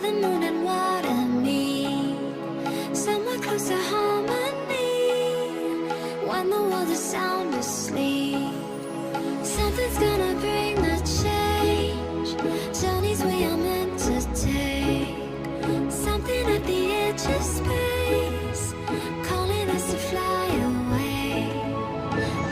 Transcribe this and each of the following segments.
the moon and water me somewhere close to harmony. When the world is sound asleep, something's gonna bring the change. Journeys we are meant to take, something at the edge of space, calling us to fly away.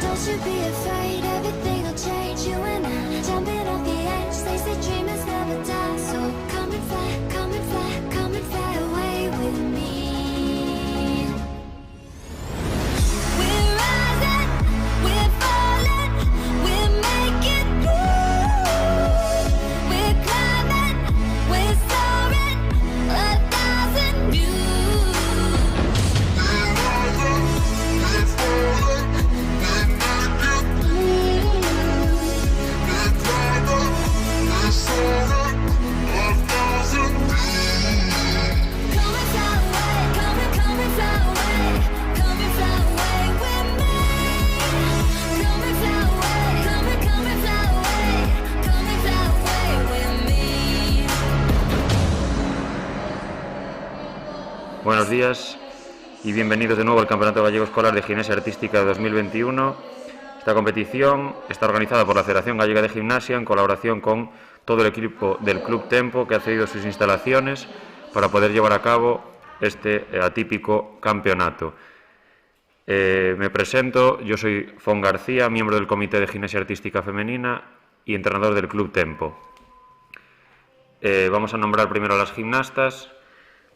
Don't you be afraid, everything will change. You and I, jumping off the edge. They say dreamers never die, so come and fly, come and fly, come and fly away with me. We're rising, we're falling, we're making through. We're climbing, we're soaring, 1,000 views. We're rising, we're falling, we're making through. We're climbing, we're soaring, 1,000 views. Come and fly away, come and fly away, come and fly away with me. Come and fly away, come and fly away, come and fly away with me. Buenos días y bienvenidos de nuevo al Campeonato Gallego Escolar de Gimnasia Artística 2021. Esta competición está organizada por la Federación Gallega de Gimnasia en colaboración con todo el equipo del Club Tempo, que ha cedido sus instalaciones para poder llevar a cabo este atípico campeonato. Me presento, yo soy Fon García, miembro del Comité de Gimnasia Artística Femenina y entrenador del Club Tempo. Vamos a nombrar primero a las gimnastas.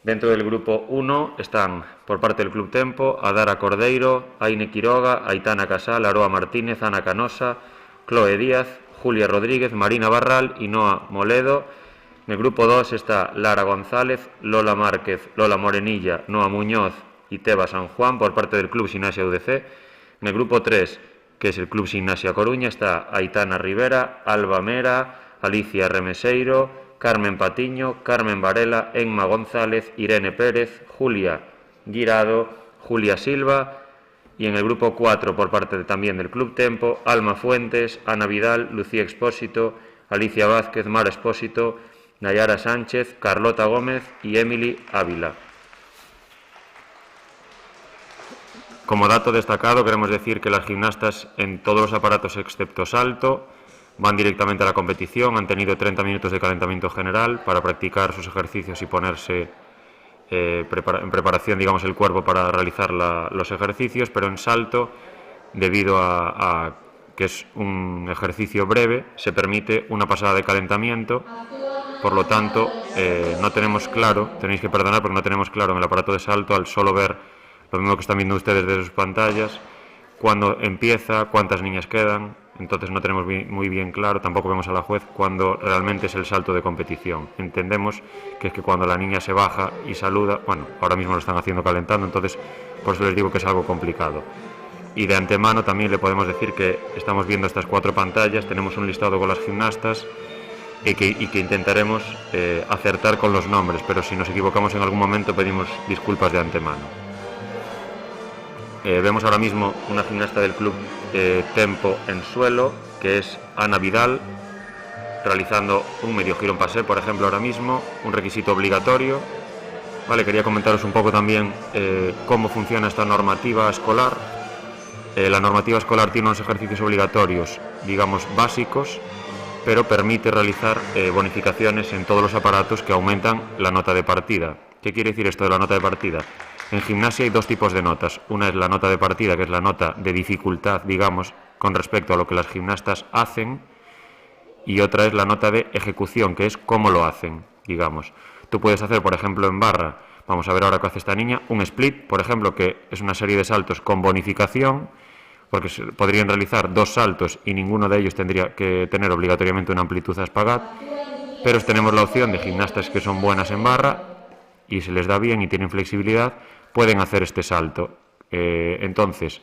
Dentro del grupo 1 están, por parte del Club Tempo, Adara Cordeiro, Aine Quiroga, Aitana Casal, Aroa Martínez, Ana Canosa, Chloe Díaz, Julia Rodríguez, Marina Barral y Noa Moledo. En el grupo 2 está Lara González, Lola Márquez, Lola Morenilla, Noa Muñoz y Teba San Juan, por parte del Club Gimnasia UDC. En el grupo 3, que es el Club Gimnasia Coruña, está Aitana Rivera, Alba Mera, Alicia Remeseiro, Carmen Patiño, Carmen Varela, Emma González, Irene Pérez, Julia Guirado, Julia Silva. Y en el grupo 4, por parte también del Club Tempo, Alma Fuentes, Ana Vidal, Lucía Expósito, Alicia Vázquez, Mara Expósito, Nayara Sánchez, Carlota Gómez y Emily Ávila. Como dato destacado, queremos decir que las gimnastas en todos los aparatos excepto salto van directamente a la competición. Han tenido 30 minutos de calentamiento general para practicar sus ejercicios y ponerse en preparación, digamos, el cuerpo para realizar los ejercicios, pero en salto, debido a que es un ejercicio breve, se permite una pasada de calentamiento. Por lo tanto, no tenemos claro, tenéis que perdonar porque no tenemos claro en el aparato de salto, al solo ver lo mismo que están viendo ustedes desde sus pantallas, cuándo empieza, cuántas niñas quedan. Entonces no tenemos muy bien claro, tampoco vemos a la juez cuándo realmente es el salto de competición. Entendemos que es que cuando la niña se baja y saluda, bueno, ahora mismo lo están haciendo calentando, entonces por eso les digo que es algo complicado. Y de antemano también le podemos decir que estamos viendo estas 4 pantallas, tenemos un listado con las gimnastas y que intentaremos acertar con los nombres, pero si nos equivocamos en algún momento pedimos disculpas de antemano. Vemos ahora mismo una gimnasta del Club Tempo en suelo, que es Ana Vidal, realizando un medio giro en pasé, por ejemplo, ahora mismo, un requisito obligatorio. Vale, quería comentaros un poco también cómo funciona esta normativa escolar. La normativa escolar tiene unos ejercicios obligatorios, digamos, básicos, pero permite realizar bonificaciones en todos los aparatos que aumentan la nota de partida. ¿Qué quiere decir esto de la nota de partida? En gimnasia hay 2 tipos de notas. Una es la nota de partida, que es la nota de dificultad, digamos, con respecto a lo que las gimnastas hacen, y otra es la nota de ejecución, que es cómo lo hacen, digamos. Tú puedes hacer, por ejemplo, en barra, vamos a ver ahora qué hace esta niña, un split, por ejemplo, que es una serie de saltos con bonificación, porque podrían realizar 2 saltos y ninguno de ellos tendría que tener obligatoriamente una amplitud a espagat, pero tenemos la opción de gimnastas que son buenas en barra y se les da bien y tienen flexibilidad, pueden hacer este salto. Entonces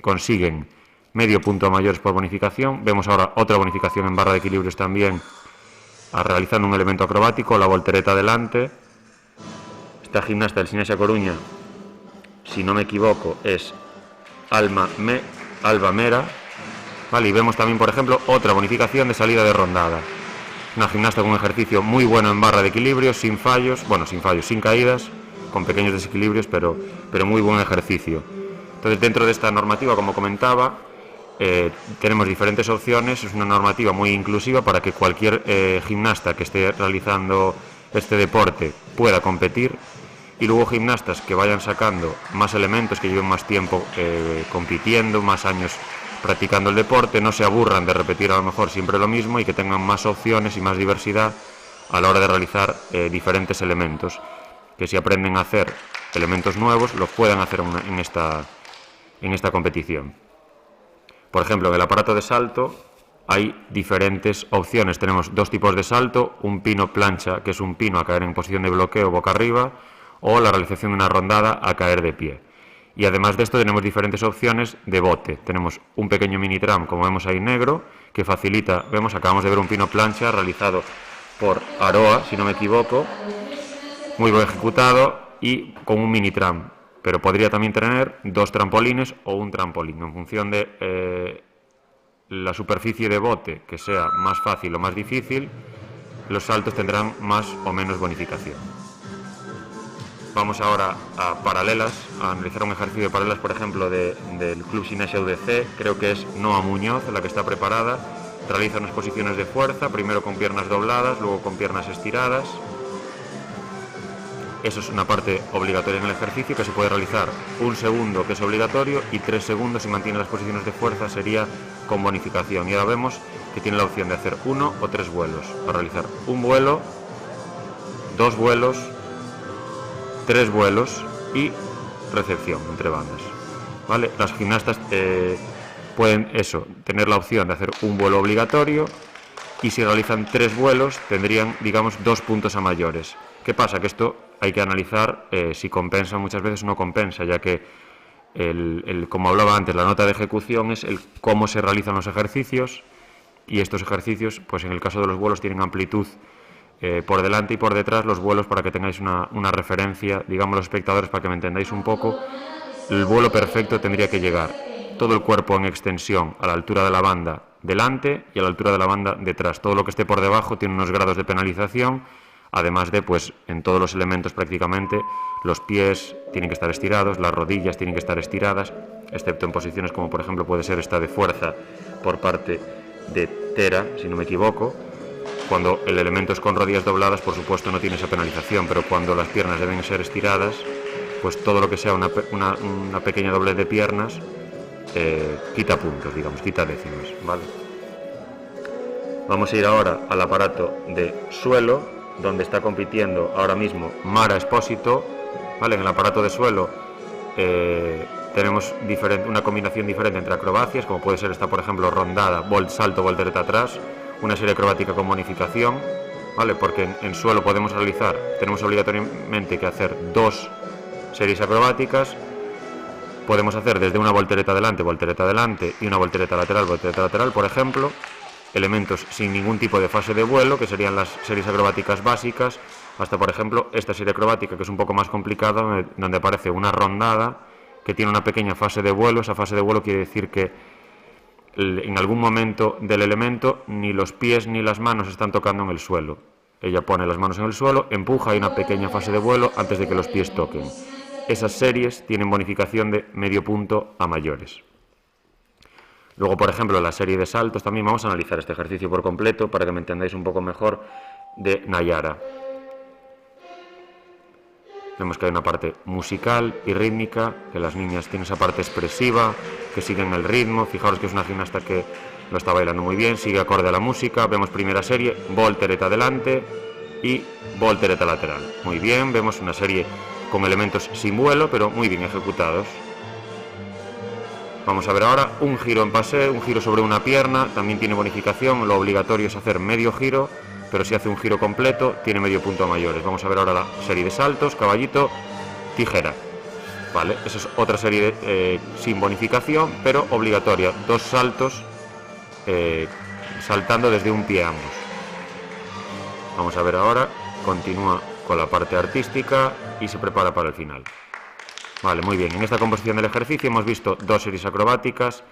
consiguen medio punto mayores por bonificación. Vemos ahora otra bonificación en barra de equilibrios también, realizando un elemento acrobático, la voltereta adelante. Esta gimnasta del Gimnasia Coruña, si no me equivoco, es Alba Mera. Vale, y vemos también, por ejemplo, otra bonificación de salida de rondada. Una gimnasta con un ejercicio muy bueno en barra de equilibrio, sin fallos, sin caídas, con pequeños desequilibrios, pero muy buen ejercicio. Entonces, dentro de esta normativa, como comentaba, tenemos diferentes opciones. Es una normativa muy inclusiva para que cualquier gimnasta que esté realizando este deporte pueda competir, y luego gimnastas que vayan sacando más elementos, que lleven más tiempo compitiendo, más años practicando el deporte, no se aburran de repetir a lo mejor siempre lo mismo y que tengan más opciones y más diversidad a la hora de realizar diferentes elementos, que si aprenden a hacer elementos nuevos los puedan hacer en esta competición. Por ejemplo, en el aparato de salto hay diferentes opciones. Tenemos dos tipos de salto: un pino plancha, que es un pino a caer en posición de bloqueo boca arriba, o la realización de una rondada a caer de pie. Y además de esto tenemos diferentes opciones de bote. Tenemos un pequeño mini tram, como vemos ahí negro, que facilita, acabamos de ver un pino plancha realizado por Aroa, si no me equivoco, muy bien ejecutado, y con un mini tram. Pero podría también tener dos trampolines o un trampolín, en función de la superficie de bote, que sea más fácil o más difícil, los saltos tendrán más o menos bonificación. Vamos ahora a paralelas, a analizar un ejercicio de paralelas, por ejemplo, del Club Sinesia UDC. Creo que es Noa Muñoz la que está preparada. Realiza unas posiciones de fuerza, primero con piernas dobladas, luego con piernas estiradas. Eso es una parte obligatoria en el ejercicio, que se puede realizar 1 segundo, que es obligatorio, y 3 segundos si mantiene las posiciones de fuerza sería con bonificación. Y ahora vemos que tiene la opción de hacer 1 o 3 vuelos. Para realizar un vuelo, 2 vuelos, 3 vuelos y recepción entre bandas. ¿Vale? Las gimnastas pueden tener la opción de hacer un vuelo obligatorio, y si realizan 3 vuelos tendrían, digamos, 2 puntos a mayores. ¿Qué pasa? Que esto hay que analizar si compensa. Muchas veces no compensa, ya que como hablaba antes, la nota de ejecución es el cómo se realizan los ejercicios, y estos ejercicios, pues en el caso de los vuelos, tienen amplitud por delante y por detrás. Los vuelos, para que tengáis una referencia, digamos, los espectadores, para que me entendáis un poco, el vuelo perfecto tendría que llegar todo el cuerpo en extensión a la altura de la banda delante y a la altura de la banda detrás. Todo lo que esté por debajo tiene unos grados de penalización, además de, pues, en todos los elementos prácticamente, los pies tienen que estar estirados, las rodillas tienen que estar estiradas, excepto en posiciones como por ejemplo puede ser esta de fuerza por parte de Tera, si no me equivoco. Cuando el elemento es con rodillas dobladas, por supuesto no tiene esa penalización, pero cuando las piernas deben ser estiradas, pues todo lo que sea una pequeña doblez de piernas quita puntos, digamos, quita décimas, ¿vale? Vamos a ir ahora al aparato de suelo, donde está compitiendo ahora mismo Mara Espósito, ¿vale? En el aparato de suelo tenemos una combinación diferente entre acrobacias, como puede ser esta, por ejemplo, rondada, salto, voltereta atrás, una serie acrobática con bonificación, ¿vale? Porque en suelo tenemos obligatoriamente que hacer 2 series acrobáticas. Podemos hacer desde una voltereta adelante y una voltereta lateral, por ejemplo, elementos sin ningún tipo de fase de vuelo, que serían las series acrobáticas básicas, hasta, por ejemplo, esta serie acrobática, que es un poco más complicada, donde aparece una rondada que tiene una pequeña fase de vuelo. Esa fase de vuelo quiere decir que en algún momento del elemento ni los pies ni las manos están tocando en el suelo. Ella pone las manos en el suelo, empuja, y una pequeña fase de vuelo antes de que los pies toquen. Esas series tienen bonificación de medio punto a mayores. Luego, por ejemplo, la serie de saltos, también vamos a analizar este ejercicio por completo para que me entendáis un poco mejor, de Nayara. Vemos que hay una parte musical y rítmica, que las niñas tienen esa parte expresiva, que siguen el ritmo. Fijaros que es una gimnasta que lo está bailando muy bien, sigue acorde a la música. Vemos primera serie, voltereta adelante y voltereta lateral. Muy bien, vemos una serie con elementos sin vuelo, pero muy bien ejecutados. Vamos a ver ahora un giro en pasé, un giro sobre una pierna, también tiene bonificación. Lo obligatorio es hacer medio giro, pero si hace un giro completo tiene medio punto a mayores. Vamos a ver ahora la serie de saltos, caballito, tijera. Vale, esa es otra serie sin bonificación, pero obligatoria. 2 saltos saltando desde un pie ambos. Vamos a ver ahora, continúa con la parte artística y se prepara para el final. Vale, muy bien. En esta composición del ejercicio hemos visto 2 series acrobáticas,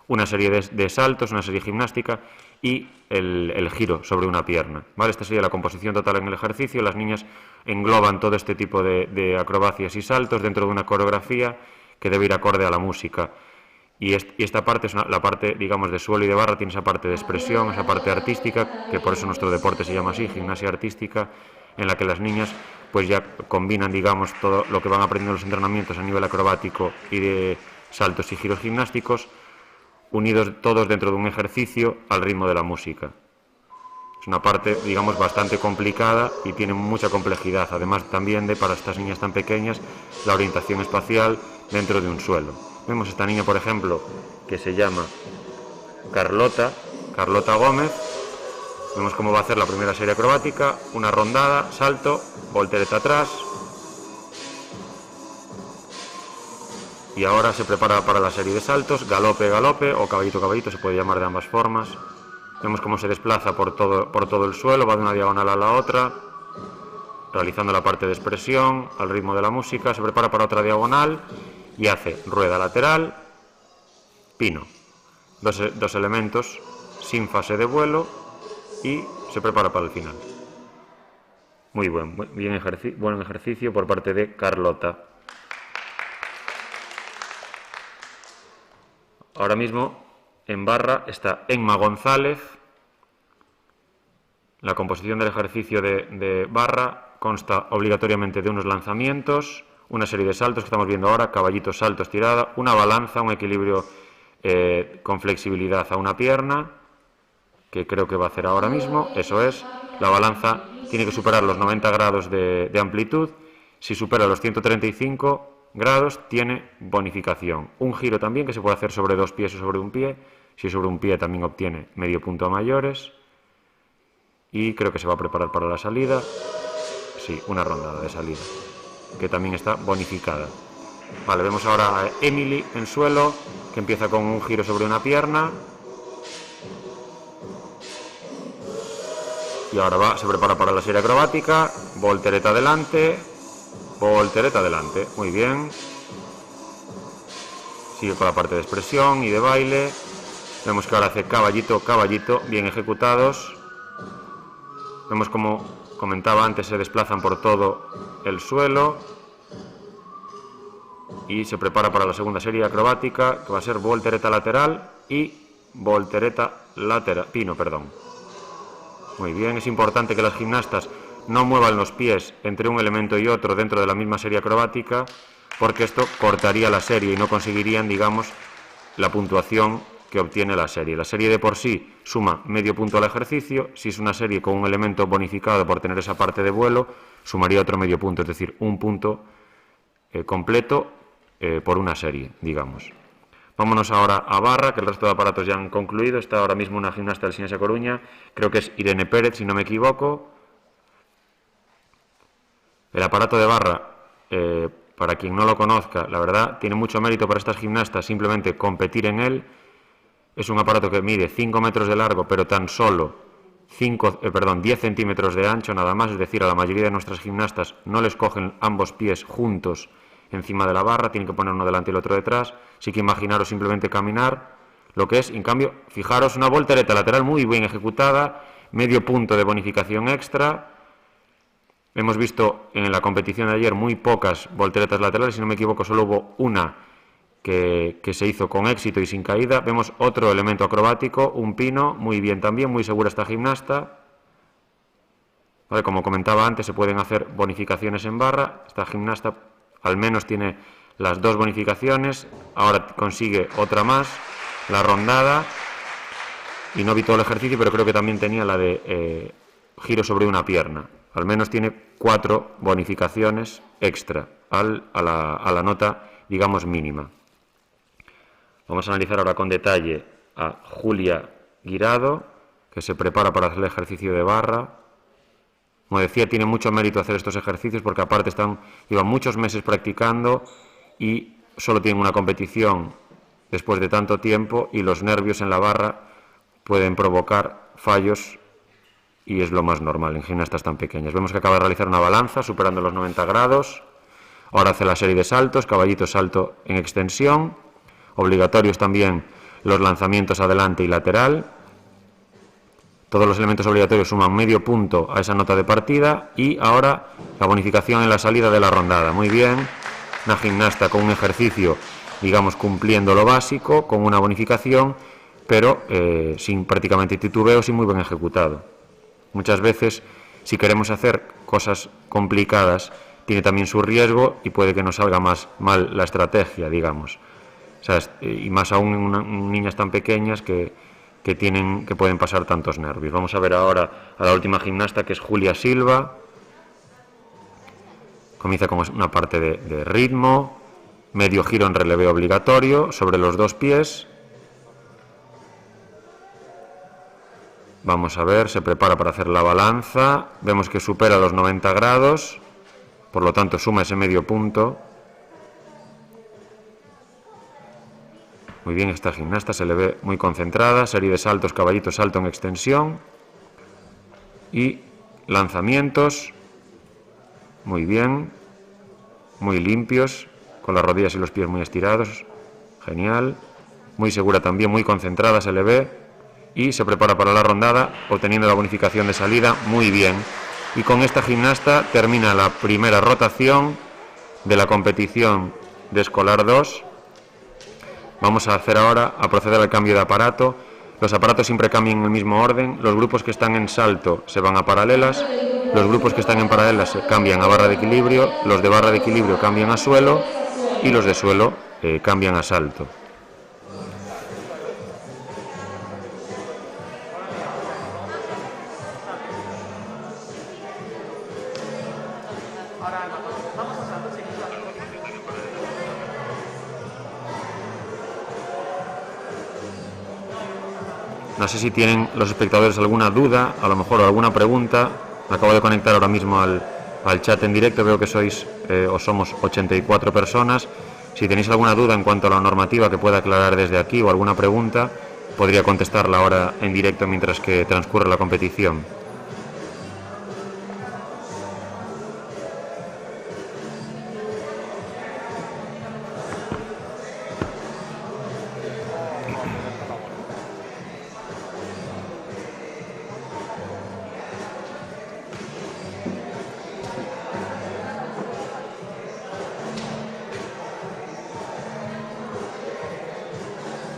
una serie de saltos, una serie gimnástica, y el giro sobre una pierna, ¿vale? Esta sería la composición total en el ejercicio. Las niñas engloban todo este tipo de acrobacias y saltos dentro de una coreografía que debe ir acorde a la música. Y esta parte es la parte, digamos, de suelo y de barra, tiene esa parte de expresión, esa parte artística, que por eso nuestro deporte se llama así, gimnasia artística, en la que las niñas pues ya combinan, digamos, todo lo que van aprendiendo en los entrenamientos a nivel acrobático y de saltos y giros gimnásticos, unidos todos dentro de un ejercicio al ritmo de la música. Es una parte, digamos, bastante complicada y tiene mucha complejidad, además también de, para estas niñas tan pequeñas, la orientación espacial dentro de un suelo. Vemos esta niña, por ejemplo, que se llama Carlota Gómez. Vemos cómo va a hacer la primera serie acrobática, una rondada, salto, voltereta atrás. Y ahora se prepara para la serie de saltos, galope, galope o caballito, caballito, se puede llamar de ambas formas. Vemos cómo se desplaza por todo el suelo, va de una diagonal a la otra, realizando la parte de expresión al ritmo de la música. Se prepara para otra diagonal y hace rueda lateral, pino. Dos elementos sin fase de vuelo y se prepara para el final. Muy buen ejercicio por parte de Carlota. Ahora mismo en barra está Emma González. La composición del ejercicio de barra consta obligatoriamente de unos lanzamientos, una serie de saltos que estamos viendo ahora, caballitos, saltos, tirada, una balanza, un equilibrio con flexibilidad a una pierna, que creo que va a hacer ahora mismo. Eso es, la balanza tiene que superar los 90 grados de amplitud. Si supera los 135 grados tiene bonificación. Un giro también que se puede hacer sobre dos pies o sobre un pie. Si sobre un pie también obtiene medio punto a mayores. Y creo que se va a preparar para la salida. Sí, una rondada de salida, que también está bonificada. Vale, vemos ahora a Emily en suelo, que empieza con un giro sobre una pierna. Y ahora se prepara para la serie acrobática. Voltereta adelante. Voltereta adelante, muy bien. Sigue con la parte de expresión y de baile. Vemos que ahora hace caballito, caballito, bien ejecutados. Vemos como comentaba antes, se desplazan por todo el suelo. Y se prepara para la segunda serie acrobática, que va a ser voltereta lateral y voltereta lateral, pino, perdón. Muy bien, es importante que las gimnastas no muevan los pies entre un elemento y otro dentro de la misma serie acrobática, porque esto cortaría la serie y no conseguirían, digamos, la puntuación que obtiene la serie. La serie de por sí suma medio punto al ejercicio. Si es una serie con un elemento bonificado por tener esa parte de vuelo, sumaría otro medio punto, es decir, un punto completo por una serie, digamos. Vámonos ahora a barra, que el resto de aparatos ya han concluido. Está ahora mismo una gimnasta del Scienza Coruña, creo que es Irene Pérez, si no me equivoco. El aparato de barra, para quien no lo conozca, la verdad, tiene mucho mérito para estas gimnastas simplemente competir en él. Es un aparato que mide 5 metros de largo, pero tan solo 10 centímetros de ancho nada más, es decir, a la mayoría de nuestras gimnastas no les cogen ambos pies juntos encima de la barra, tienen que poner uno delante y el otro detrás. Así que imaginaros simplemente caminar, lo que es, en cambio, fijaros, una voltereta lateral muy bien ejecutada, medio punto de bonificación extra. Hemos visto en la competición de ayer muy pocas volteretas laterales, si no me equivoco solo hubo una que se hizo con éxito y sin caída. Vemos otro elemento acrobático, un pino, muy bien también, muy segura esta gimnasta. Vale, como comentaba antes, se pueden hacer bonificaciones en barra. Esta gimnasta al menos tiene las 2 bonificaciones, ahora consigue otra más, la rondada, y no vi todo el ejercicio, pero creo que también tenía la de giro sobre una pierna. Al menos tiene 4 bonificaciones extra a la nota, digamos, mínima. Vamos a analizar ahora con detalle a Julia Guirado, que se prepara para hacer el ejercicio de barra. Como decía, tiene mucho mérito hacer estos ejercicios porque aparte llevan muchos meses practicando y solo tienen una competición después de tanto tiempo, y los nervios en la barra pueden provocar fallos y es lo más normal en gimnastas tan pequeñas. Vemos que acaba de realizar una balanza superando los 90 grados. Ahora hace la serie de saltos, caballito, salto en extensión. Obligatorios también los lanzamientos adelante y lateral. Todos los elementos obligatorios suman medio punto a esa nota de partida y ahora la bonificación en la salida de la rondada. Muy bien, una gimnasta con un ejercicio, digamos, cumpliendo lo básico, con una bonificación, pero sin prácticamente titubeos y muy bien ejecutado. Muchas veces, si queremos hacer cosas complicadas, tiene también su riesgo y puede que nos salga más mal la estrategia, digamos. O sea, y más aún en niñas tan pequeñas que pueden pasar tantos nervios. Vamos a ver ahora a la última gimnasta, que es Julia Silva. Comienza con una parte de ritmo, medio giro en releveo obligatorio sobre los 2 pies. Vamos a ver, se prepara para hacer la balanza. Vemos que supera los 90 grados, por lo tanto suma ese medio punto. Muy bien, esta gimnasta se le ve muy concentrada. Serie de saltos, caballito, salto en extensión. Y lanzamientos. Muy bien. Muy limpios, con las rodillas y los pies muy estirados. Genial. Muy segura también, muy concentrada se le ve. Y se prepara para la rondada, obteniendo la bonificación de salida. Muy bien. Y con esta gimnasta termina la primera rotación de la competición de escolar 2. Vamos a proceder al cambio de aparato. Los aparatos siempre cambian en el mismo orden. Los grupos que están en salto se van a paralelas. Los grupos que están en paralelas se cambian a barra de equilibrio. Los de barra de equilibrio cambian a suelo. Y los de suelo cambian a salto. No sé si tienen los espectadores alguna duda, a lo mejor, o alguna pregunta. Me acabo de conectar ahora mismo al chat en directo. Veo que somos 84 personas. Si tenéis alguna duda en cuanto a la normativa que pueda aclarar desde aquí o alguna pregunta, podría contestarla ahora en directo mientras que transcurre la competición.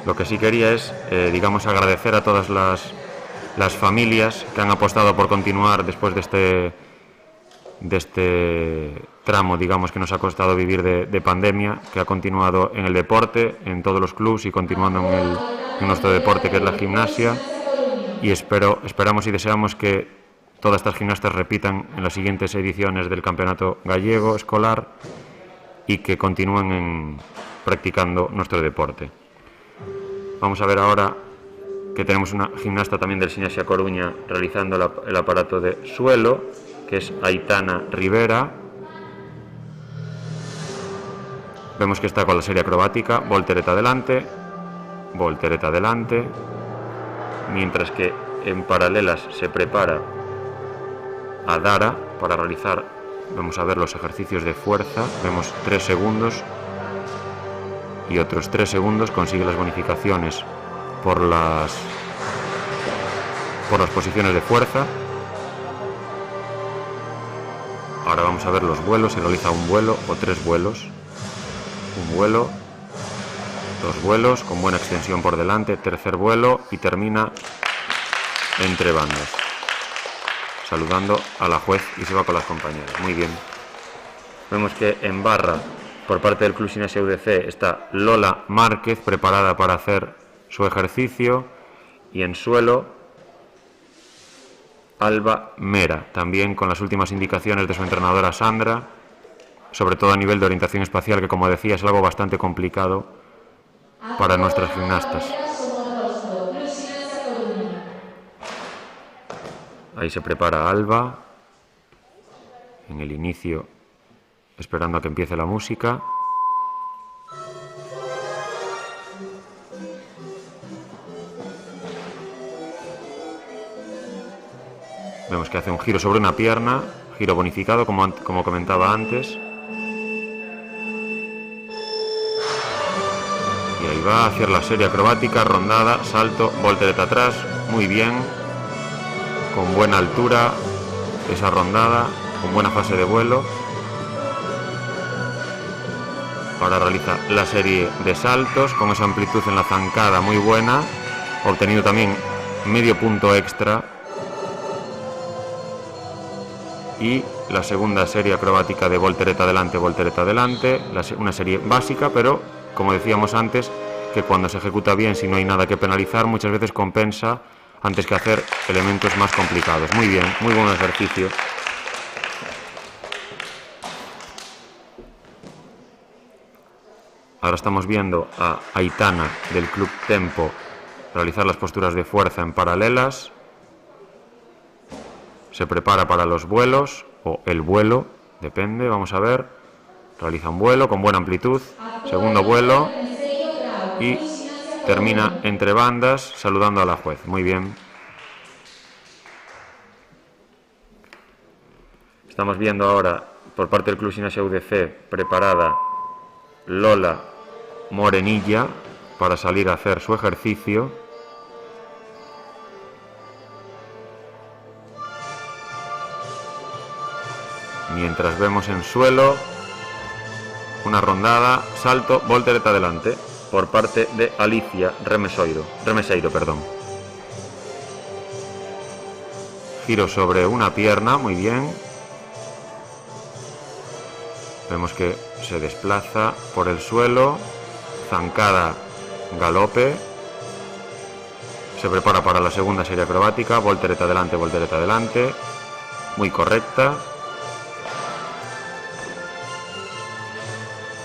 Lo que sí quería es, digamos, agradecer a todas las familias que han apostado por continuar después de este tramo, digamos, que nos ha costado vivir de pandemia, que ha continuado en el deporte, en todos los clubs y continuando en nuestro deporte, que es la gimnasia. Y esperamos y deseamos que todas estas gimnastas repitan en las siguientes ediciones del Campeonato Gallego Escolar y que continúen practicando nuestro deporte. Vamos a ver ahora que tenemos una gimnasta también del Sinasia Coruña realizando el aparato de suelo, que es Aitana Rivera. Vemos que está con la serie acrobática, voltereta adelante, mientras que en paralelas se prepara a Dara para realizar, vamos a ver, los ejercicios de fuerza. Vemos 3 segundos y otros 3 segundos, consigue las bonificaciones por las posiciones de fuerza. Ahora vamos a ver los vuelos. Se realiza un vuelo o 3 vuelos. Un vuelo, 2 vuelos con buena extensión por delante, tercer vuelo y termina entre bandas, saludando a la juez y se va con las compañeras. Muy bien. Vemos que en barra, por parte del Club Sinasia UDC, está Lola Márquez, preparada para hacer su ejercicio, y en suelo Alba Mera, también con las últimas indicaciones de su entrenadora Sandra, sobre todo a nivel de orientación espacial, que, como decía, es algo bastante complicado para nuestras gimnastas. Ahí se prepara Alba en el inicio, esperando a que empiece la música. Vemos que hace un giro sobre una pierna, giro bonificado, como comentaba antes. Y ahí va a hacer la serie acrobática, rondada, salto, voltereta atrás. Muy bien. con buena altura, esa rondada, con buena fase de vuelo. Ahora realiza la serie de saltos con esa amplitud en la zancada muy buena, obtenido también medio punto extra. Y la segunda serie acrobática de voltereta adelante, una serie básica, pero como decíamos antes, que cuando se ejecuta bien, si no hay nada que penalizar, muchas veces compensa antes que hacer elementos más complicados. Muy bien, muy buen ejercicio. Ahora estamos viendo a Aitana del Club Tempo realizar las posturas de fuerza en paralelas. Se prepara para los vuelos, o el vuelo, depende, vamos a ver. Realiza un vuelo con buena amplitud, segundo vuelo y termina entre bandas saludando a la juez. Muy bien. Estamos viendo ahora por parte del Club Gimnasia UDC preparada Lola Morenilla para salir a hacer su ejercicio. Mientras vemos en suelo una rondada, salto, voltereta adelante por parte de Alicia Remeseiro. Giro sobre una pierna, muy bien. Vemos que se desplaza por el suelo, zancada, galope. Se prepara para la segunda serie acrobática, voltereta adelante, muy correcta.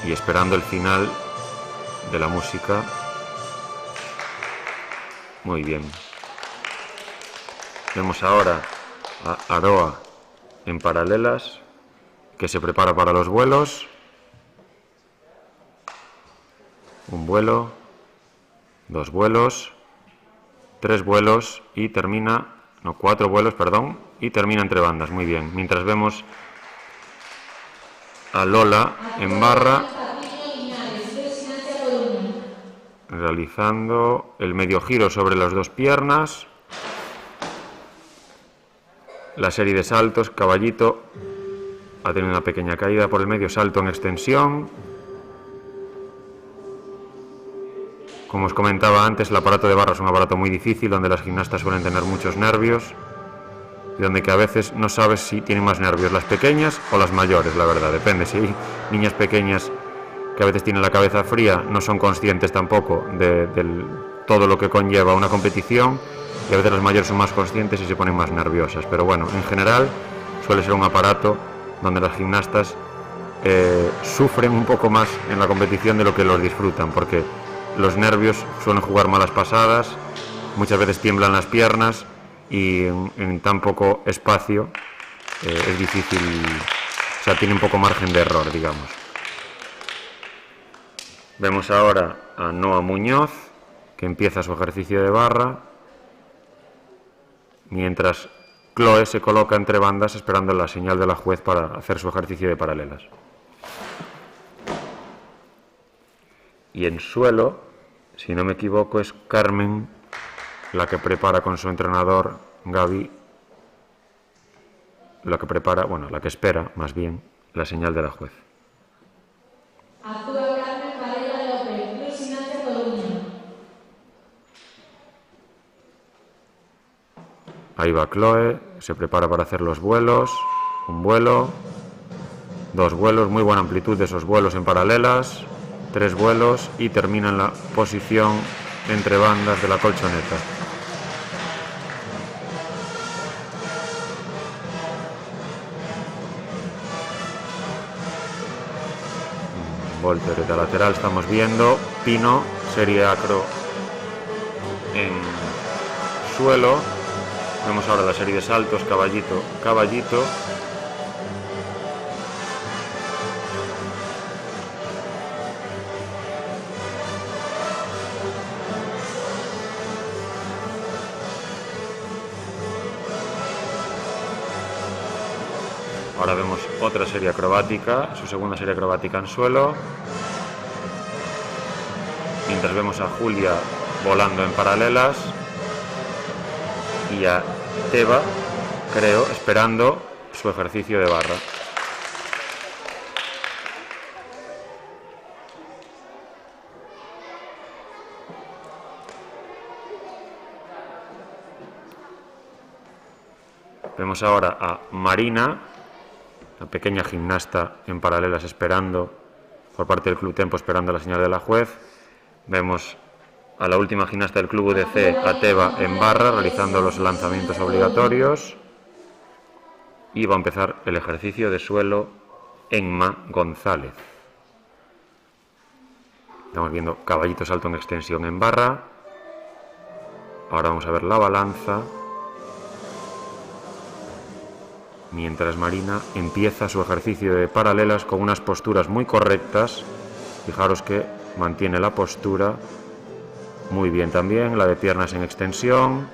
Y esperando el final de la música. Muy bien. Vemos ahora a Aroa en paralelas, que se prepara para los vuelos. Un vuelo, dos vuelos, tres vuelos y termina, no, cuatro vuelos, perdón, y termina entre bandas. Muy bien. Mientras vemos a Lola en barra realizando el medio giro sobre las dos piernas, la serie de saltos, caballito, ha tenido una pequeña caída por el medio, salto en extensión. Como os comentaba antes, el aparato de barra es un aparato muy difícil, donde las gimnastas suelen tener muchos nervios, y donde que a veces no sabes si tienen más nervios las pequeñas o las mayores, la verdad, depende. Si hay niñas pequeñas que a veces tienen la cabeza fría, no son conscientes tampoco de todo lo que conlleva una competición, y a veces las mayores son más conscientes y se ponen más nerviosas. Pero bueno, en general suele ser un aparato donde las gimnastas sufren un poco más en la competición de lo que los disfrutan, porque los nervios suelen jugar malas pasadas, muchas veces tiemblan las piernas, y en tan poco espacio es difícil, o sea, tiene un poco margen de error, digamos. Vemos ahora a Noa Muñoz, que empieza su ejercicio de barra, mientras Chloe se coloca entre bandas esperando la señal de la juez para hacer su ejercicio de paralelas. Y en suelo, si no me equivoco, es Carmen la que prepara con su entrenador Gaby, la que espera más bien la señal de la juez. Ahí va Chloe, se prepara para hacer los vuelos, un vuelo, dos vuelos, muy buena amplitud de esos vuelos en paralelas, tres vuelos y termina en la posición entre bandas de la colchoneta. Voltereta lateral estamos viendo, Pino, serie acro en suelo. Vemos ahora la serie de saltos, caballito, caballito. Ahora vemos otra serie acrobática, su segunda serie acrobática en suelo. Mientras vemos a Julia volando en paralelas y a Teba creo, esperando su ejercicio de barra. Vemos ahora a Marina, la pequeña gimnasta en paralelas esperando, por parte del Club Tempo, esperando la señal de la juez. Vemos a la última gimnasta del Club UDC, a Teba, en barra, realizando los lanzamientos obligatorios. Y va a empezar el ejercicio de suelo Enma González. Estamos viendo caballito salto en extensión en barra. Ahora vamos a ver la balanza. Mientras Marina empieza su ejercicio de paralelas con unas posturas muy correctas. Fijaros que mantiene la postura muy bien también, la de piernas en extensión,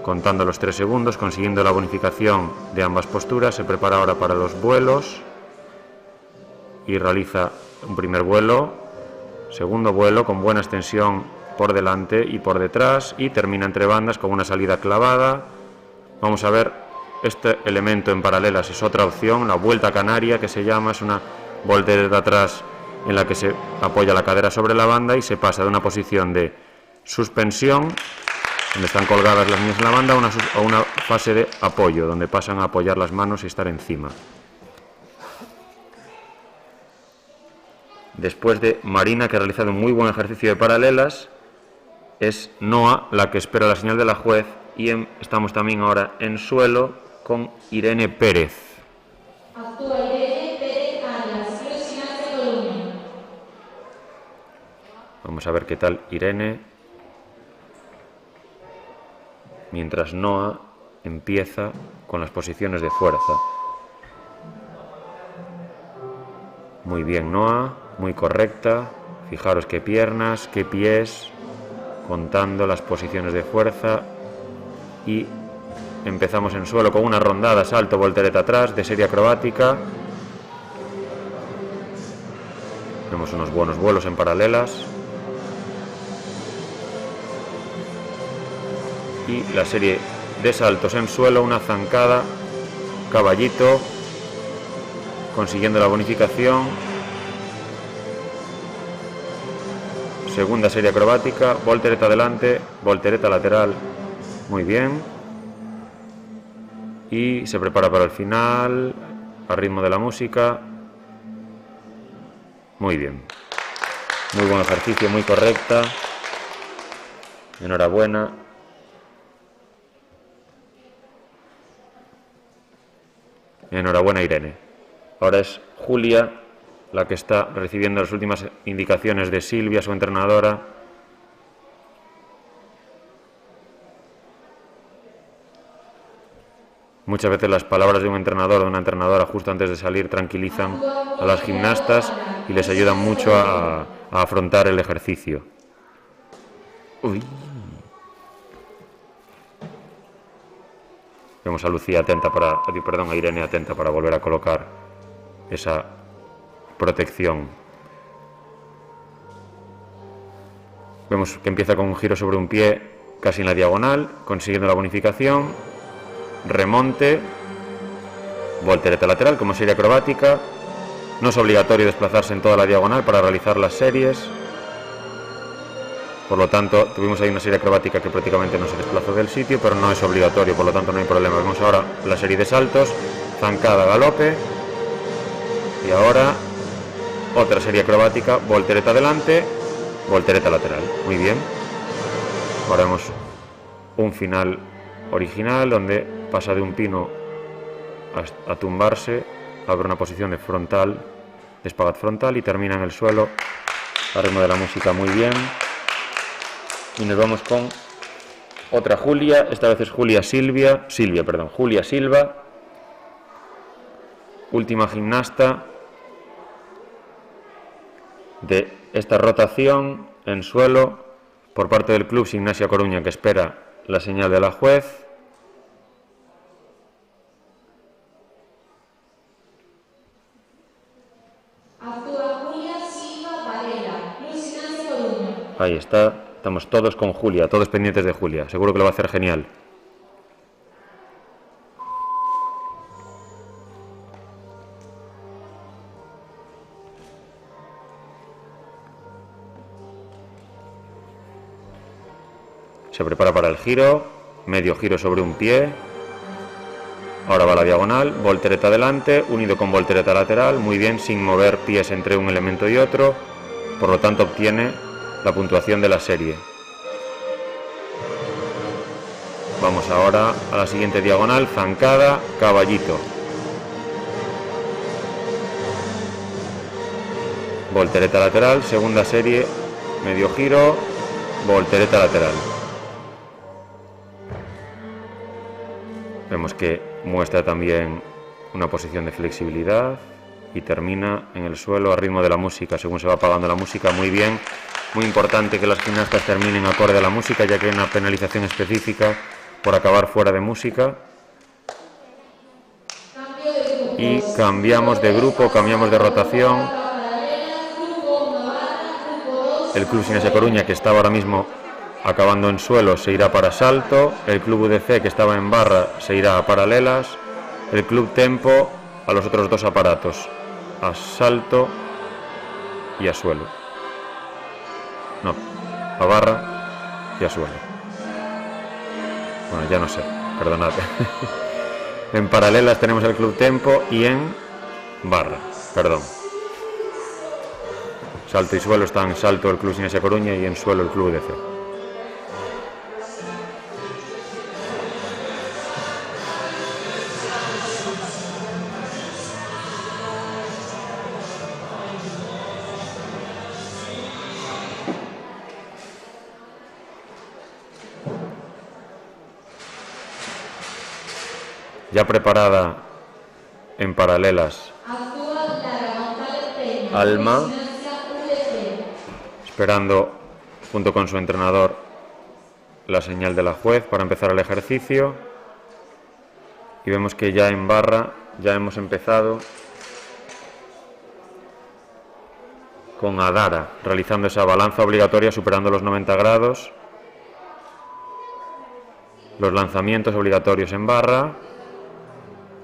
contando los 3 segundos, consiguiendo la bonificación de ambas posturas. Se prepara ahora para los vuelos y realiza un primer vuelo, segundo vuelo con buena extensión por delante y por detrás, y termina entre bandas con una salida clavada. Vamos a ver, este elemento en paralelas es otra opción, la vuelta canaria, que se llama, es una voltereta atrás en la que se apoya la cadera sobre la banda y se pasa de una posición de suspensión, donde están colgadas las niñas en la banda, a una fase de apoyo, donde pasan a apoyar las manos y estar encima. Después de Marina, que ha realizado un muy buen ejercicio de paralelas, es Noa la que espera la señal de la juez, y estamos también ahora en suelo con Irene Pérez. Actúa Irene Pérez Arias, Club de Coruña. Vamos a ver qué tal Irene. Mientras Noa empieza con las posiciones de fuerza. Muy bien Noa, muy correcta. Fijaros qué piernas, qué pies, contando las posiciones de fuerza. Y empezamos en suelo con una rondada, salto, voltereta atrás, de serie acrobática. Vemos unos buenos vuelos en paralelas. Y la serie de saltos en suelo, una zancada, caballito, consiguiendo la bonificación. Segunda serie acrobática, voltereta adelante, voltereta lateral, muy bien. Y se prepara para el final, al ritmo de la música. Muy bien. Muy buen ejercicio, muy correcta. Enhorabuena. Enhorabuena Irene. Ahora es Julia la que está recibiendo las últimas indicaciones de Silvia, su entrenadora. Muchas veces las palabras de un entrenador o de una entrenadora justo antes de salir tranquilizan a las gimnastas y les ayudan mucho a afrontar el ejercicio. Uy. Vemos a Lucía a Irene atenta para volver a colocar esa protección. Vemos que empieza con un giro sobre un pie casi en la diagonal, consiguiendo la bonificación, remonte, voltereta lateral como serie acrobática. No es obligatorio desplazarse en toda la diagonal para realizar las series. Por lo tanto, tuvimos ahí una serie acrobática que prácticamente no se desplazó del sitio, pero no es obligatorio, por lo tanto no hay problema. Vemos ahora la serie de saltos, zancada, galope, y ahora otra serie acrobática, voltereta adelante, voltereta lateral. Muy bien. Ahora vemos un final original donde pasa de un pino a tumbarse, abre una posición de frontal, de espagat frontal y termina en el suelo al ritmo de la música. Muy bien. Y nos vamos con otra Julia, esta vez es Julia Silva, última gimnasta de esta rotación en suelo por parte del Club Gimnasia Coruña, que espera la señal de la juez. Actúa Julia Silva Varela, Club Gimnasia Coruña. Ahí está. Estamos todos con Julia, todos pendientes de Julia. Seguro que lo va a hacer genial. Se prepara para el giro, medio giro sobre un pie. Ahora va la diagonal, voltereta adelante, unido con voltereta lateral, muy bien, sin mover pies entre un elemento y otro, por lo tanto obtiene la puntuación de la serie. Vamos ahora a la siguiente diagonal, zancada, caballito. Voltereta lateral, segunda serie, medio giro, voltereta lateral. Vemos que muestra también una posición de flexibilidad y termina en el suelo a ritmo de la música, según se va apagando la música. Muy bien, muy importante que las gimnastas terminen acorde a la música, ya que hay una penalización específica por acabar fuera de música. Y cambiamos de grupo, cambiamos de rotación. El Club Sinesia Coruña, que estaba ahora mismo acabando en suelo, se irá para salto. El Club UDC, que estaba en barra, se irá a paralelas. El Club Tempo a los otros dos aparatos, a salto y a suelo. No, a barra y a suelo. Bueno, ya no sé, perdonad. En paralelas tenemos el Club Tempo y en barra, perdón. Salto y suelo está en salto el Club Sinesia Coruña y en suelo el Club UDC. Ya preparada en paralelas Alma, esperando junto con su entrenador la señal de la juez para empezar el ejercicio. Y vemos que ya en barra ya hemos empezado con Adara, realizando esa balanza obligatoria superando los 90 grados. Los lanzamientos obligatorios en barra.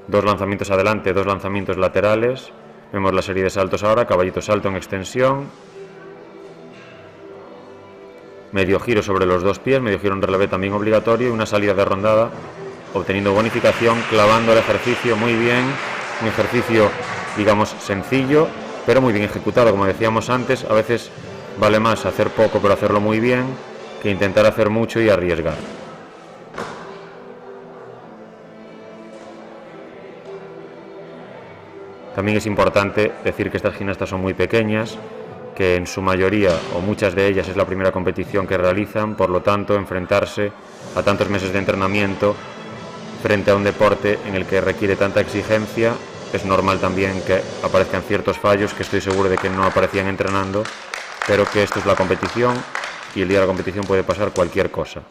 2 lanzamientos adelante, 2 lanzamientos laterales. Vemos la serie de saltos ahora, caballito salto en extensión. Medio giro sobre los 2 pies, medio giro en relevé también obligatorio y una salida de rondada, obteniendo bonificación, clavando el ejercicio muy bien. Un ejercicio, digamos, sencillo, pero muy bien ejecutado. Como decíamos antes, a veces vale más hacer poco pero hacerlo muy bien que intentar hacer mucho y arriesgar. También es importante decir que estas gimnastas son muy pequeñas, que en su mayoría o muchas de ellas es la primera competición que realizan, por lo tanto enfrentarse a tantos meses de entrenamiento frente a un deporte en el que requiere tanta exigencia, es normal también que aparezcan ciertos fallos que estoy seguro de que no aparecían entrenando, pero que esto es la competición y el día de la competición puede pasar cualquier cosa.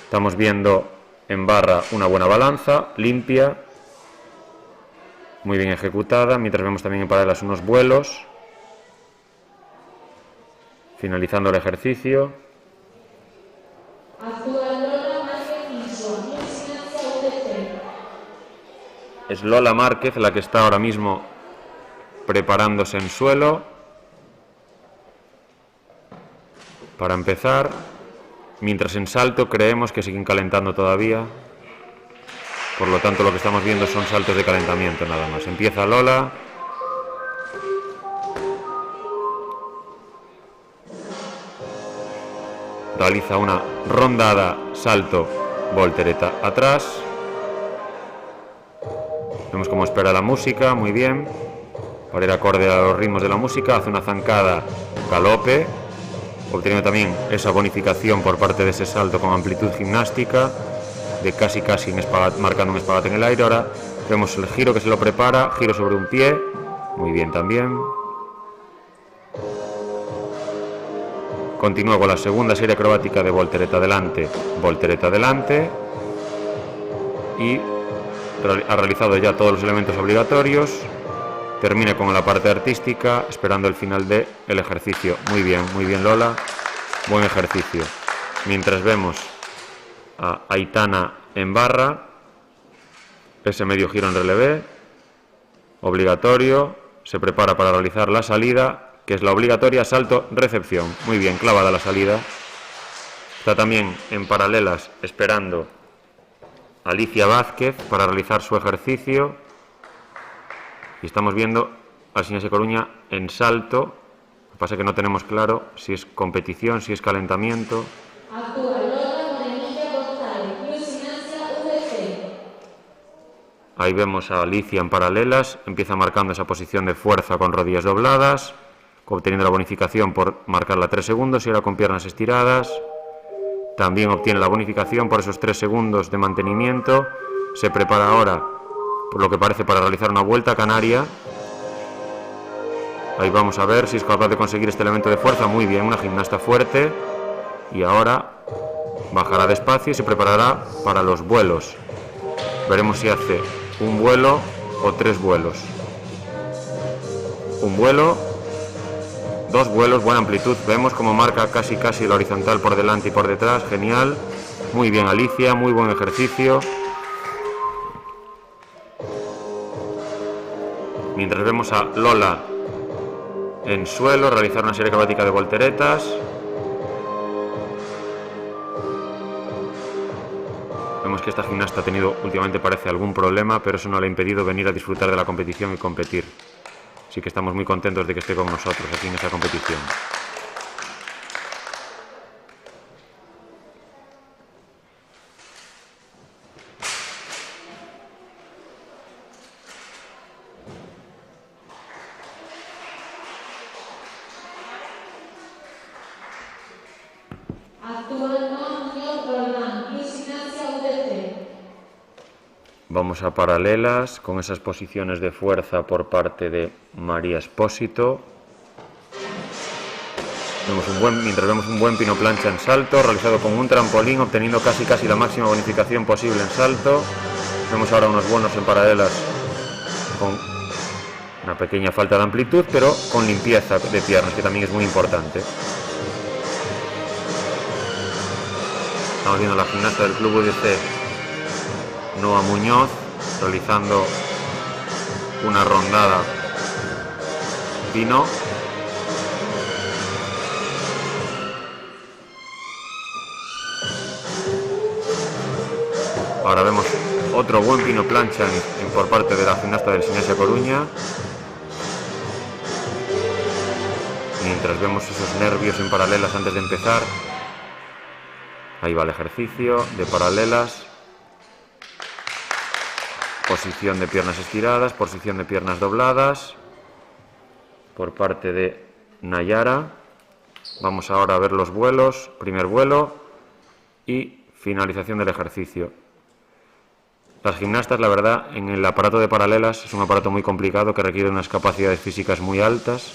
Estamos viendo en barra una buena balanza, limpia, muy bien ejecutada, mientras vemos también en paralelas unos vuelos, finalizando el ejercicio. Es Lola Márquez la que está ahora mismo preparándose en suelo para empezar, mientras en salto creemos que siguen calentando todavía. Por lo tanto, lo que estamos viendo son saltos de calentamiento nada más. Empieza Lola. Realiza una rondada, salto, voltereta atrás. Vemos cómo espera la música, muy bien. Para ir acorde a los ritmos de la música, hace una zancada, galope, obteniendo también esa bonificación por parte de ese salto con amplitud gimnástica, de casi marcando un espagate en el aire. Ahora vemos el giro que se lo prepara, giro sobre un pie, muy bien también. Continúa con la segunda serie acrobática de voltereta adelante y ha realizado ya todos los elementos obligatorios. Termina con la parte artística, esperando el final del ejercicio. Muy bien Lola, buen ejercicio. Mientras vemos a Aitana en barra, ese medio giro en relevé, obligatorio, se prepara para realizar la salida, que es la obligatoria salto-recepción. Muy bien, clavada la salida. Está también en paralelas esperando Alicia Vázquez para realizar su ejercicio. Y estamos viendo al Gimnasia Coruña en salto. Lo que pasa es que no tenemos claro si es competición, si es calentamiento. Ahí vemos a Alicia en paralelas. Empieza marcando esa posición de fuerza con rodillas dobladas, obteniendo la bonificación por marcarla 3 segundos y ahora con piernas estiradas. También obtiene la bonificación por esos 3 segundos de mantenimiento. Se prepara ahora, por lo que parece, para realizar una vuelta canaria. Ahí vamos a ver si es capaz de conseguir este elemento de fuerza. Muy bien, una gimnasta fuerte. Y ahora bajará despacio y se preparará para los vuelos. Veremos si hace un vuelo o 3 vuelos. Un vuelo, 2 vuelos, buena amplitud. Vemos cómo marca casi la horizontal por delante y por detrás. Genial. Muy bien, Alicia, muy buen ejercicio. Mientras vemos a Lola en suelo realizar una serie acrobática de volteretas. Vemos que esta gimnasta ha tenido últimamente, parece, algún problema, pero eso no le ha impedido venir a disfrutar de la competición y competir. Así que estamos muy contentos de que esté con nosotros aquí en esta competición. Vamos a paralelas con esas posiciones de fuerza por parte de María Espósito. Mientras vemos un buen pino plancha en salto, realizado con un trampolín, obteniendo casi la máxima bonificación posible en salto. Vemos ahora unos buenos en paralelas con una pequeña falta de amplitud, pero con limpieza de piernas, que también es muy importante. Estamos viendo la gimnasta del Club UDC, Noa Muñoz, realizando una rondada pino. Ahora vemos otro buen pino plancha por parte de la gimnasta del Gimnasia Coruña. Mientras vemos esos nervios en paralelas antes de empezar. Ahí va el ejercicio de paralelas. Posición de piernas estiradas, posición de piernas dobladas por parte de Nayara. Vamos ahora a ver los vuelos, primer vuelo y finalización del ejercicio. Las gimnastas, la verdad, en el aparato de paralelas es un aparato muy complicado que requiere unas capacidades físicas muy altas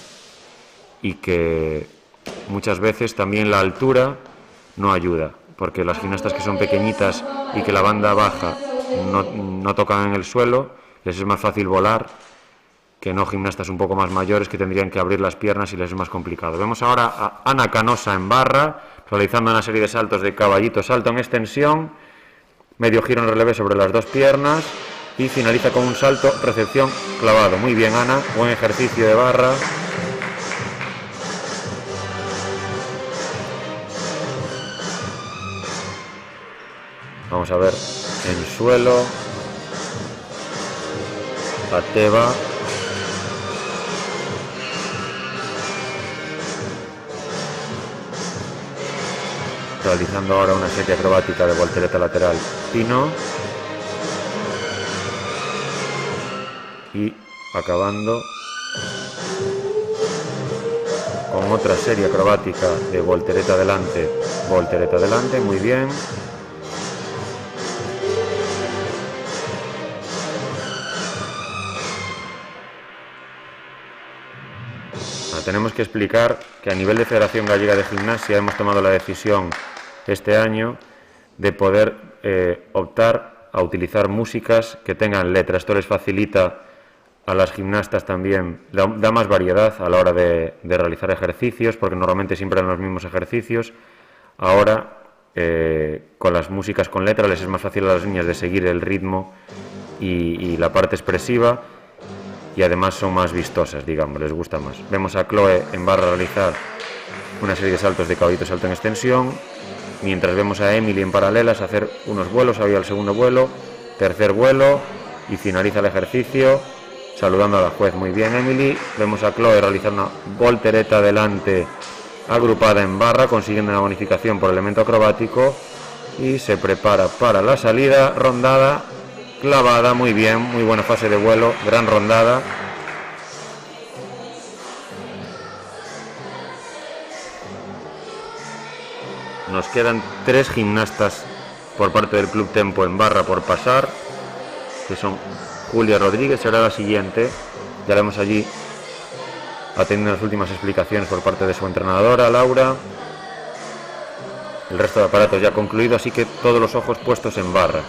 y que muchas veces también la altura no ayuda, porque las gimnastas que son pequeñitas y que la banda baja no tocan en el suelo, les es más fácil volar que no gimnastas un poco más mayores que tendrían que abrir las piernas y les es más complicado. Vemos ahora a Ana Canosa en barra, realizando una serie de saltos de caballito, salto en extensión, medio giro en relevé sobre las 2 piernas y finaliza con un salto, recepción, clavado. Muy bien, Ana, buen ejercicio de barra. Vamos a ver en suelo a Teba. Realizando ahora una serie acrobática de voltereta lateral pino. Y acabando con otra serie acrobática de voltereta adelante, muy bien. Tenemos que explicar que a nivel de Federación Gallega de Gimnasia hemos tomado la decisión este año de poder optar a utilizar músicas que tengan letra. Esto les facilita a las gimnastas también, da más variedad a la hora de realizar ejercicios, porque normalmente siempre eran los mismos ejercicios. Ahora, con las músicas con letra, les es más fácil a las niñas de seguir el ritmo y la parte expresiva. Y además son más vistosas, digamos, les gusta más. Vemos a Chloe en barra realizar una serie de saltos de caballito salto en extensión. mientras vemos a Emily en paralelas hacer unos vuelos. Había el segundo vuelo, tercer vuelo y finaliza el ejercicio saludando a la juez. Muy bien, Emily. Vemos a Chloe realizar una voltereta adelante agrupada en barra, consiguiendo una bonificación por elemento acrobático, y se prepara para la salida, rondada, clavada. Muy bien, muy buena fase de vuelo, gran rondada. Nos quedan 3 gimnastas por parte del Club Tempo en barra por pasar, que son Julia Rodríguez, será la siguiente. Ya la vemos allí atendiendo las últimas explicaciones por parte de su entrenadora, Laura. El resto de aparatos ya concluido, así que todos los ojos puestos en barra.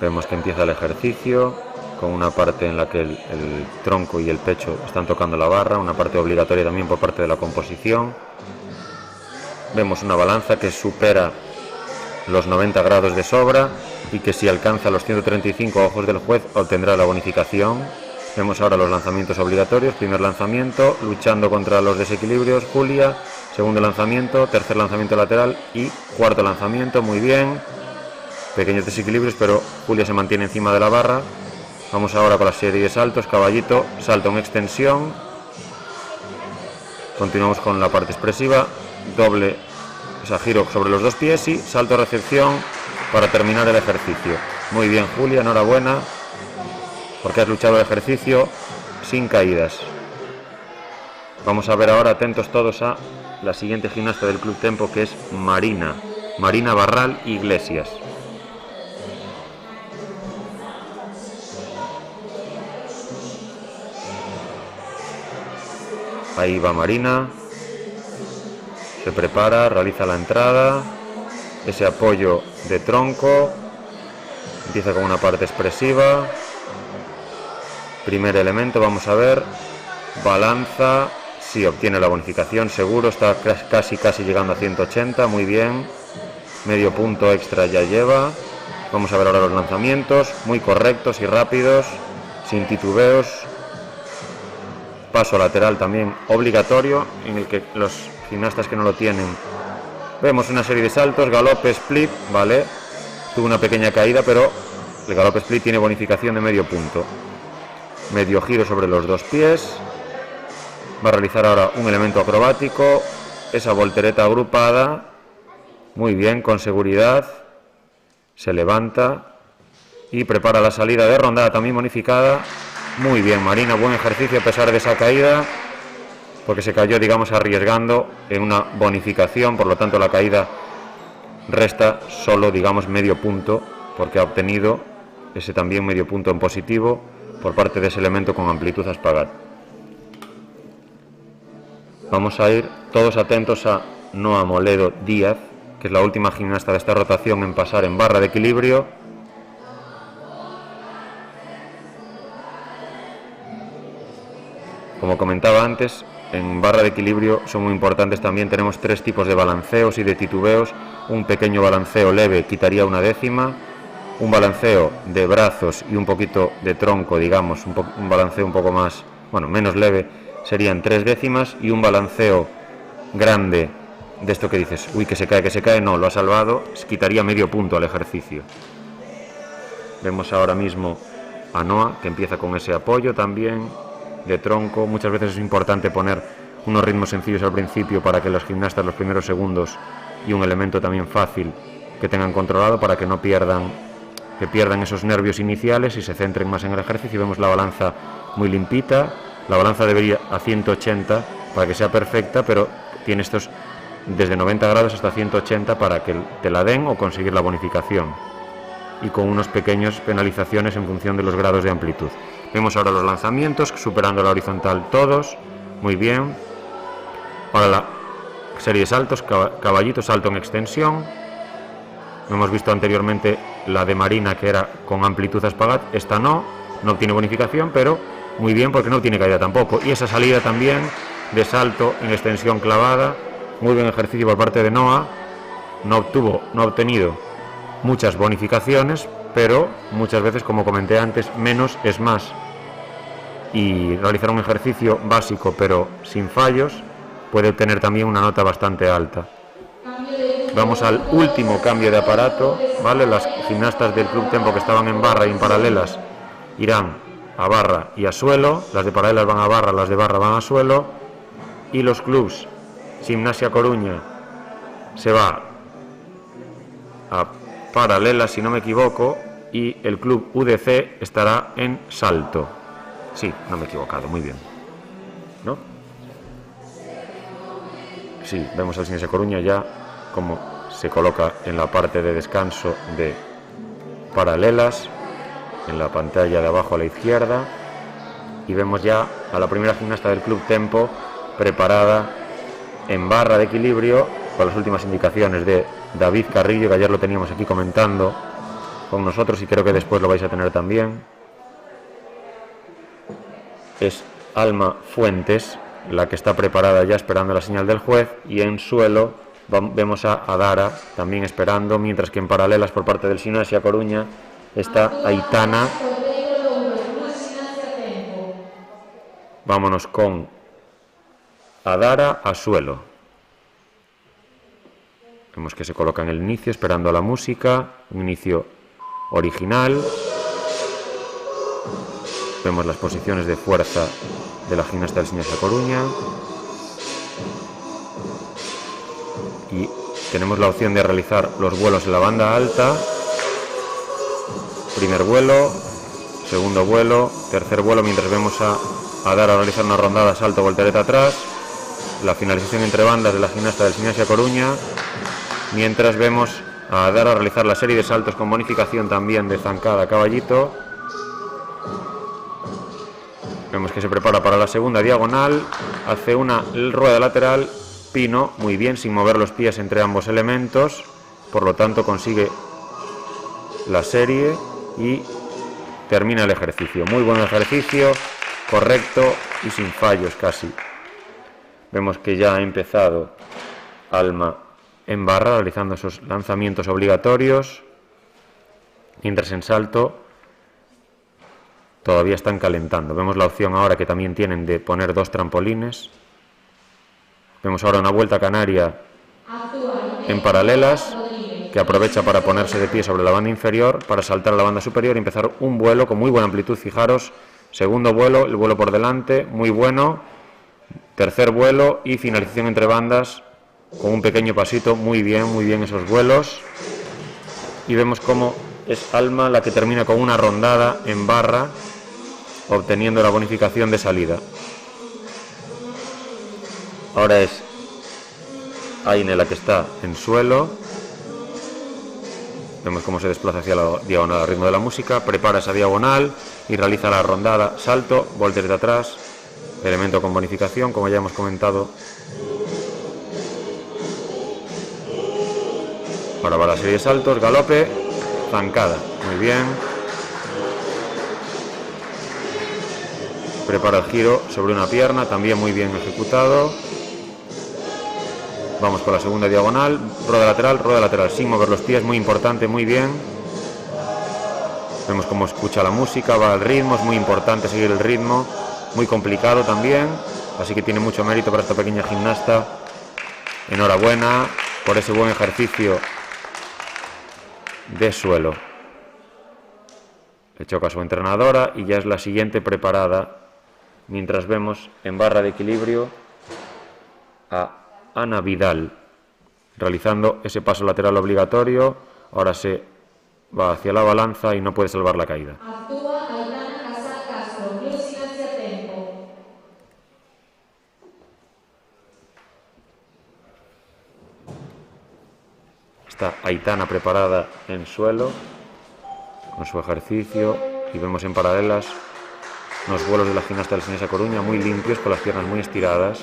Vemos que empieza el ejercicio con una parte en la que el tronco y el pecho están tocando la barra, una parte obligatoria también por parte de la composición. Vemos una balanza que supera los 90 grados de sobra y que si alcanza los 135 a ojos del juez obtendrá la bonificación. Vemos ahora los lanzamientos obligatorios. Primer lanzamiento, luchando contra los desequilibrios, Julia. Segundo lanzamiento, tercer lanzamiento lateral y cuarto lanzamiento. Muy bien. Pequeños desequilibrios, pero Julia se mantiene encima de la barra. Vamos ahora con la serie de saltos. Caballito, salto en extensión. Continuamos con la parte expresiva. Doble, o sea, giro sobre los 2 pies y salto recepción para terminar el ejercicio. Muy bien, Julia, enhorabuena, porque has luchado el ejercicio sin caídas. Vamos a ver ahora, atentos todos, a la siguiente gimnasta del Club Tempo, que es Marina Barral Iglesias. Ahí va Marina, se prepara, realiza la entrada, ese apoyo de tronco, empieza con una parte expresiva, primer elemento, vamos a ver, balanza, sí, obtiene la bonificación, seguro, está casi llegando a 180, muy bien, medio punto extra ya lleva. Vamos a ver ahora los lanzamientos, muy correctos y rápidos, sin titubeos. Paso lateral también obligatorio, en el que los gimnastas que no lo tienen, vemos una serie de saltos, galope, split, vale, tuvo una pequeña caída, pero el galope split tiene bonificación de medio punto. Medio giro sobre los 2 pies, va a realizar ahora un elemento acrobático, esa voltereta agrupada, muy bien, con seguridad, se levanta y prepara la salida de rondada también bonificada. Muy bien, Marina, buen ejercicio a pesar de esa caída, porque se cayó, digamos, arriesgando en una bonificación, por lo tanto la caída resta solo, digamos, medio punto, porque ha obtenido ese también medio punto en positivo por parte de ese elemento con amplitud a espagat. Vamos a ir todos atentos a Noa Moledo Díaz, que es la última gimnasta de esta rotación en pasar en barra de equilibrio. Como comentaba antes, en barra de equilibrio son muy importantes también, tenemos 3 tipos de balanceos y de titubeos. Un pequeño balanceo leve quitaría 1/10, un balanceo de brazos y un poquito de tronco, digamos, un balanceo un poco más, bueno, menos leve, serían 3/10, y un balanceo grande, de esto que dices, uy, que se cae, no, lo ha salvado, quitaría medio punto al ejercicio. Vemos ahora mismo a Noa, que empieza con ese apoyo también de tronco. Muchas veces es importante poner unos ritmos sencillos al principio para que los gimnastas los primeros segundos, y un elemento también fácil que tengan controlado para que no pierdan esos nervios iniciales y se centren más en el ejercicio. Vemos la balanza muy limpita, la balanza debería a 180 para que sea perfecta, pero tiene estos desde 90 grados hasta 180 para que te la den o conseguir la bonificación, y con unos pequeños penalizaciones en función de los grados de amplitud. Vemos ahora los lanzamientos, superando la horizontal todos, muy bien. Ahora la serie de saltos, caballito, salto en extensión. Hemos visto anteriormente la de Marina, que era con amplitud a espagat, esta no obtiene bonificación, pero muy bien porque no tiene caída tampoco. Y esa salida también de salto en extensión clavada. Muy buen ejercicio por parte de Noah. No ha obtenido muchas bonificaciones, pero muchas veces, como comenté antes, menos es más. Y realizar un ejercicio básico pero sin fallos puede obtener también una nota bastante alta. Vamos al último cambio de aparato, ¿vale? Las gimnastas del Club Tempo que estaban en barra y en paralelas irán a barra y a suelo, las de paralelas van a barra, las de barra van a suelo, y los clubs Gimnasia Coruña se va a paralelas, si no me equivoco, y el Club UDC estará en salto. Sí, no me he equivocado, muy bien, ¿no? Sí, vemos al Gimnasia Coruña ya como se coloca en la parte de descanso de paralelas, en la pantalla de abajo a la izquierda, y vemos ya a la primera gimnasta del Club Tempo preparada en barra de equilibrio, con las últimas indicaciones de David Carrillo, que ayer lo teníamos aquí comentando con nosotros y creo que después lo vais a tener también. Es Alma Fuentes la que está preparada ya esperando la señal del juez, y en suelo vemos a Adara también esperando, mientras que en paralelas por parte del Gimnasia Coruña está Aitana. Vámonos con Adara a suelo. Vemos que se coloca en el inicio esperando a la música, un inicio original. Vemos las posiciones de fuerza de la gimnasta del Gimnasia Coruña. Y tenemos la opción de realizar los vuelos en la banda alta. Primer vuelo, segundo vuelo, tercer vuelo, mientras vemos a Adara realizar una rondada, salto, voltereta atrás. La finalización entre bandas de la gimnasta del Gimnasia Coruña, mientras vemos a Adara realizar la serie de saltos con bonificación también de zancada caballito. Vemos que se prepara para la segunda diagonal, hace una rueda lateral, pino, muy bien, sin mover los pies entre ambos elementos, por lo tanto consigue la serie y termina el ejercicio. Muy buen ejercicio, correcto y sin fallos casi. Vemos que ya ha empezado Alma en barra, realizando esos lanzamientos obligatorios, mientras en salto todavía están calentando. Vemos la opción ahora que también tienen de poner 2 trampolines. Vemos ahora una vuelta canaria en paralelas, que aprovecha para ponerse de pie sobre la banda inferior, para saltar a la banda superior y empezar un vuelo con muy buena amplitud. Fijaros, segundo vuelo, el vuelo por delante, muy bueno. Tercer vuelo y finalización entre bandas con un pequeño pasito, muy bien esos vuelos. Y vemos cómo es Alma la que termina con una rondada en barra, obteniendo la bonificación de salida. Ahora es Aine la que está en suelo. Vemos cómo se desplaza hacia la diagonal al ritmo de la música, prepara esa diagonal y realiza la rondada, salto, voltereta atrás, elemento con bonificación, como ya hemos comentado. Ahora va la serie de saltos, galope, zancada, muy bien. Prepara el giro sobre una pierna, también muy bien ejecutado. Vamos con la segunda diagonal, rueda lateral sin mover los pies, muy importante, muy bien. Vemos cómo escucha la música, va al ritmo, es muy importante seguir el ritmo, muy complicado también, así que tiene mucho mérito para esta pequeña gimnasta. Enhorabuena por ese buen ejercicio de suelo. Le choca a su entrenadora y ya es la siguiente preparada, mientras vemos en barra de equilibrio a Ana Vidal realizando ese paso lateral obligatorio. Ahora se va hacia la balanza y no puede salvar la caída. Actúa Aitana Casal Castro, Club Gimnasia Tempo. Está Aitana preparada en suelo con su ejercicio y vemos en paralelas unos vuelos de la gimnasta del Gimnasia Coruña muy limpios, con las piernas muy estiradas,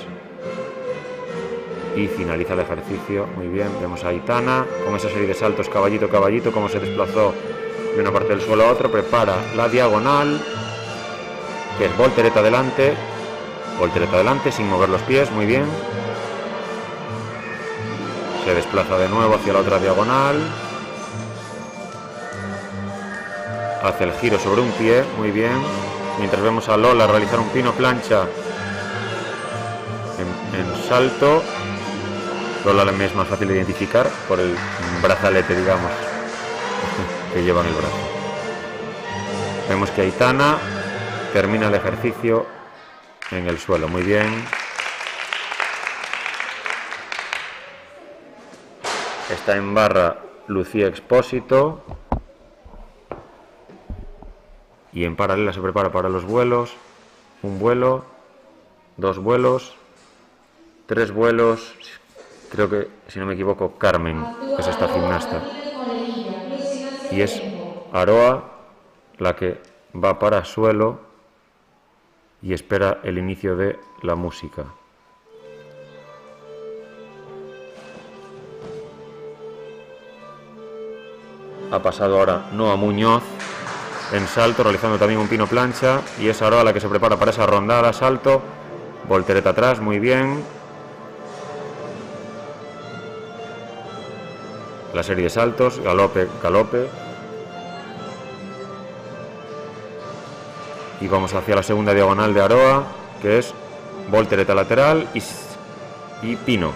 y finaliza el ejercicio muy bien. Vemos a Aitana con esa serie de saltos caballito, como se desplazó de una parte del suelo a otra, prepara la diagonal, que es voltereta adelante, voltereta adelante sin mover los pies, muy bien. Se desplaza de nuevo hacia la otra diagonal. Hace el giro sobre un pie, muy bien. Mientras vemos a Lola realizar un pino plancha en salto. Lola me es más fácil de identificar por el brazalete, digamos, que lleva en el brazo. Vemos que Aitana termina el ejercicio en el suelo, muy bien. Está en barra Lucía Expósito. Y en paralela se prepara para los vuelos. Un vuelo, 2 vuelos, 3 vuelos. Creo que, si no me equivoco, Carmen es esta gimnasta. Y es Aroa la que va para suelo y espera el inicio de la música. Ha pasado ahora Noa Muñoz en salto, realizando también un pino plancha, y es Aroa la que se prepara para esa rondada, salto, voltereta atrás, muy bien. La serie de saltos, galope, galope. Y vamos hacia la segunda diagonal de Aroa, que es voltereta lateral y pino.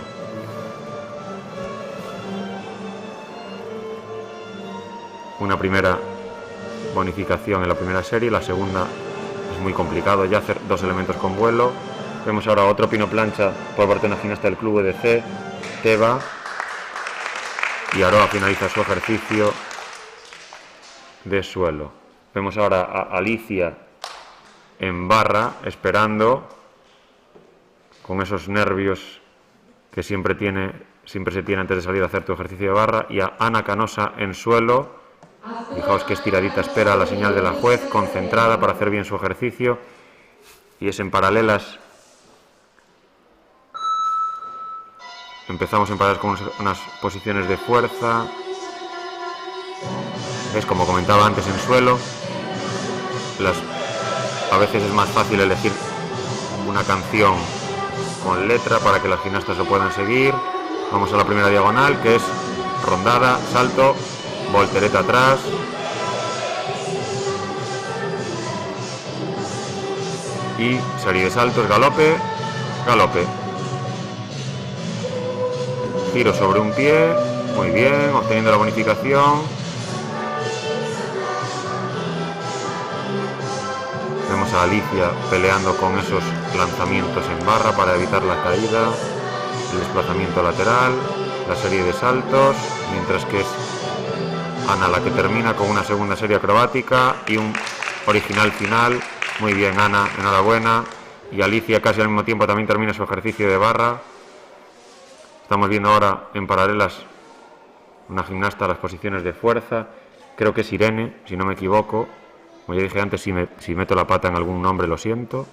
Una primera bonificación en la primera serie, la segunda es muy complicado ya hacer 2 elementos con vuelo. Vemos ahora otro pino plancha por parte de una gimnasta del club EDC, Teba, y Aroa finaliza su ejercicio de suelo. Vemos ahora a Alicia en barra, esperando, con esos nervios que siempre se tiene antes de salir a hacer tu ejercicio de barra, y a Ana Canosa en suelo. Fijaos que estiradita espera la señal de la juez, concentrada para hacer bien su ejercicio. Y es en paralelas. Empezamos en paralelas con unas posiciones de fuerza. Es como comentaba antes en suelo. A veces es más fácil elegir una canción con letra para que las gimnastas lo puedan seguir. Vamos a la primera diagonal, que es rondada, salto, voltereta atrás. Y serie de saltos, galope, galope. Giro sobre un pie, muy bien, obteniendo la bonificación. Vemos a Alicia peleando con esos lanzamientos en barra para evitar la caída, el desplazamiento lateral, la serie de saltos, mientras que es Ana la que termina con una segunda serie acrobática y un original final. Muy bien, Ana, enhorabuena. Y Alicia casi al mismo tiempo también termina su ejercicio de barra. Estamos viendo ahora en paralelas una gimnasta, las posiciones de fuerza. Creo que es Irene, si no me equivoco. Como ya dije antes, si meto la pata en algún nombre, lo siento.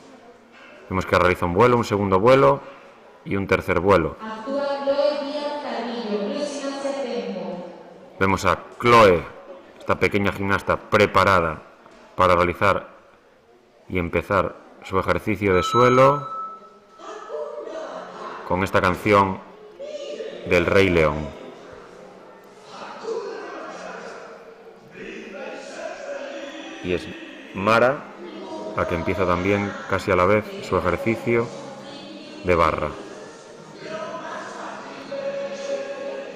Vemos que realiza un vuelo, un segundo vuelo y un tercer vuelo. Vemos a Chloe, esta pequeña gimnasta, preparada para realizar y empezar su ejercicio de suelo con esta canción del Rey León. Y es Mara la que empieza también casi a la vez su ejercicio de barra.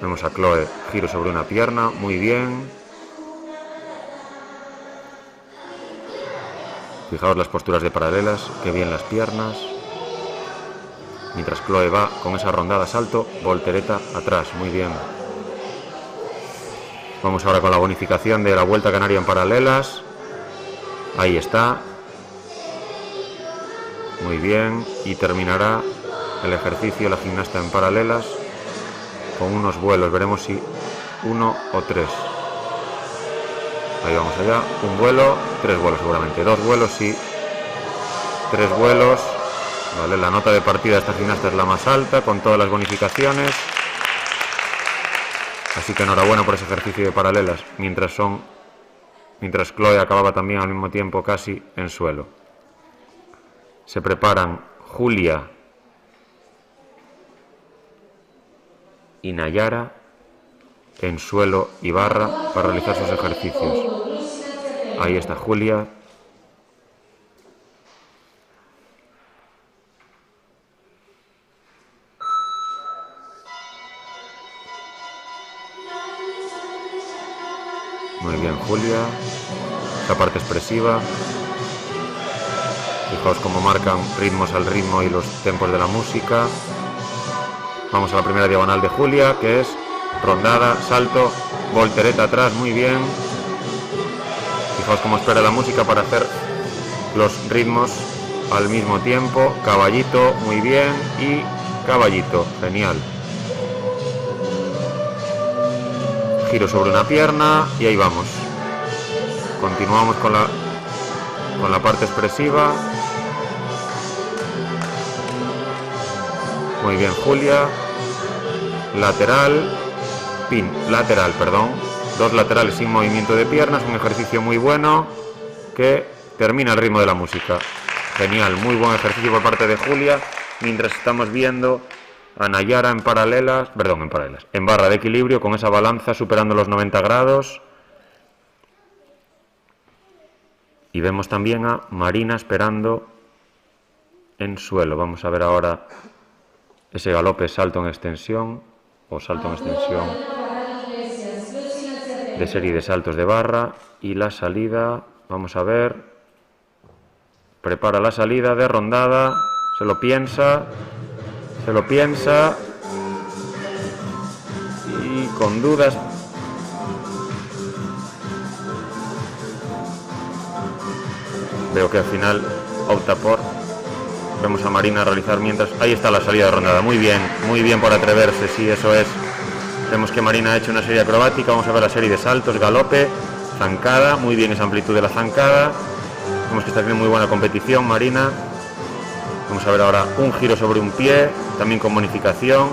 Vemos a Chloe, giro sobre una pierna, muy bien. Fijaos las posturas de paralelas, qué bien las piernas. Mientras Chloe va con esa rondada, salto, voltereta atrás, muy bien. Vamos ahora con la bonificación de la vuelta canaria en paralelas. Ahí está. Muy bien. Y terminará el ejercicio la gimnasta en paralelas con unos vuelos. Veremos si 1 o 3. Ahí vamos allá. Un vuelo, 3 vuelos seguramente. 2 vuelos y 3 vuelos. Vale, la nota de partida de esta gimnasta es la más alta, con todas las bonificaciones. Así que enhorabuena por ese ejercicio de paralelas, mientras Chloe acababa también al mismo tiempo casi en suelo. Se preparan Julia y Nayara en suelo y barra para realizar sus ejercicios. Ahí está Julia. Muy bien, Julia. La parte expresiva. Fijaos cómo marcan ritmos al ritmo y los tempos de la música. Vamos a la primera diagonal de Julia, que es rondada, salto, voltereta atrás, muy bien. Fijaos cómo espera la música para hacer los ritmos al mismo tiempo. Caballito, muy bien, y caballito, genial. Giro sobre una pierna y ahí vamos. Continuamos con la parte expresiva. Muy bien, Julia. Lateral, pin, lateral, perdón. Dos laterales sin movimiento de piernas, un ejercicio muy bueno que termina el ritmo de la música. Genial, muy buen ejercicio por parte de Julia, mientras estamos viendo a Nayara en barra de equilibrio, con esa balanza superando los 90 grados. Y vemos también a Marina esperando en suelo. Vamos a ver ahora ese galope salto en extensión o salto en extensión de serie de saltos de barra. Y la salida, vamos a ver, prepara la salida de rondada, se lo piensa y con dudas veo que al final opta por... Vemos a Marina realizar mientras... Ahí está la salida de rondada, muy bien por atreverse, sí, eso es. Vemos que Marina ha hecho una serie acrobática, vamos a ver la serie de saltos, galope, zancada, muy bien esa amplitud de la zancada. Vemos que está teniendo muy buena competición Marina. Vamos a ver ahora un giro sobre un pie, también con bonificación.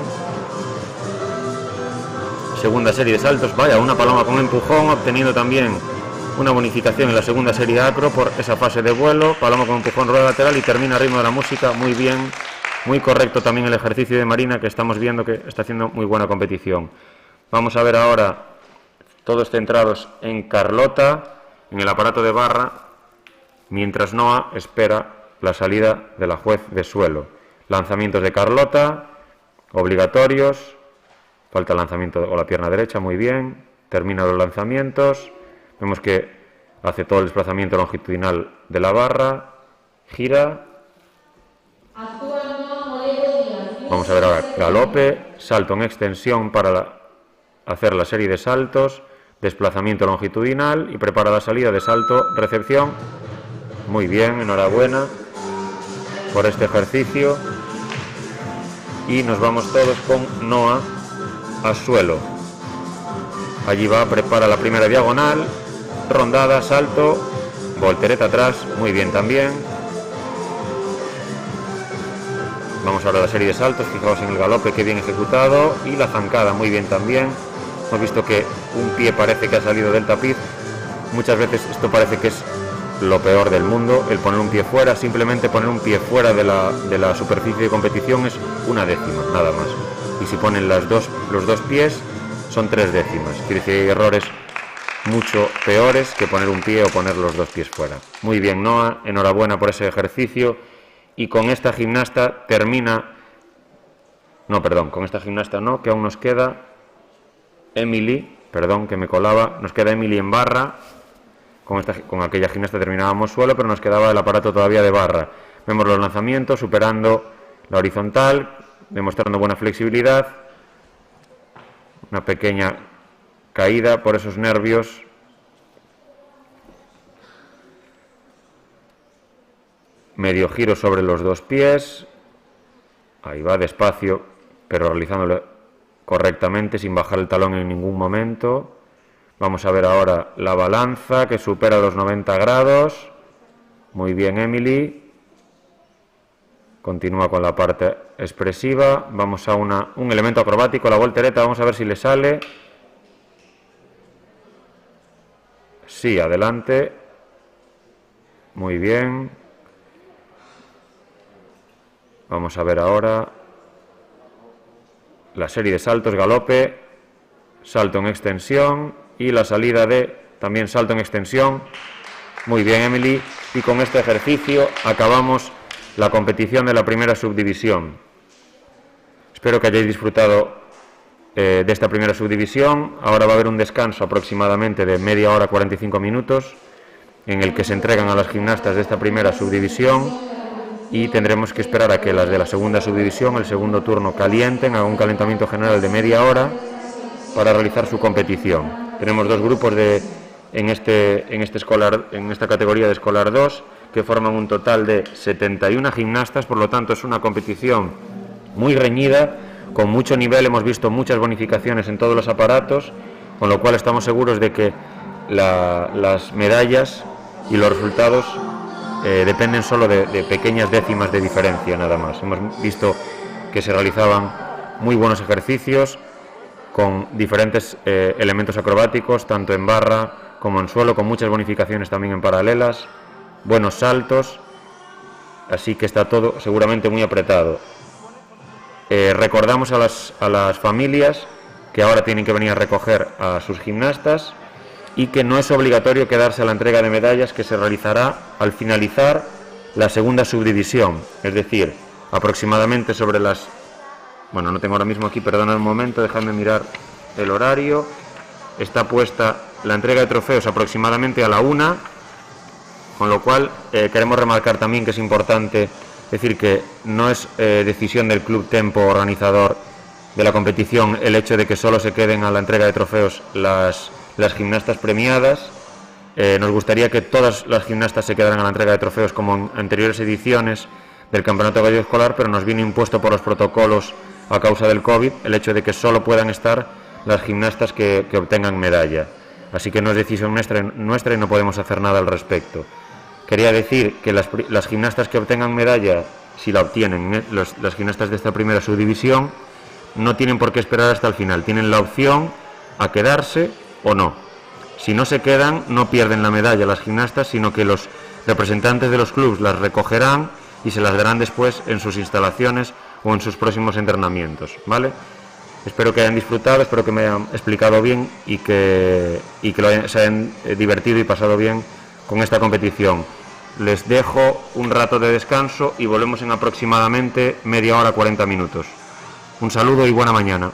Segunda serie de saltos, vaya, una paloma con empujón, obteniendo también una bonificación en la segunda serie acro por esa fase de vuelo. Paloma con empujón, rueda lateral y termina a ritmo de la música, muy bien. Muy correcto también el ejercicio de Marina, que estamos viendo que está haciendo muy buena competición. Vamos a ver ahora, todos centrados en Carlota, en el aparato de barra, mientras Noa espera la salida de la juez de suelo. Lanzamientos de Carlota, obligatorios. Falta el lanzamiento con la pierna derecha, muy bien. Termina los lanzamientos. Vemos que hace todo el desplazamiento longitudinal de la barra. Gira. Vamos a ver ahora galope, salto en extensión para hacer la serie de saltos, desplazamiento longitudinal y prepara la salida de salto, recepción. Muy bien, enhorabuena por este ejercicio. Y nos vamos todos con Noa a suelo. Allí va, prepara la primera diagonal, rondada, salto, voltereta atrás, muy bien también. Vamos ahora a la serie de saltos, fijaos en el galope, que bien ejecutado, y la zancada, muy bien también. Hemos visto que un pie parece que ha salido del tapiz. Muchas veces esto parece que es lo peor del mundo, el poner un pie fuera. Simplemente poner un pie fuera de la superficie de competición es una décima, nada más. Y si ponen los dos pies, son 3 décimas. Quiere decir que hay errores mucho peores que poner un pie o poner los 2 pies fuera. Muy bien, Noa, enhorabuena por ese ejercicio. Y con esta gimnasta termina... No, perdón, con esta gimnasta no, que aún nos queda Emily, perdón, que me colaba. Nos queda Emily en barra. Con aquella gimnasta terminábamos suelo, pero nos quedaba el aparato todavía de barra. Vemos los lanzamientos, superando la horizontal, demostrando buena flexibilidad. Una pequeña caída por esos nervios. Medio giro sobre los 2 pies. Ahí va, despacio, pero realizándolo correctamente, sin bajar el talón en ningún momento. Vamos a ver ahora la balanza, que supera los 90 grados. Muy bien, Emily. Continúa con la parte expresiva. Vamos a un elemento acrobático, la voltereta. Vamos a ver si le sale. Sí, adelante. Muy bien. Vamos a ver ahora la serie de saltos, galope, salto en extensión y la salida de también salto en extensión. Muy bien, Emily. Y con este ejercicio acabamos la competición de la primera subdivisión. Espero que hayáis disfrutado de esta primera subdivisión. Ahora va a haber un descanso aproximadamente de media hora, 45 minutos, en el que se entregan a las gimnastas de esta primera subdivisión y tendremos que esperar a que las de la segunda subdivisión, el segundo turno, calienten, hagan un calentamiento general de media hora para realizar su competición. Tenemos dos grupos en esta categoría de escolar 2 que forman un total de 71 gimnastas, por lo tanto es una competición muy reñida, con mucho nivel. Hemos visto muchas bonificaciones en todos los aparatos, con lo cual estamos seguros de que las medallas y los resultados dependen solo de pequeñas décimas de diferencia, nada más. Hemos visto que se realizaban muy buenos ejercicios con diferentes elementos acrobáticos, tanto en barra como en suelo, con muchas bonificaciones también en paralelas, buenos saltos, así que está todo seguramente muy apretado. Recordamos a las familias que ahora tienen que venir a recoger a sus gimnastas y que no es obligatorio quedarse a la entrega de medallas, que se realizará al finalizar la segunda subdivisión, es decir, aproximadamente sobre las... Bueno, no tengo ahora mismo aquí, perdonad un momento, dejadme mirar el horario. Está puesta la entrega de trofeos aproximadamente a la 1, con lo cual queremos remarcar también que es importante decir que no es decisión del Club Tempo, organizador de la competición, el hecho de que solo se queden a la entrega de trofeos las gimnastas premiadas. Nos gustaría que todas las gimnastas se quedaran a la entrega de trofeos como en anteriores ediciones del Campeonato Gallego Escolar, pero nos viene impuesto por los protocolos a causa del COVID el hecho de que solo puedan estar las gimnastas que obtengan medalla. Así que no es decisión nuestra y no podemos hacer nada al respecto. Quería decir que las gimnastas que obtengan medalla, si la obtienen, las gimnastas de esta primera subdivisión, no tienen por qué esperar hasta el final. Tienen la opción a quedarse o no. Si no se quedan, no pierden la medalla las gimnastas, sino que los representantes de los clubes las recogerán y se las darán después en sus instalaciones o en sus próximos entrenamientos, ¿vale? Espero que hayan disfrutado, espero que me hayan explicado bien y que se hayan divertido y pasado bien con esta competición. Les dejo un rato de descanso y volvemos en aproximadamente media hora, 40 minutos. Un saludo y buena mañana.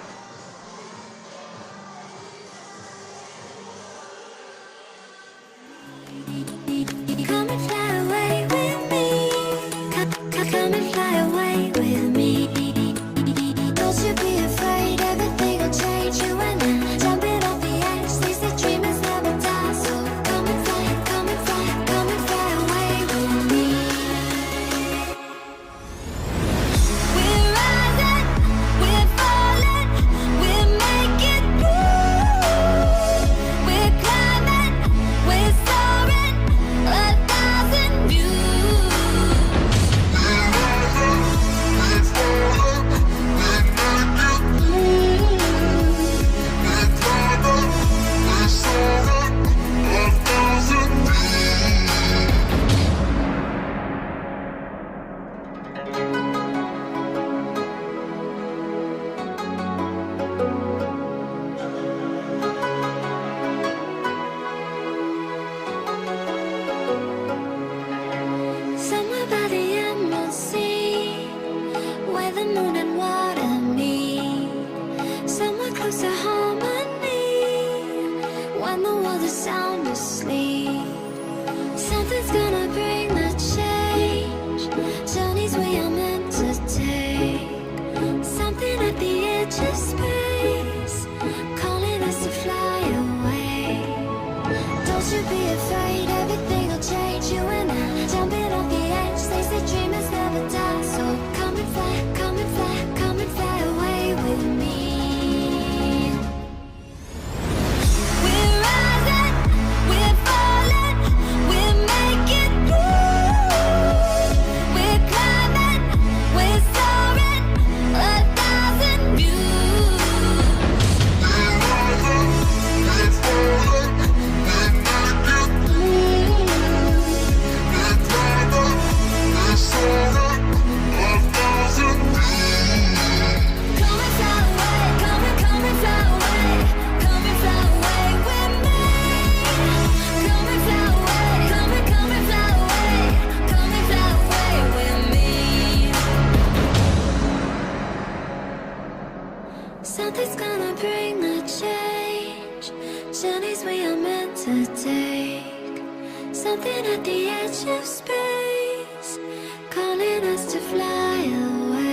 Something at the edge of space, calling us to fly away.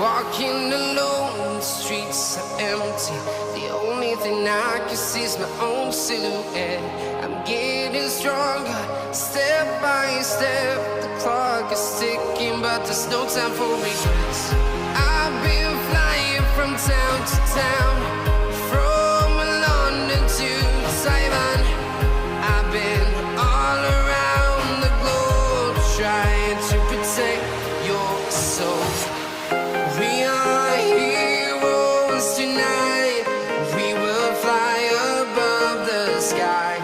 Walking alone, the streets are empty. The only thing I can see is my own silhouette. I'm getting stronger, step by step. The clock is ticking, but there's no time for regrets. I've been flying from town to town, from London to Taiwan. I've been all around the globe, trying to protect your soul. We are heroes tonight. We will fly above the sky.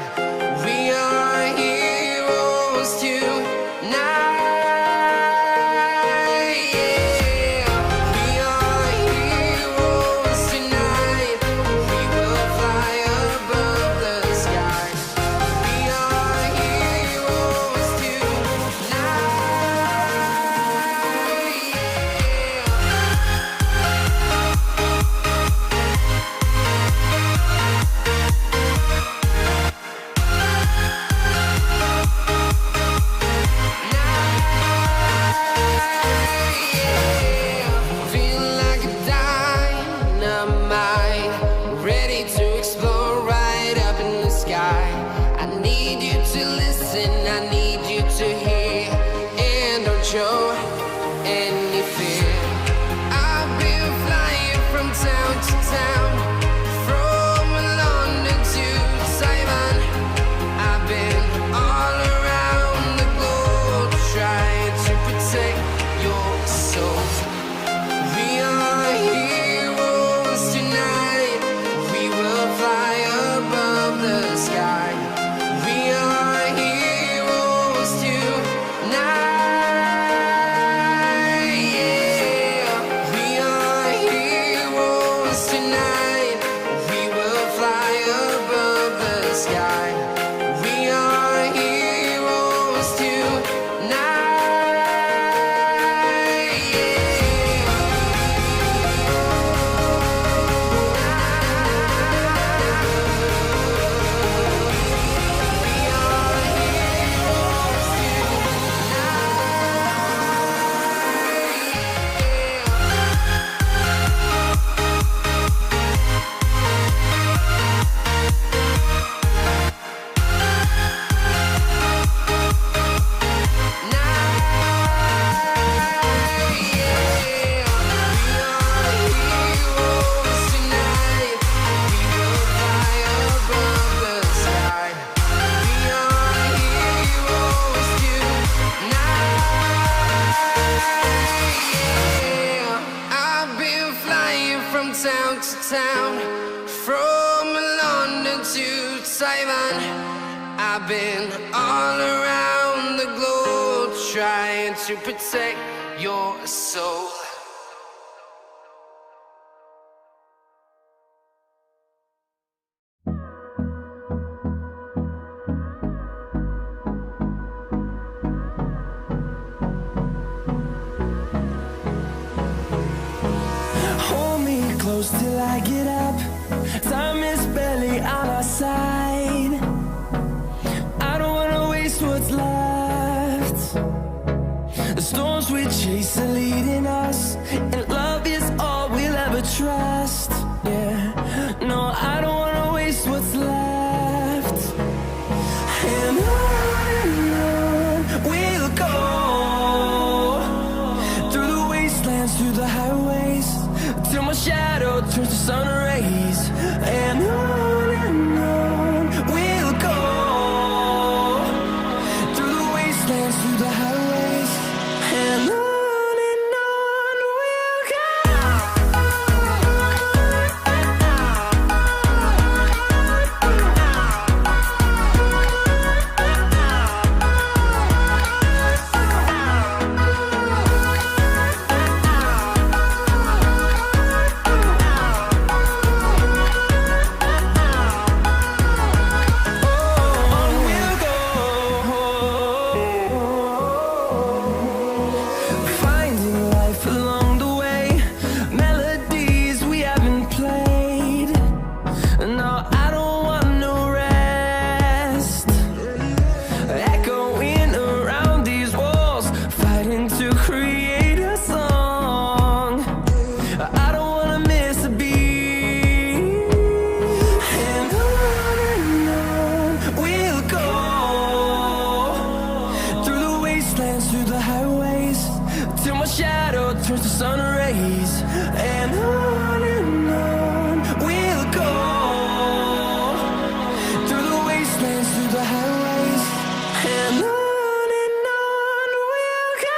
We are heroes tonight. Yeah. We are heroes tonight. We will fly above the sky. We are heroes tonight. Yeah. town, from London to Taiwan. I've been all around the globe trying to protect your soul. Hold me close till I get up. Time is barely on our side. I don't wanna waste what's left. The storms we chase are leading us, and love is all we'll ever trust. Yeah, no, I don't wanna waste what's left. And on we'll go, through the wastelands, through the highways, till my shadow turns to sun rays. And on we'll go, through the wastelands, through the highways, and on we'll go. Finding life along the way, melodies we haven't played. No, I don't want no rest. Echoing around these walls, fighting to create a song. I don't wanna miss a beat. And on we'll go, through the wastelands, through the highways, till my shadow turns to sun rays. And on we'll go, through the wastelands, through the highways, and on we'll go.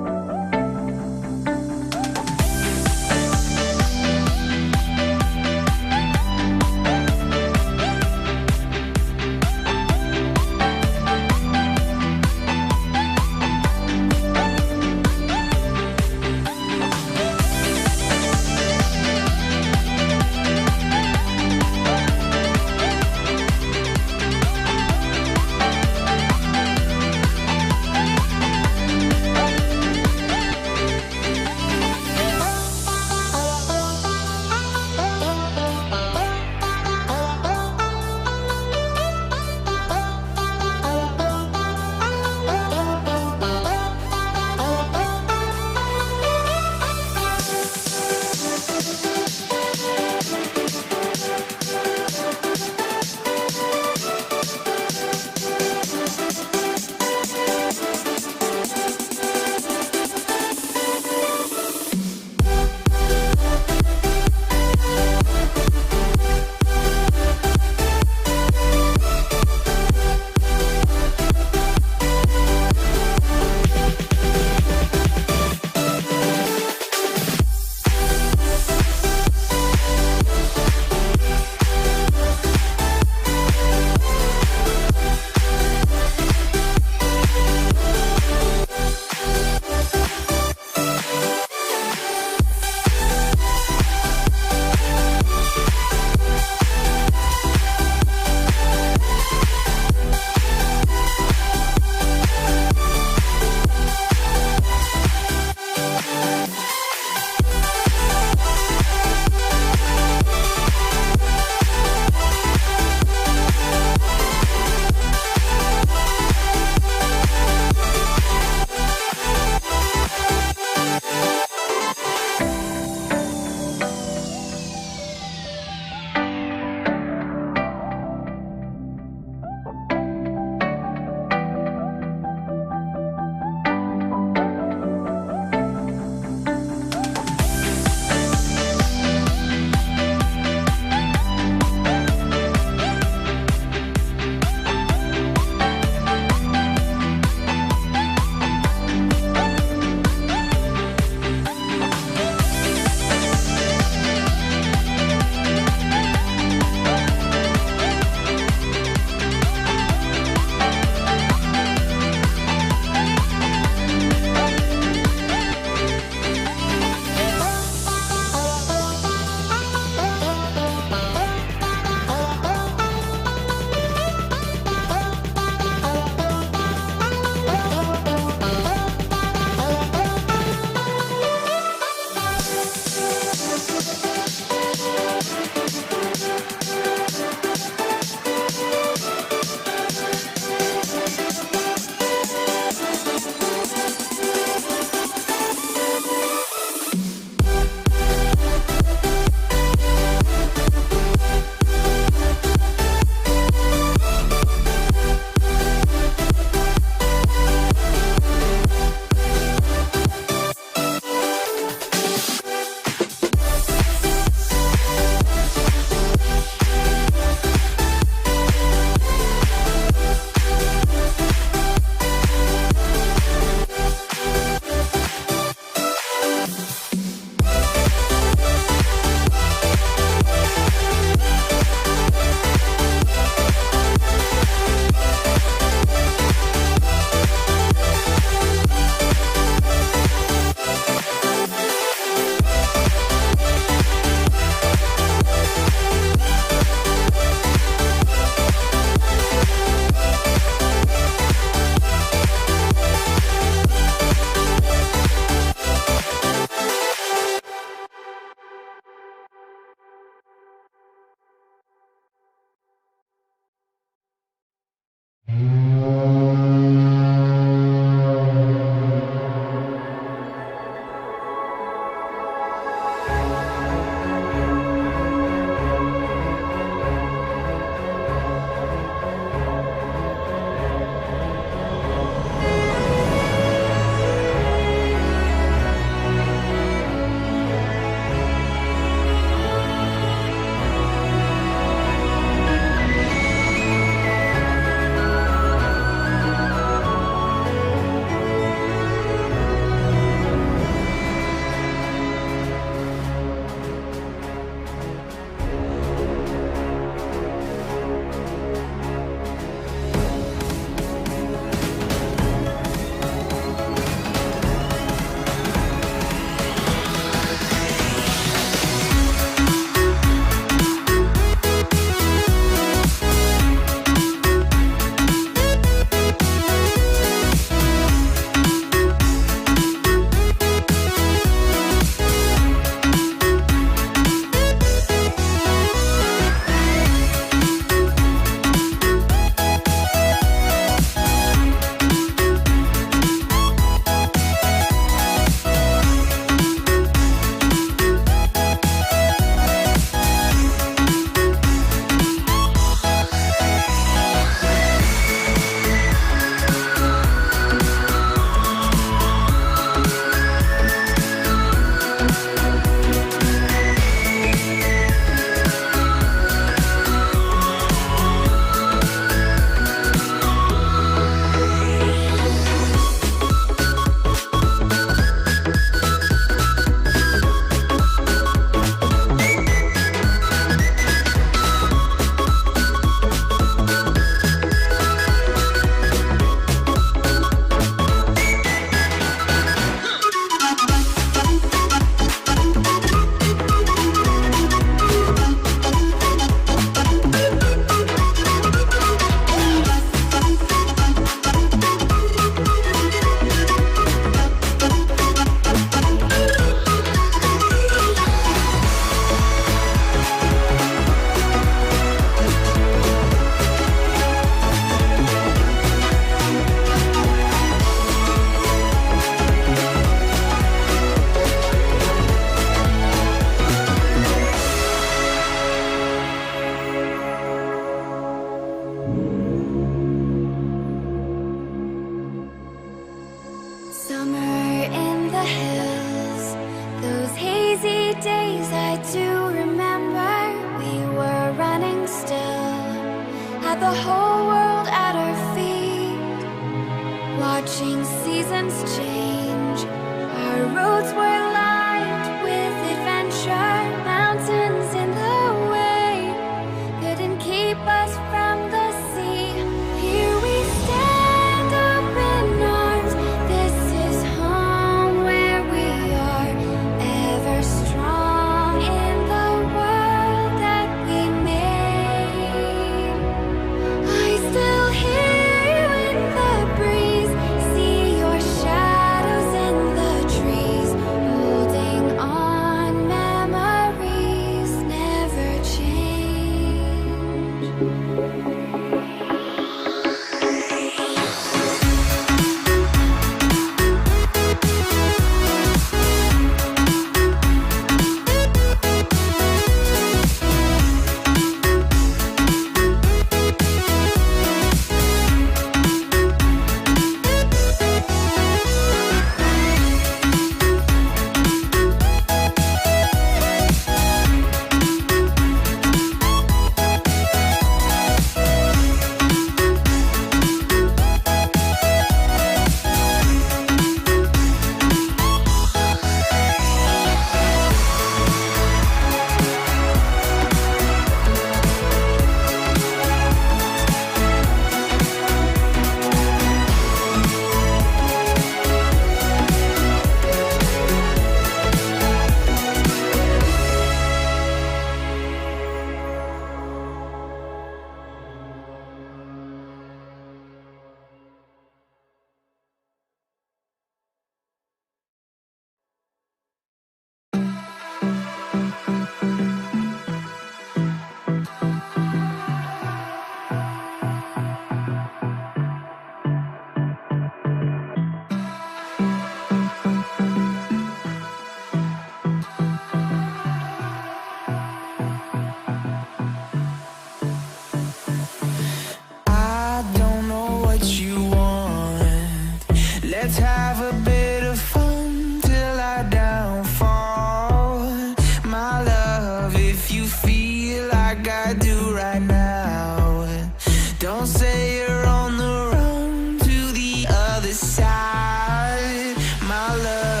say you're on the run to the other side, my love.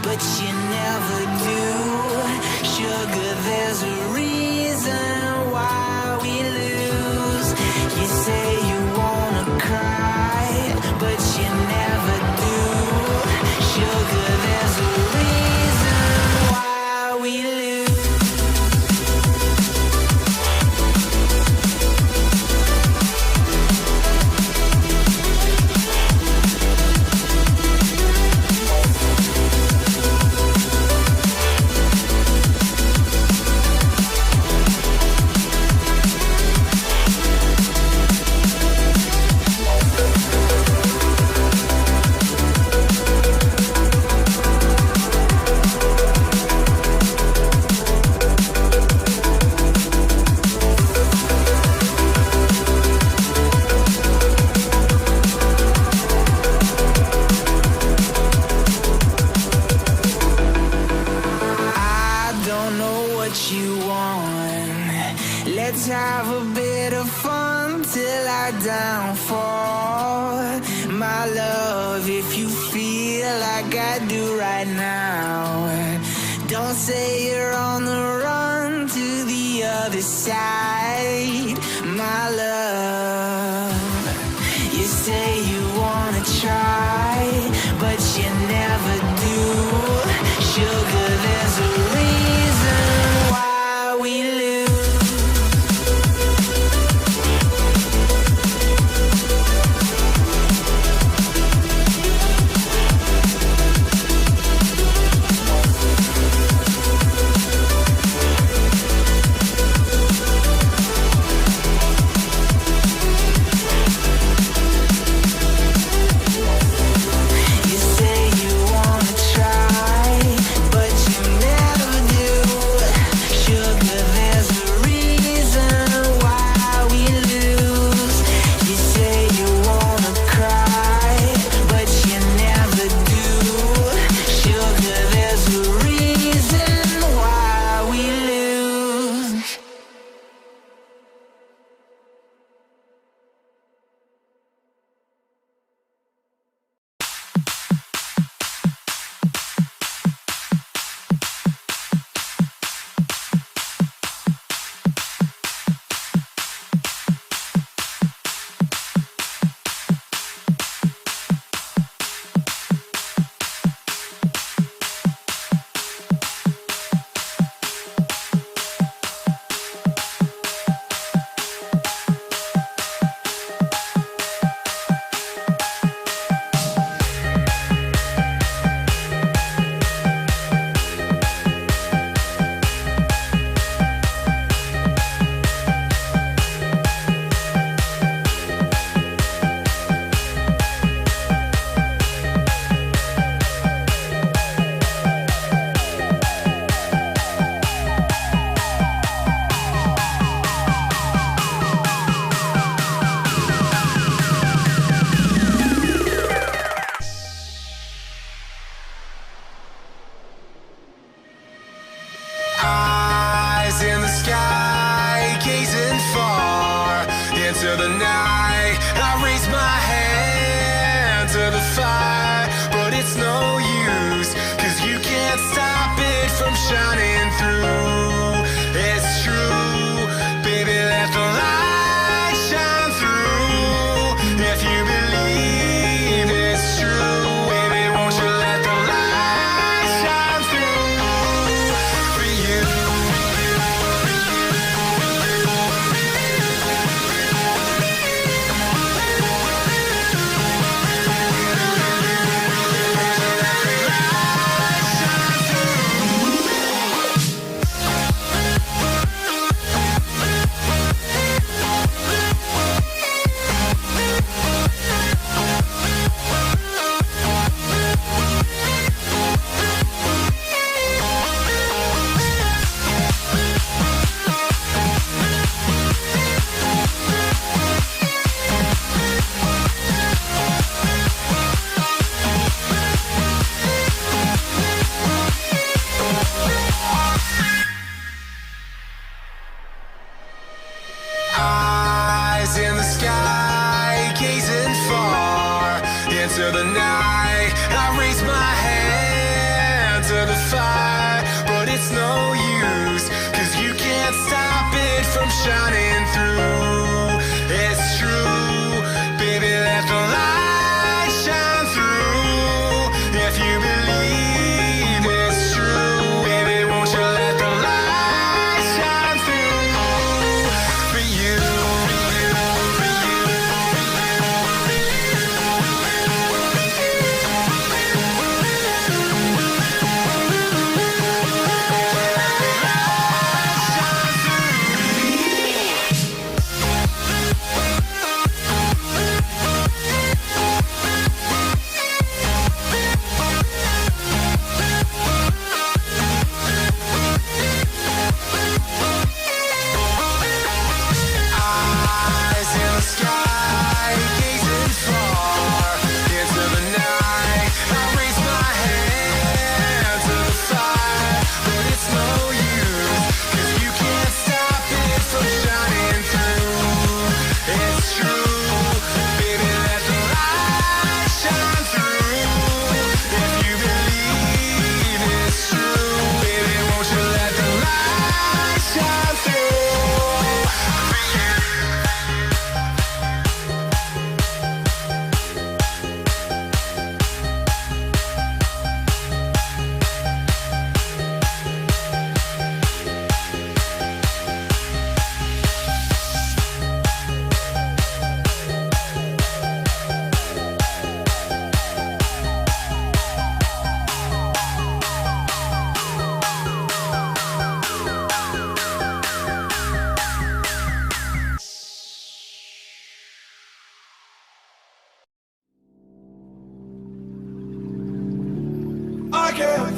But you never do. Sugar, there's a reason why we lose. You say you wanna cry, but you never do. Sugar, there's a reason why we lose. Let's have a bit of fun till I downfall. My love, if you feel like I do right now, don't say you're on the run to the other side, my love. You say you wanna try, but you never do. Sugar, there's a reason why we lose. into the night. I raise my hand to the fire, but it's no use, 'cause you can't stop it from shining through. It's true, baby, let the light shine through. If you believe it's true, baby, won't you let the light shine through for you.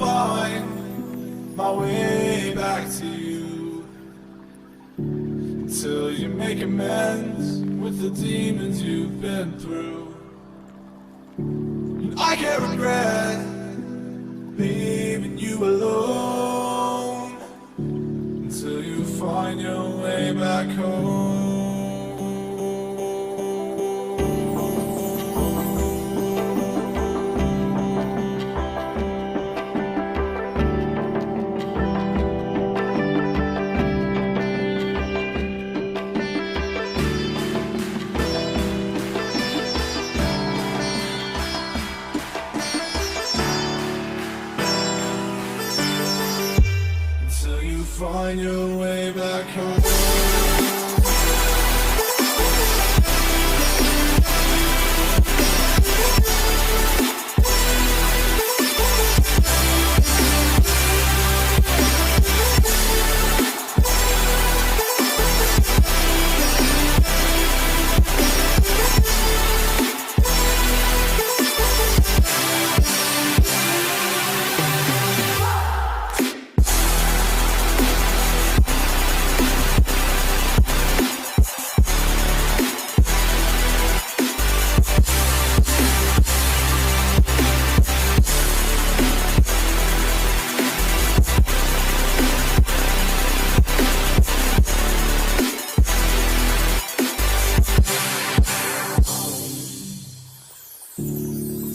find my way back to you until you make amends with the demons you've been through. And I can't regret leaving you alone until you find your way back home. Find your way back home.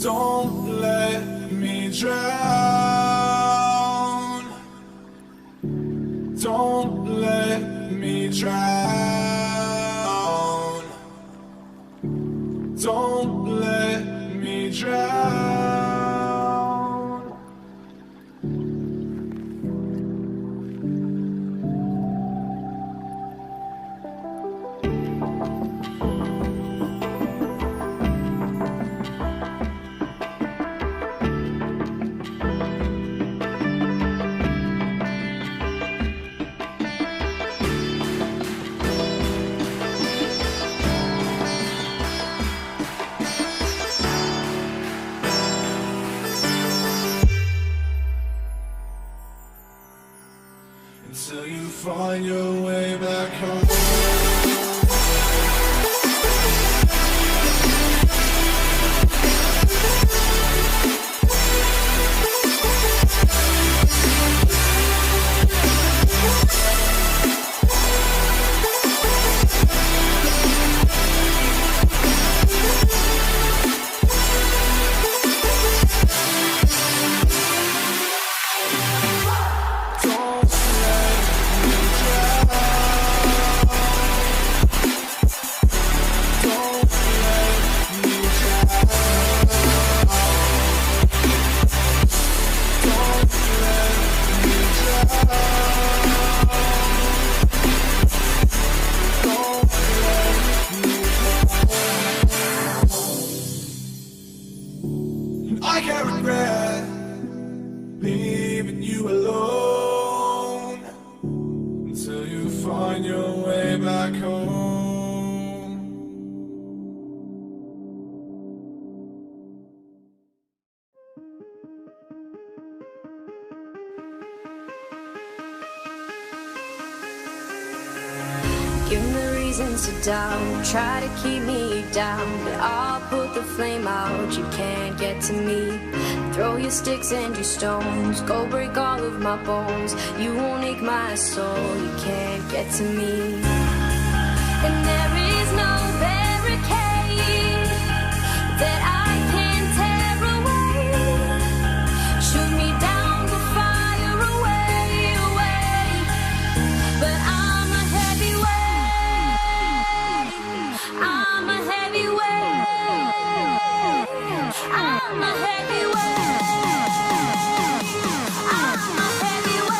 Don't let me drown. Don't let me drown. Don't let me drown. Until you find your way back home. I can't regret leaving you alone until you find your way back home. Give me reasons to doubt, try to keep me down, but I'll put the flame out, you can't get to me. Throw your sticks and your stones, go break all of my bones, you won't ache my soul, you can't get to me. And there is no barricade that I can tear away. Shoot me down to fire away, away. But I'm a heavyweight, I'm a heavyweight, I'm a heavyweight, I'm a heavyweight.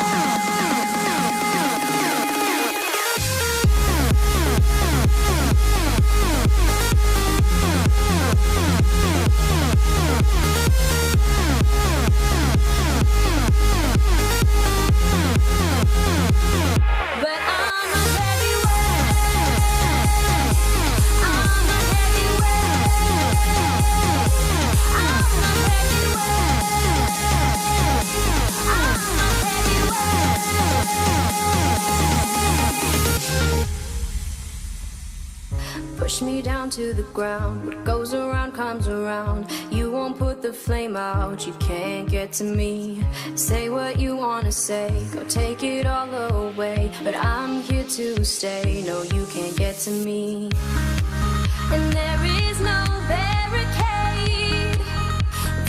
down to the ground. What goes around comes around. You won't put the flame out, you can't get to me. Say what you wanna say, go take it all away, but I'm here to stay. No, you can't get to me. And there is no barricade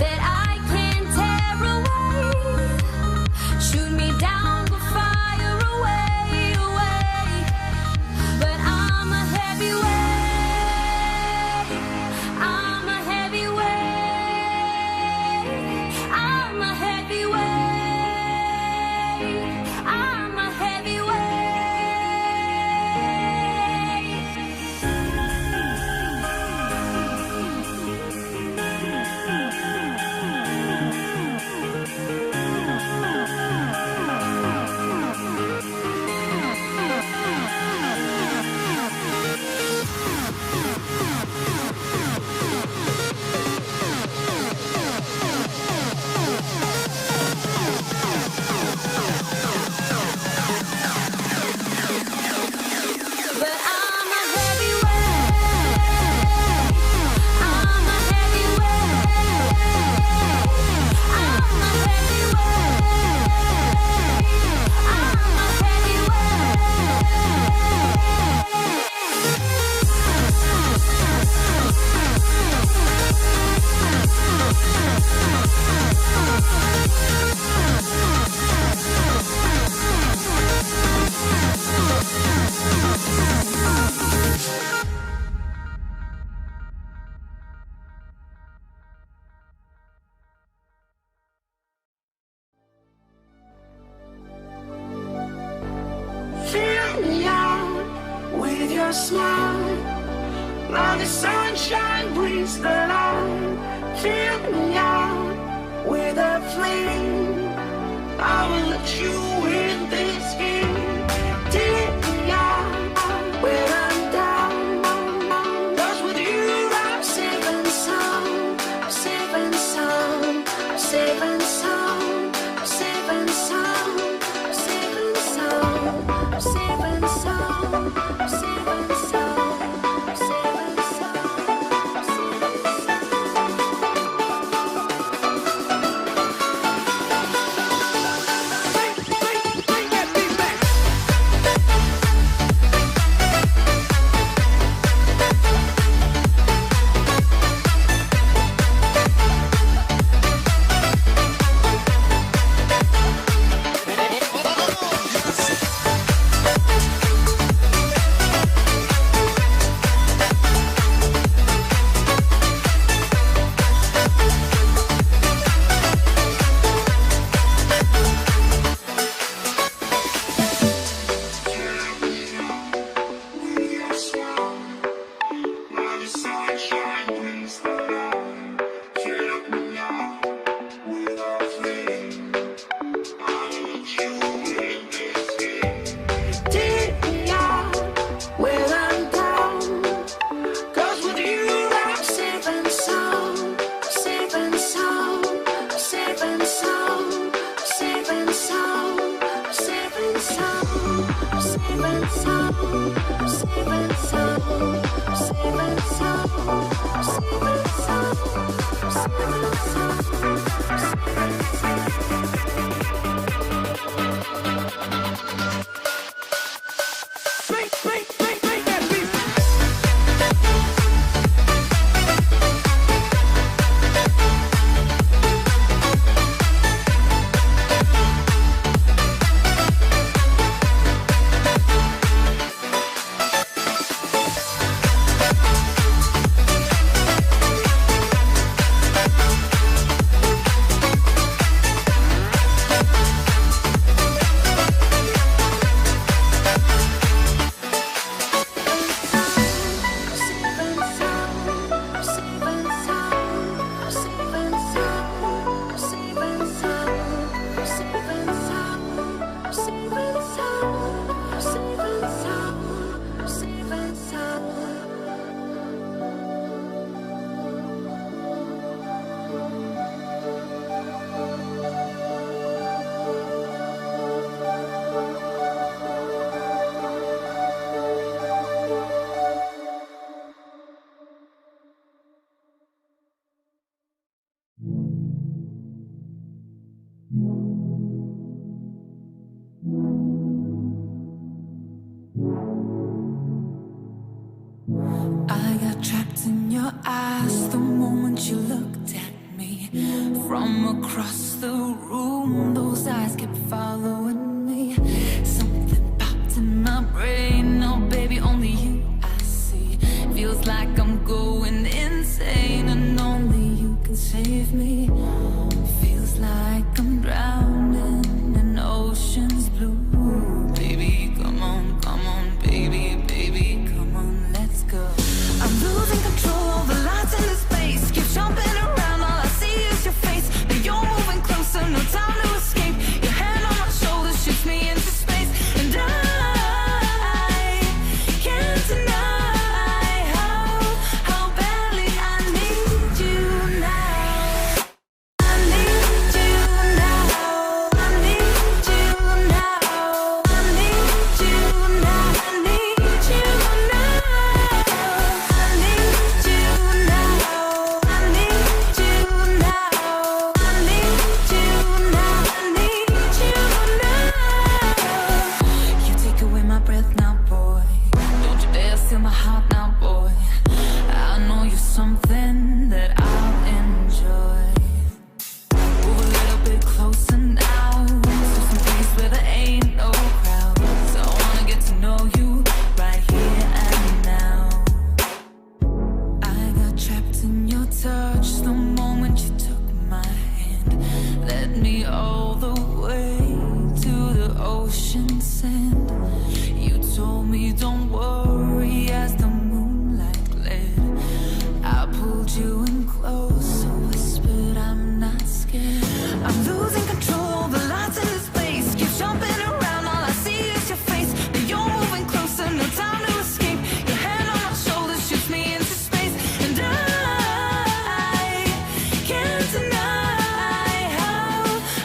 that I can tear away. Shoot me down, but fire away, away. But I'm a heavyweight. I'm a heavyweight. I'm a heavyweight. I'm a heavyweight. But I'm a heavyweight. I'm a heavyweight. I'm a heavyweight. I'm a Fill me out with your smile. Now the sunshine brings the light. Fill me out with a flame. I will let you in this game. Take me out where I'm down. 'Cause with you I'm safe and sound. I'm safe and sound. I'm safe and sound. I'm safe and sound. I'm safe and sound. I'm safe and sound. I'm safe and sound. I'm safe and sound. I'm safe and Bring that beat back. Take me out where I'm down. 'Cause with you I'm safe and sound. I'm safe and sound. I'm safe and sound. I'm safe and sound. I'm safe and sound. I'm safe and sound. I'm safe and sound. I'm safe and sound. I'm safe and sound. I'm safe and sound. Bring that beat back. from across the room. Those eyes kept following me. Something popped in my brain. Oh, baby, only you I see. Feels like I'm going insane, and only you can save me. Feels like I'm drowning in ocean's blue. Baby, come on, baby, baby, come on, let's go. I'm losing control of the lights in the space. Keep jumping around, all I see is your face. But you're moving closer, no time to escape. Your hand on my shoulder shoots me into space, and I can't deny how badly I need you now. I need you now. I need you now. I need you now. I need you now. I need you now. I need you now. I need you now. I need you now. You take away my breath now, boy. Don't you dare steal my heart now, boy. I know you're something that I'll enjoy. Move a little bit closer now, to some place where there ain't no crowds. I wanna get to know you right here and now. I got trapped in your touch the moment you took my hand. Led me all the way to the ocean sand. You told me don't worry as the moonlight gled. I pulled you in close, whispered I'm not scared. I'm losing control of the lights in this place. Keep jumping around, all I see is your face. But you're moving closer, no time to escape. Your hand on my shoulder shoots me into space, and I can't deny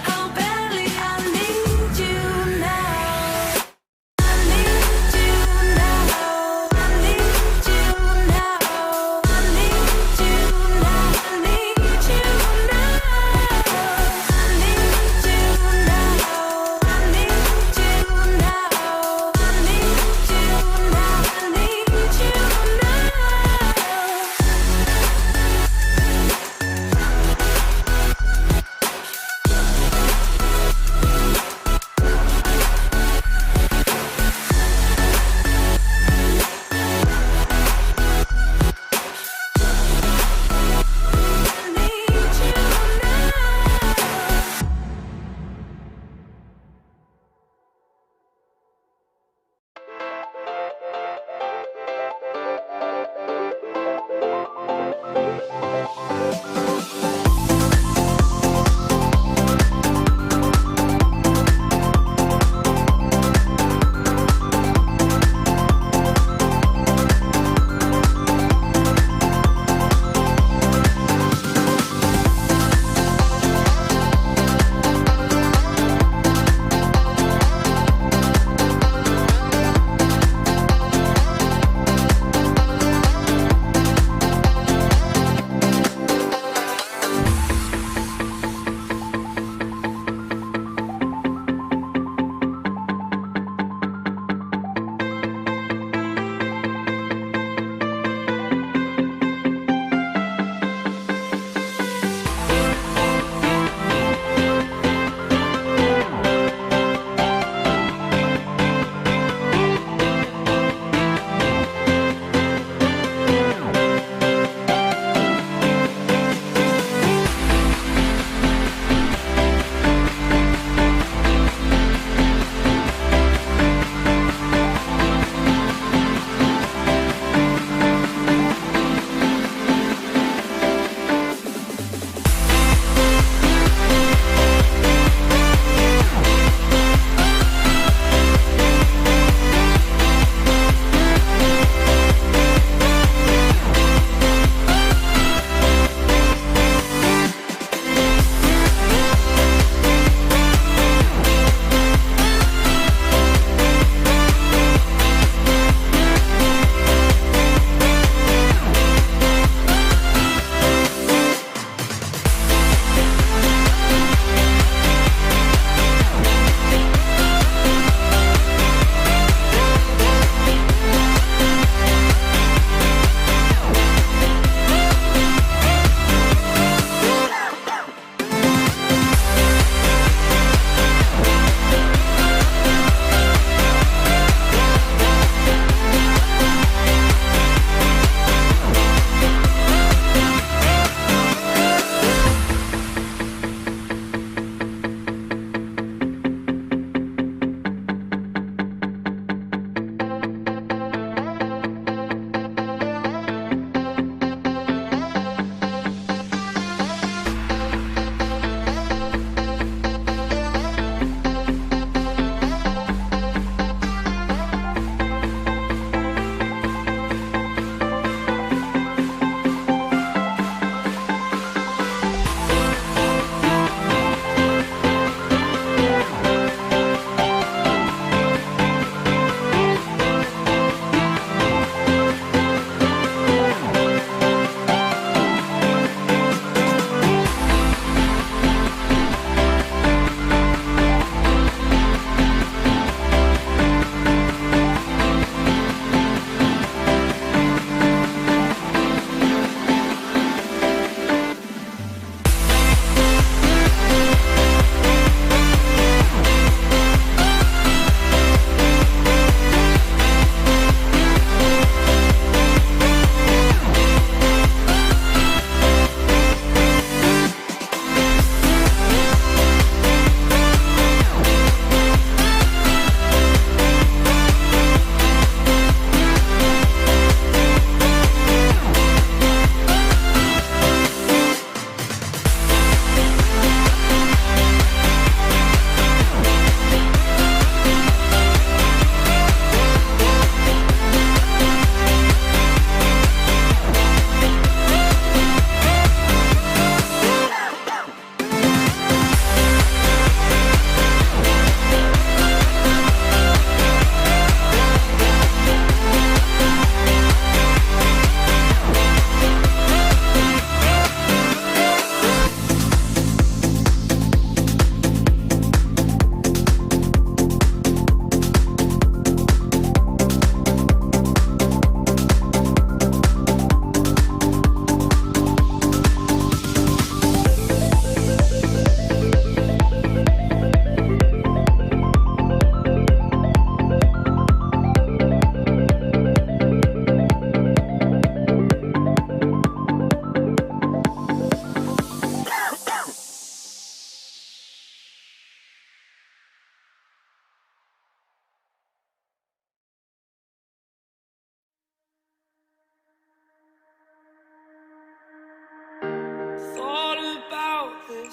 how badly I need you now. I need you now. I need you now. I need you now. I need you now. I need you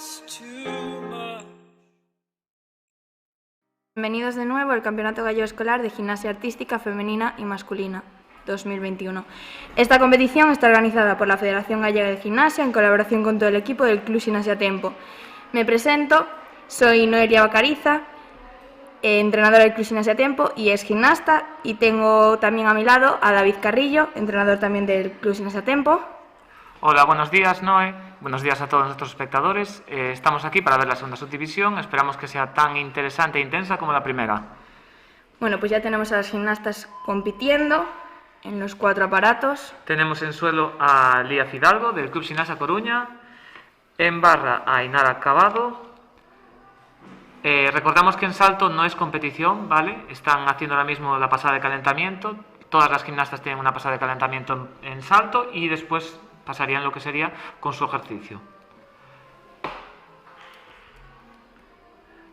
it's too much. Bienvenidos de nuevo al Campeonato Gallego Escolar de Gimnasia Artística Femenina y Masculina 2021. Esta competición está organizada por la Federación Gallega de Gimnasia en colaboración con todo el equipo del Club Gimnasia Tempo. Me presento, soy Noelia Bacariza, entrenadora del Club Gimnasia Tempo y es gimnasta, y tengo también a mi lado a David Carrillo, entrenador también del Club Gimnasia Tempo. Hola, buenos días, Noé. Buenos días a todos nuestros espectadores. Estamos aquí para ver la segunda subdivisión. Esperamos que sea tan interesante e intensa como la primera. Bueno, pues ya tenemos a las gimnastas compitiendo en los 4 aparatos. Tenemos en suelo a Lía Fidalgo, del Club Gimnasia Coruña. En barra a Ainara Cabado. Recordamos que en salto no es competición, ¿vale? Están haciendo ahora mismo la pasada de calentamiento. Todas las gimnastas tienen una pasada de calentamiento en salto y después pasarían lo que sería con su ejercicio.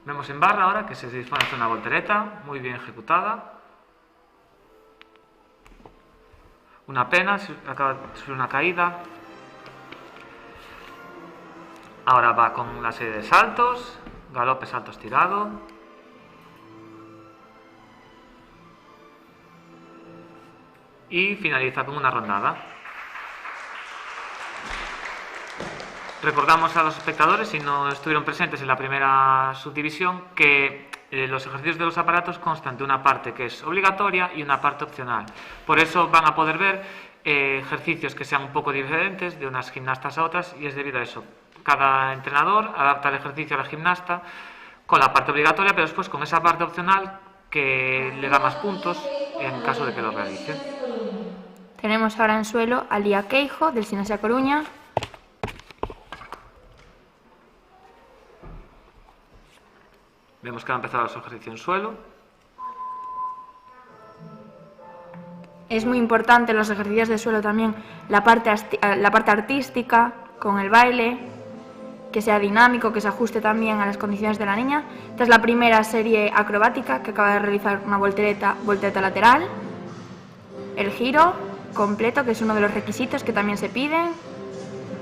Vemos en barra ahora que se dispone a hacer una voltereta muy bien ejecutada. Una pena, acaba de sufrir una caída. Ahora va con la serie de saltos, galope, salto estirado. Y finaliza con una rondada. Recordamos a los espectadores, si no estuvieron presentes en la primera subdivisión, que los ejercicios de los aparatos constan de una parte que es obligatoria y una parte opcional. Por eso van a poder ver ejercicios que sean un poco diferentes de unas gimnastas a otras, y es debido a eso. Cada entrenador adapta el ejercicio a la gimnasta con la parte obligatoria, pero después con esa parte opcional que le da más puntos en caso de que lo realice. Tenemos ahora en suelo a Lía Queijo, del Gimnasia Coruña. Vemos que ha empezado su ejercicio en suelo. Es muy importante en los ejercicios de suelo también la parte artística, con el baile, que sea dinámico, que se ajuste también a las condiciones de la niña. Esta es la primera serie acrobática, que acaba de realizar una voltereta lateral. El giro completo, que es uno de los requisitos que también se piden.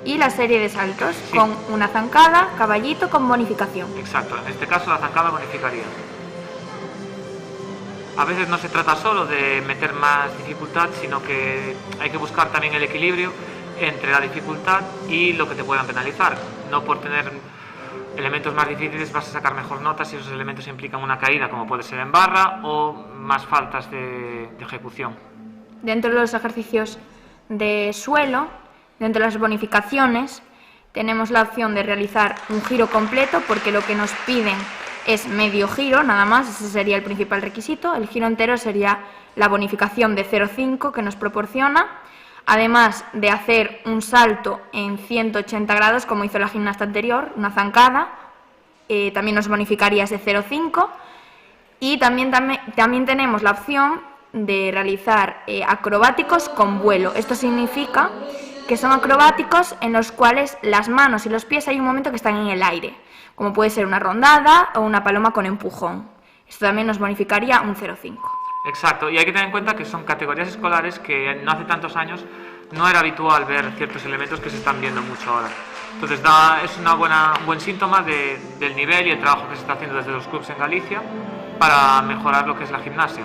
Y la serie de saltos, sí, con una zancada, caballito, con bonificación. Exacto, en este caso la zancada bonificaría. A veces no se trata solo de meter más dificultad, sino que hay que buscar también el equilibrio entre la dificultad y lo que te puedan penalizar. No por tener elementos más difíciles vas a sacar mejor notas si esos elementos implican una caída, como puede ser en barra, o más faltas de ejecución. Dentro de los ejercicios de suelo, dentro de las bonificaciones, tenemos la opción de realizar un giro completo, porque lo que nos piden es medio giro, nada más. Ese sería el principal requisito. El giro entero sería la bonificación de 0,5 que nos proporciona, además de hacer un salto en 180 grados, como hizo la gimnasta anterior, una zancada, también nos bonificaría ese 0,5. Y también tenemos la opción de realizar acrobáticos con vuelo. Esto significa que son acrobáticos en los cuales las manos y los pies hay un momento que están en el aire, como puede ser una rondada o una paloma con empujón. Esto también nos bonificaría un 0,5. Exacto, y hay que tener en cuenta que son categorías escolares que no hace tantos años no era habitual ver ciertos elementos que se están viendo mucho ahora. Entonces es un buen síntoma del nivel y el trabajo que se está haciendo desde los clubes en Galicia para mejorar lo que es la gimnasia.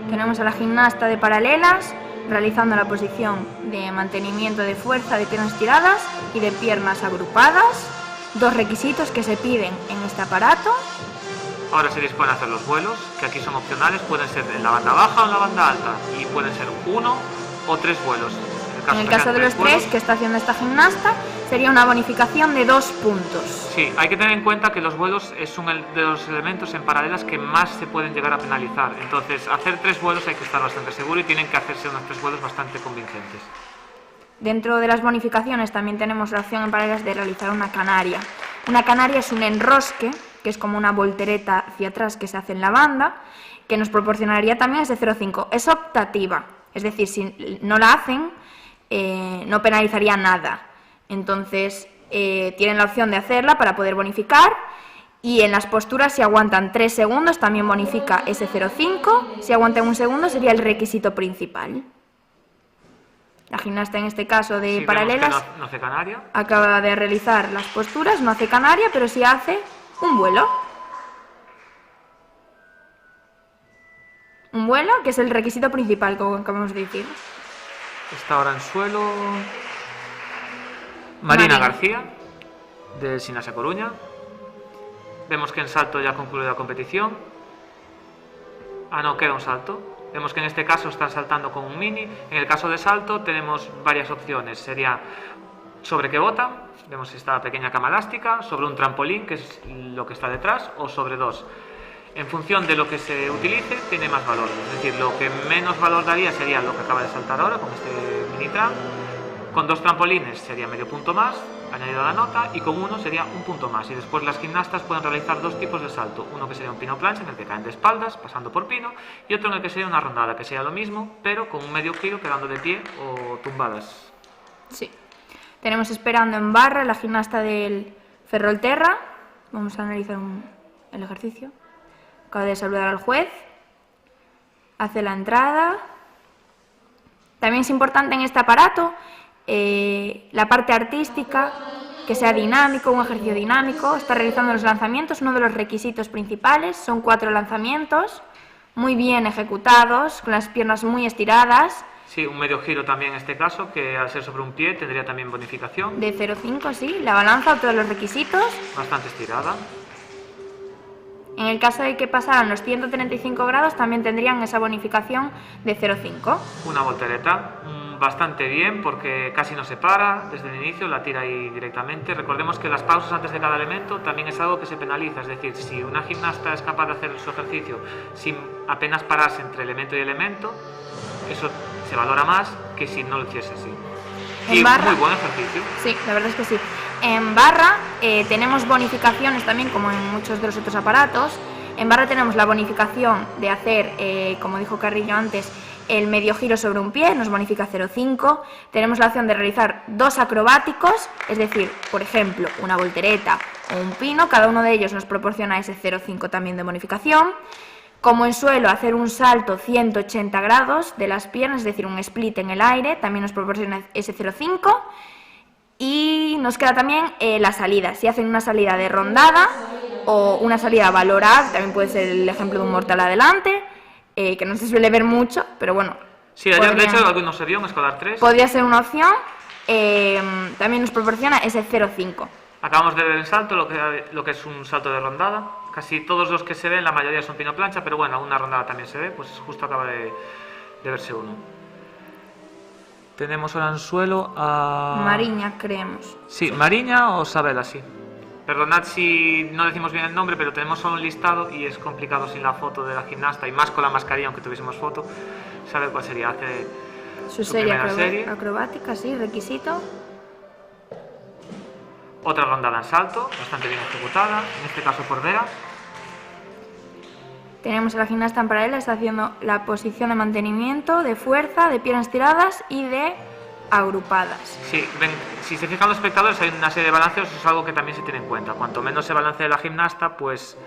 Tenemos a la gimnasta de paralelas realizando la posición de mantenimiento de fuerza de piernas tiradas y de piernas agrupadas, 2 requisitos que se piden en este aparato. Ahora se dispone a hacer los vuelos, que aquí son opcionales, pueden ser en la banda baja o en la banda alta, y pueden ser 1 o 3 vuelos. En el caso de los 3 que está haciendo esta gimnasta, sería una bonificación de 2 puntos. Sí, hay que tener en cuenta que los vuelos es uno de los elementos en paralelas que más se pueden llegar a penalizar. Entonces, hacer 3 vuelos hay que estar bastante seguro y tienen que hacerse unos 3 vuelos bastante convincentes. Dentro de las bonificaciones también tenemos la opción en paralelas de realizar una canaria. Una canaria es un enrosque, que es como una voltereta hacia atrás que se hace en la banda, que nos proporcionaría también ese 0,5. Es optativa, es decir, si no la hacen, no penalizaría nada. Entonces, tienen la opción de hacerla para poder bonificar, y en las posturas, si aguantan 3 segundos, también bonifica ese 0,5. Si aguantan 1 segundo, sería el requisito principal. La gimnasta en este caso de Sí, paralelas vemos que no hace canaria. acaba de realizar las posturas, no hace canaria, pero sí hace un vuelo. Un vuelo que es el requisito principal, como acabamos de decir. Está ahora en suelo Marina Marina. García, del Sinasa Coruña. Vemos que en salto ya ha concluido la competición. No, queda un salto. Vemos que en este caso están saltando con un mini. En el caso de salto tenemos varias opciones. Sería sobre que bota, vemos esta pequeña cama elástica, sobre un trampolín, que es lo que está detrás, o sobre dos. En función de lo que se utilice, tiene más valor. Es decir, lo que menos valor daría sería lo que acaba de saltar ahora, con este mini tram. Con 2 trampolines sería medio punto más, añadido a la nota, y con uno sería un punto más. Y después las gimnastas pueden realizar 2 tipos de salto. Uno que sería un pino plancha, en el que caen de espaldas, pasando por pino, y otro en el que sería una rondada, que sería lo mismo, pero con un medio giro quedando de pie o tumbadas. Sí. Tenemos esperando en barra la gimnasta del Ferrolterra. Vamos a analizar el ejercicio. Acaba de saludar al juez. Hace la entrada. También es importante en este aparato la parte artística, que sea dinámico, un ejercicio dinámico. Está realizando los lanzamientos, uno de los requisitos principales. Son 4 lanzamientos, muy bien ejecutados, con las piernas muy estiradas. Sí, un medio giro también en este caso, que al ser sobre un pie tendría también bonificación. De 0,5, sí. La balanza, otro de los requisitos. Bastante estirada. En el caso de que pasaran los 135 grados, también tendrían esa bonificación de 0,5. Una voltereta, bastante bien, porque casi no se para desde el inicio, la tira ahí directamente. Recordemos que las pausas antes de cada elemento también es algo que se penaliza, es decir, si una gimnasta es capaz de hacer su ejercicio sin apenas pararse entre elemento y elemento, eso se valora más que si no lo hiciese así. En Y barra, muy buen ejercicio. Sí, la verdad es que sí. En barra tenemos bonificaciones también, como en muchos de los otros aparatos. En barra tenemos la bonificación de hacer, como dijo Carrillo antes, el medio giro sobre un pie, nos bonifica 0,5. Tenemos la opción de realizar 2 acrobáticos, es decir, por ejemplo, una voltereta o un pino. Cada uno de ellos nos proporciona ese 0,5 también de bonificación. Como en suelo, hacer un salto 180 grados de las piernas, es decir, un split en el aire, también nos proporciona ese 0,5. Y nos queda también la salida. Si hacen una salida de rondada o una salida valorada, también puede ser el ejemplo de un mortal adelante, que no se suele ver mucho, pero bueno. Sí, ayer de hecho algunos se vio en Escolar 3. Podría ser una opción. También nos proporciona ese 0,5. Acabamos de ver en salto lo que es un salto de rondada. Casi todos los que se ven, la mayoría son pino plancha, pero bueno, una rondada también se ve, pues justo acaba de verse uno. Tenemos ahora en suelo a... Mariña, creemos. Sí, Mariña o Sabela, sí. Perdonad si no decimos bien el nombre, pero tenemos solo un listado y es complicado sin la foto de la gimnasta y más con la mascarilla, aunque tuviésemos foto, saber cuál sería. Hace Su primera serie. acrobática, sí, requisito. Otra rondada en salto, bastante bien ejecutada, en este caso por Vera. Tenemos a la gimnasta en paralela, está haciendo la posición de mantenimiento, de fuerza, de piernas tiradas y de agrupadas. Sí, ven, si se fijan los espectadores hay una serie de balanceos, eso es algo que también se tiene en cuenta. Cuanto menos se balancee la gimnasta, pues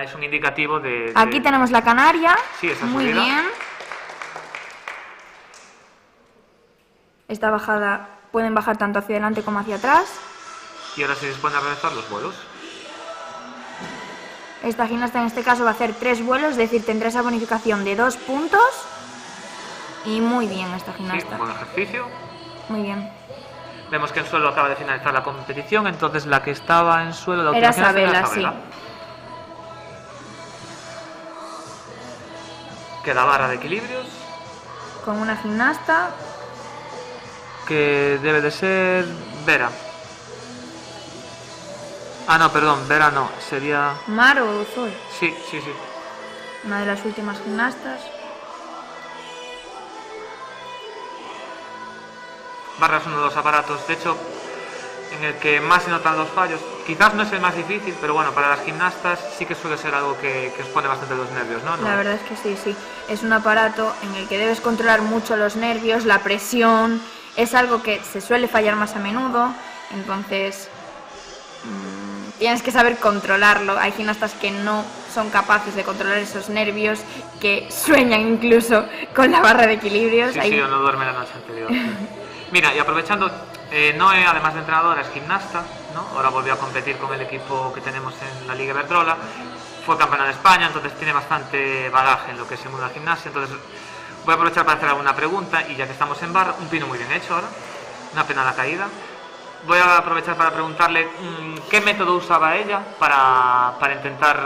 es un indicativo de... Aquí tenemos la canaria, sí, esa muy subida. bien. Esta bajada pueden bajar tanto hacia adelante como hacia atrás. Y ahora se dispone a realizar los vuelos. Esta gimnasta en este caso va a hacer 3 vuelos, es decir, tendrá esa bonificación de 2 puntos. Y muy bien esta Sí, gimnasta. buen ejercicio. Muy bien. Vemos que en suelo acaba de finalizar la competición, entonces la que estaba en suelo... La Era última gimnasta Sabela, Sabela. Queda barra de equilibrios, Con una gimnasta. que debe de ser Vera. No, perdón, Vera no, sería... Mar o Zoe, Sí. una de las últimas gimnastas. Barra es uno de los aparatos, de hecho, en el que más se notan los fallos. Quizás no es el más difícil, pero bueno, para las gimnastas sí que suele ser algo que os pone bastante los nervios, ¿no? La verdad es que sí. Es un aparato en el que debes controlar mucho los nervios, la presión. Es algo que se suele fallar más a menudo, entonces tienes que saber controlarlo. Hay gimnastas que no son capaces de controlar esos nervios, que sueñan incluso con la barra de equilibrios. Sí, sí, o no duerme la noche anterior. Mira, y aprovechando, Noé, además de entrenadora, es gimnasta, ¿no? Ahora volvió a competir con el equipo que tenemos en la Liga Iberdrola, fue campeona de España, entonces tiene bastante bagaje en lo que es el mundo de la gimnasia. Entonces voy a aprovechar para hacer alguna pregunta, y ya que estamos en barra, un pino muy bien hecho ahora, una pena la caída. Voy a aprovechar para preguntarle qué método usaba ella para intentar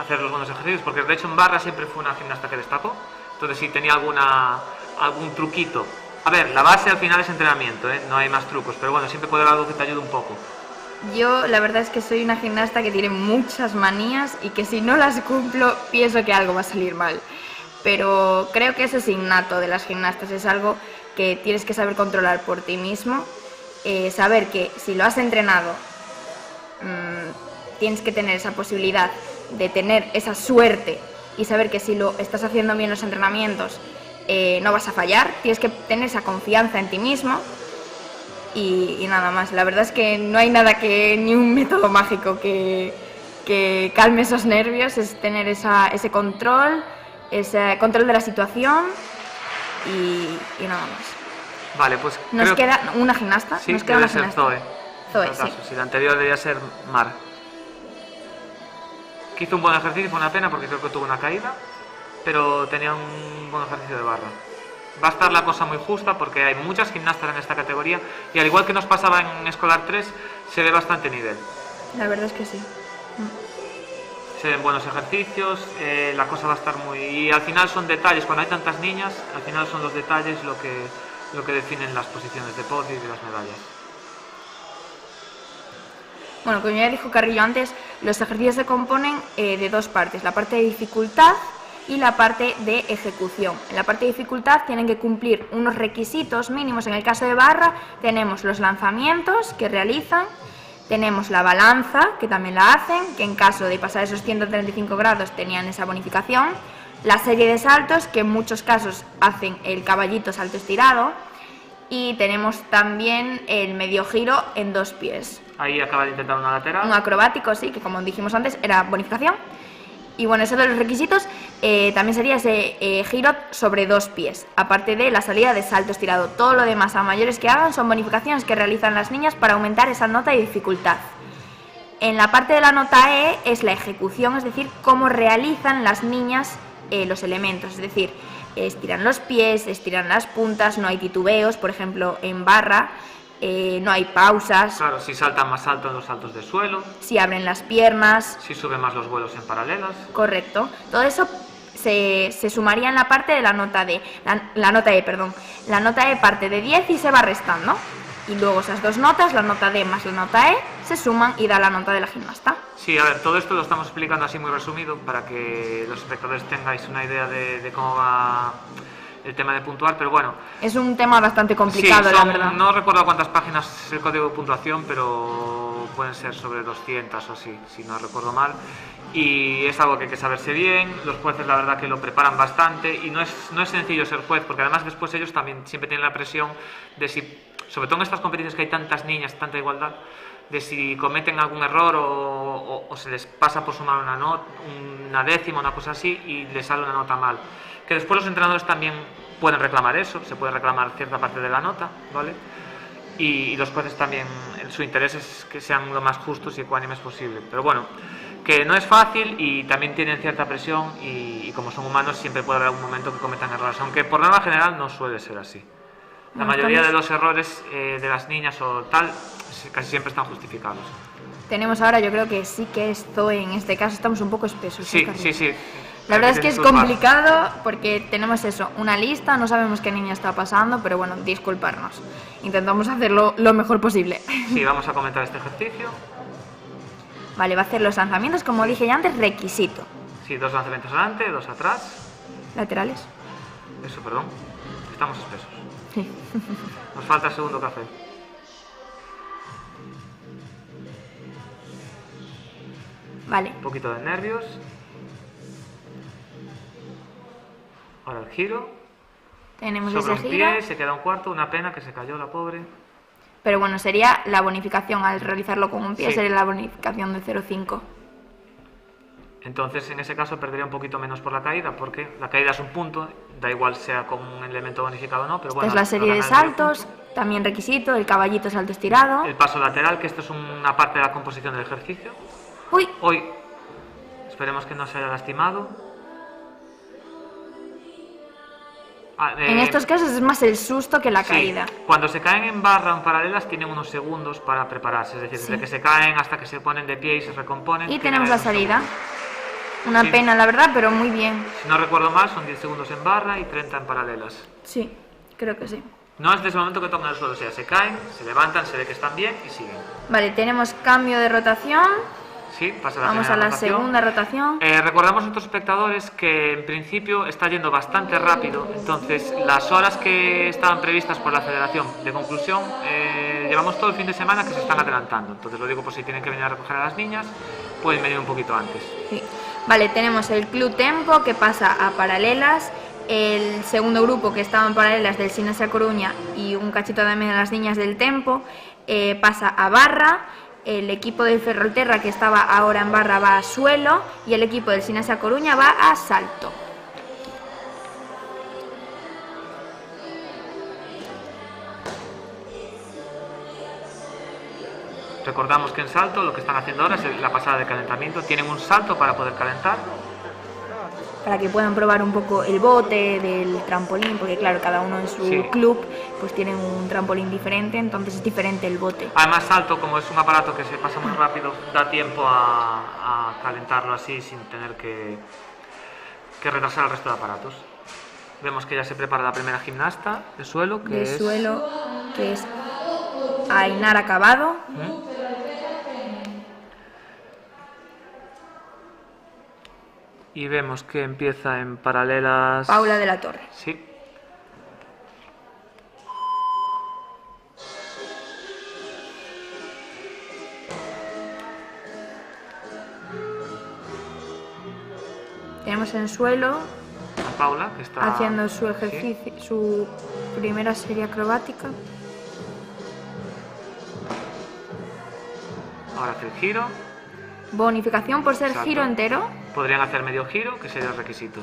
hacer los buenos ejercicios, porque de hecho en barra siempre fue una gimnasta que destacó, entonces si tenía algún truquito. A ver, la base al final es entrenamiento, no hay más trucos, pero bueno, siempre puede haber algo que te ayude un poco. Yo la verdad es que soy una gimnasta que tiene muchas manías y que si no las cumplo pienso que algo va a salir mal. Pero creo que eso es innato de las gimnastas, es algo que tienes que saber controlar por ti mismo, saber que si lo has entrenado tienes que tener esa posibilidad de tener esa suerte y saber que si lo estás haciendo bien los entrenamientos no vas a fallar, tienes que tener esa confianza en ti mismo. Y nada más, la verdad es que no hay nada ni un método mágico que calme esos nervios, es tener ese control de la situación y nada más. Vale, pues nos queda una gimnasta. Sí, nos queda una gimnasta. Zoe, sí. Si la anterior debía ser Mar. Que hizo un buen ejercicio, fue una pena porque creo que tuvo una caída, pero tenía un buen ejercicio de barra. Va a estar la cosa muy justa porque hay muchas gimnastas en esta categoría y al igual que nos pasaba en Escolar 3, se ve bastante nivel. La verdad es que sí. Se ven buenos ejercicios, la cosa va a estar muy... Y al final son detalles, cuando hay tantas niñas, al final son los detalles lo que definen las posiciones de podio y de las medallas. Bueno, como ya dijo Carrillo antes, los ejercicios se componen de dos partes, la parte de dificultad y la parte de ejecución. En la parte de dificultad tienen que cumplir unos requisitos mínimos. En el caso de barra tenemos los lanzamientos que realizan, tenemos la balanza, que también la hacen, que en caso de pasar esos 135 grados tenían esa bonificación, la serie de saltos, que en muchos casos hacen el caballito salto estirado, y tenemos también el medio giro en 2 pies. Ahí acaba de intentar una lateral. Un acrobático, sí, que como dijimos antes era bonificación. Y bueno, eso de los requisitos también sería ese giro sobre 2 pies, aparte de la salida de salto estirado. Todo lo demás a mayores que hagan son bonificaciones que realizan las niñas para aumentar esa nota de dificultad. En la parte de la nota E es la ejecución, es decir, cómo realizan las niñas los elementos, es decir, estiran los pies, estiran las puntas, no hay titubeos, por ejemplo en barra. No hay pausas. Claro, si saltan más alto en los saltos de suelo. Si abren las piernas. Si suben más los vuelos en paralelas. Correcto. Todo eso se sumaría en la parte de la nota D. La nota E, perdón. La nota E parte de 10 y se va restando. Y luego esas dos notas, la nota D más la nota E, se suman y da la nota de la gimnasta. Sí, a ver, todo esto lo estamos explicando así muy resumido para que los espectadores tengáis una idea de cómo va el tema de puntuar, pero bueno. Es un tema bastante complicado, sí, la verdad. No recuerdo cuántas páginas es el código de puntuación, pero pueden ser sobre 200 o así, si no recuerdo mal. Y es algo que hay que saberse bien, los jueces la verdad que lo preparan bastante y no es sencillo ser juez, porque además después ellos también siempre tienen la presión de si, sobre todo en estas competiciones que hay tantas niñas, tanta igualdad, de si cometen algún error o se les pasa por sumar una décima, una cosa así, y les sale una nota mal. Que después los entrenadores también pueden reclamar eso, se puede reclamar cierta parte de la nota, ¿vale? Y los jueces también, su interés es que sean lo más justos y ecuánimes posible. Pero bueno, que no es fácil y también tienen cierta presión y como son humanos siempre puede haber algún momento que cometan errores, aunque por norma general no suele ser así. La mayoría de los errores de las niñas o tal casi siempre están justificados. Tenemos ahora, yo creo que sí que esto en este caso estamos un poco espesos. Sí. La verdad es que es complicado porque tenemos eso, una lista, no sabemos qué niña está pasando, pero bueno, disculparnos. Intentamos hacerlo lo mejor posible. Sí, vamos a comentar este ejercicio. Vale, va a hacer los lanzamientos, como dije ya antes, requisito. Sí, 2 lanzamientos adelante, 2 atrás. Laterales. Eso, perdón. Estamos espesos. Sí. Nos falta el segundo café. Vale. Un poquito de nervios. Ahora el giro. Tenemos sobre ese un giro. pie, se queda un cuarto, una pena que se cayó la pobre. Pero bueno, sería la bonificación al realizarlo con un pie, Sí. sería la bonificación de 0,5. Entonces, en ese caso, perdería un poquito menos por la caída, porque la caída es un punto, da igual sea con un elemento bonificado o no, pero bueno... Esta es la serie de saltos, también requisito, el caballito salto estirado. El paso lateral, que esto es una parte de la composición del ejercicio. ¡Uy! Hoy, esperemos que no se haya lastimado. En estos casos es más el susto que la caída. Cuando se caen en barra o en paralelas tienen unos segundos para prepararse, es decir, desde que se caen hasta que se ponen de pie y se recomponen. Y tenemos la salida. Una pena, la verdad, pero muy bien. Si no recuerdo mal, son 10 segundos en barra y 30 en paralelas. Sí, creo que sí. No es desde el momento que tocan el suelo, o sea, se caen, se levantan, se ve que están bien y siguen. Vale, tenemos cambio de rotación. Sí, pasa la Vamos a la segunda rotación. Recordamos a nuestros espectadores que en principio está yendo bastante rápido, entonces las horas que estaban previstas por la Federación de conclusión, llevamos todo el fin de semana que se están adelantando. Entonces lo digo por si tienen que venir a recoger a las niñas, pueden venir un poquito antes. Sí. Vale, tenemos el Club Tempo que pasa a paralelas. El segundo grupo que estaba en paralelas del Sinasa Coruña y un cachito también de las niñas del Tempo pasa a barra. El equipo del Ferrolterra que estaba ahora en barra va a suelo y el equipo del Sinasa Coruña va a salto. Recordamos que en salto lo que están haciendo ahora es la pasada de calentamiento. Tienen un salto para poder calentar. Para que puedan probar un poco el bote del trampolín, porque claro, cada uno en su club pues tienen un trampolín diferente, entonces es diferente el bote. Además salto, como es un aparato que se pasa muy rápido, da tiempo a calentarlo así sin tener que retrasar el resto de aparatos. Vemos que ya se prepara la primera gimnasta de suelo, que es Ainara Cabado. Y vemos que empieza en paralelas... Paula de la Torre. Sí. Tenemos en suelo a Paula, que está haciendo su ejercicio, su primera serie acrobática. Ahora hace el giro. Bonificación por ser giro entero. Podrían hacer medio giro, que sería el requisito.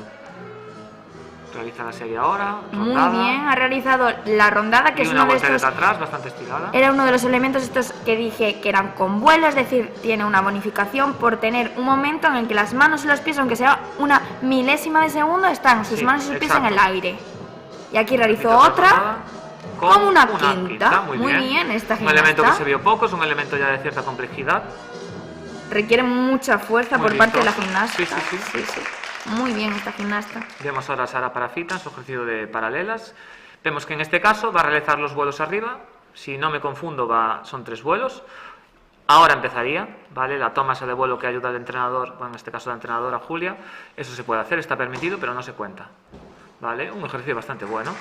Realiza la serie ahora. Rondada. Muy bien, ha realizado la rondada, que es uno de estos. Atrás, bastante estirada. Era uno de los elementos estos que dije que eran con vuelo, es decir, tiene una bonificación por tener un momento en el que las manos y los pies, aunque sea una milésima de segundo, están sus manos y sus pies en el aire. Y aquí realizó otra con una quinta. Muy bien, esta gimnasta. Un elemento que se vio poco, es un elemento ya de cierta complejidad. Requiere mucha fuerza por parte de la gimnasta. Sí. Muy bien esta gimnasta. Vemos ahora a Sara Parafita en su ejercicio de paralelas. Vemos que en este caso va a realizar los vuelos arriba. Si no me confundo, son 3 vuelos. Ahora empezaría, ¿vale? La toma esa de vuelo que ayuda al entrenador, bueno, en este caso la entrenadora Julia. Eso se puede hacer, está permitido, pero no se cuenta. ¿Vale? Un ejercicio bastante bueno.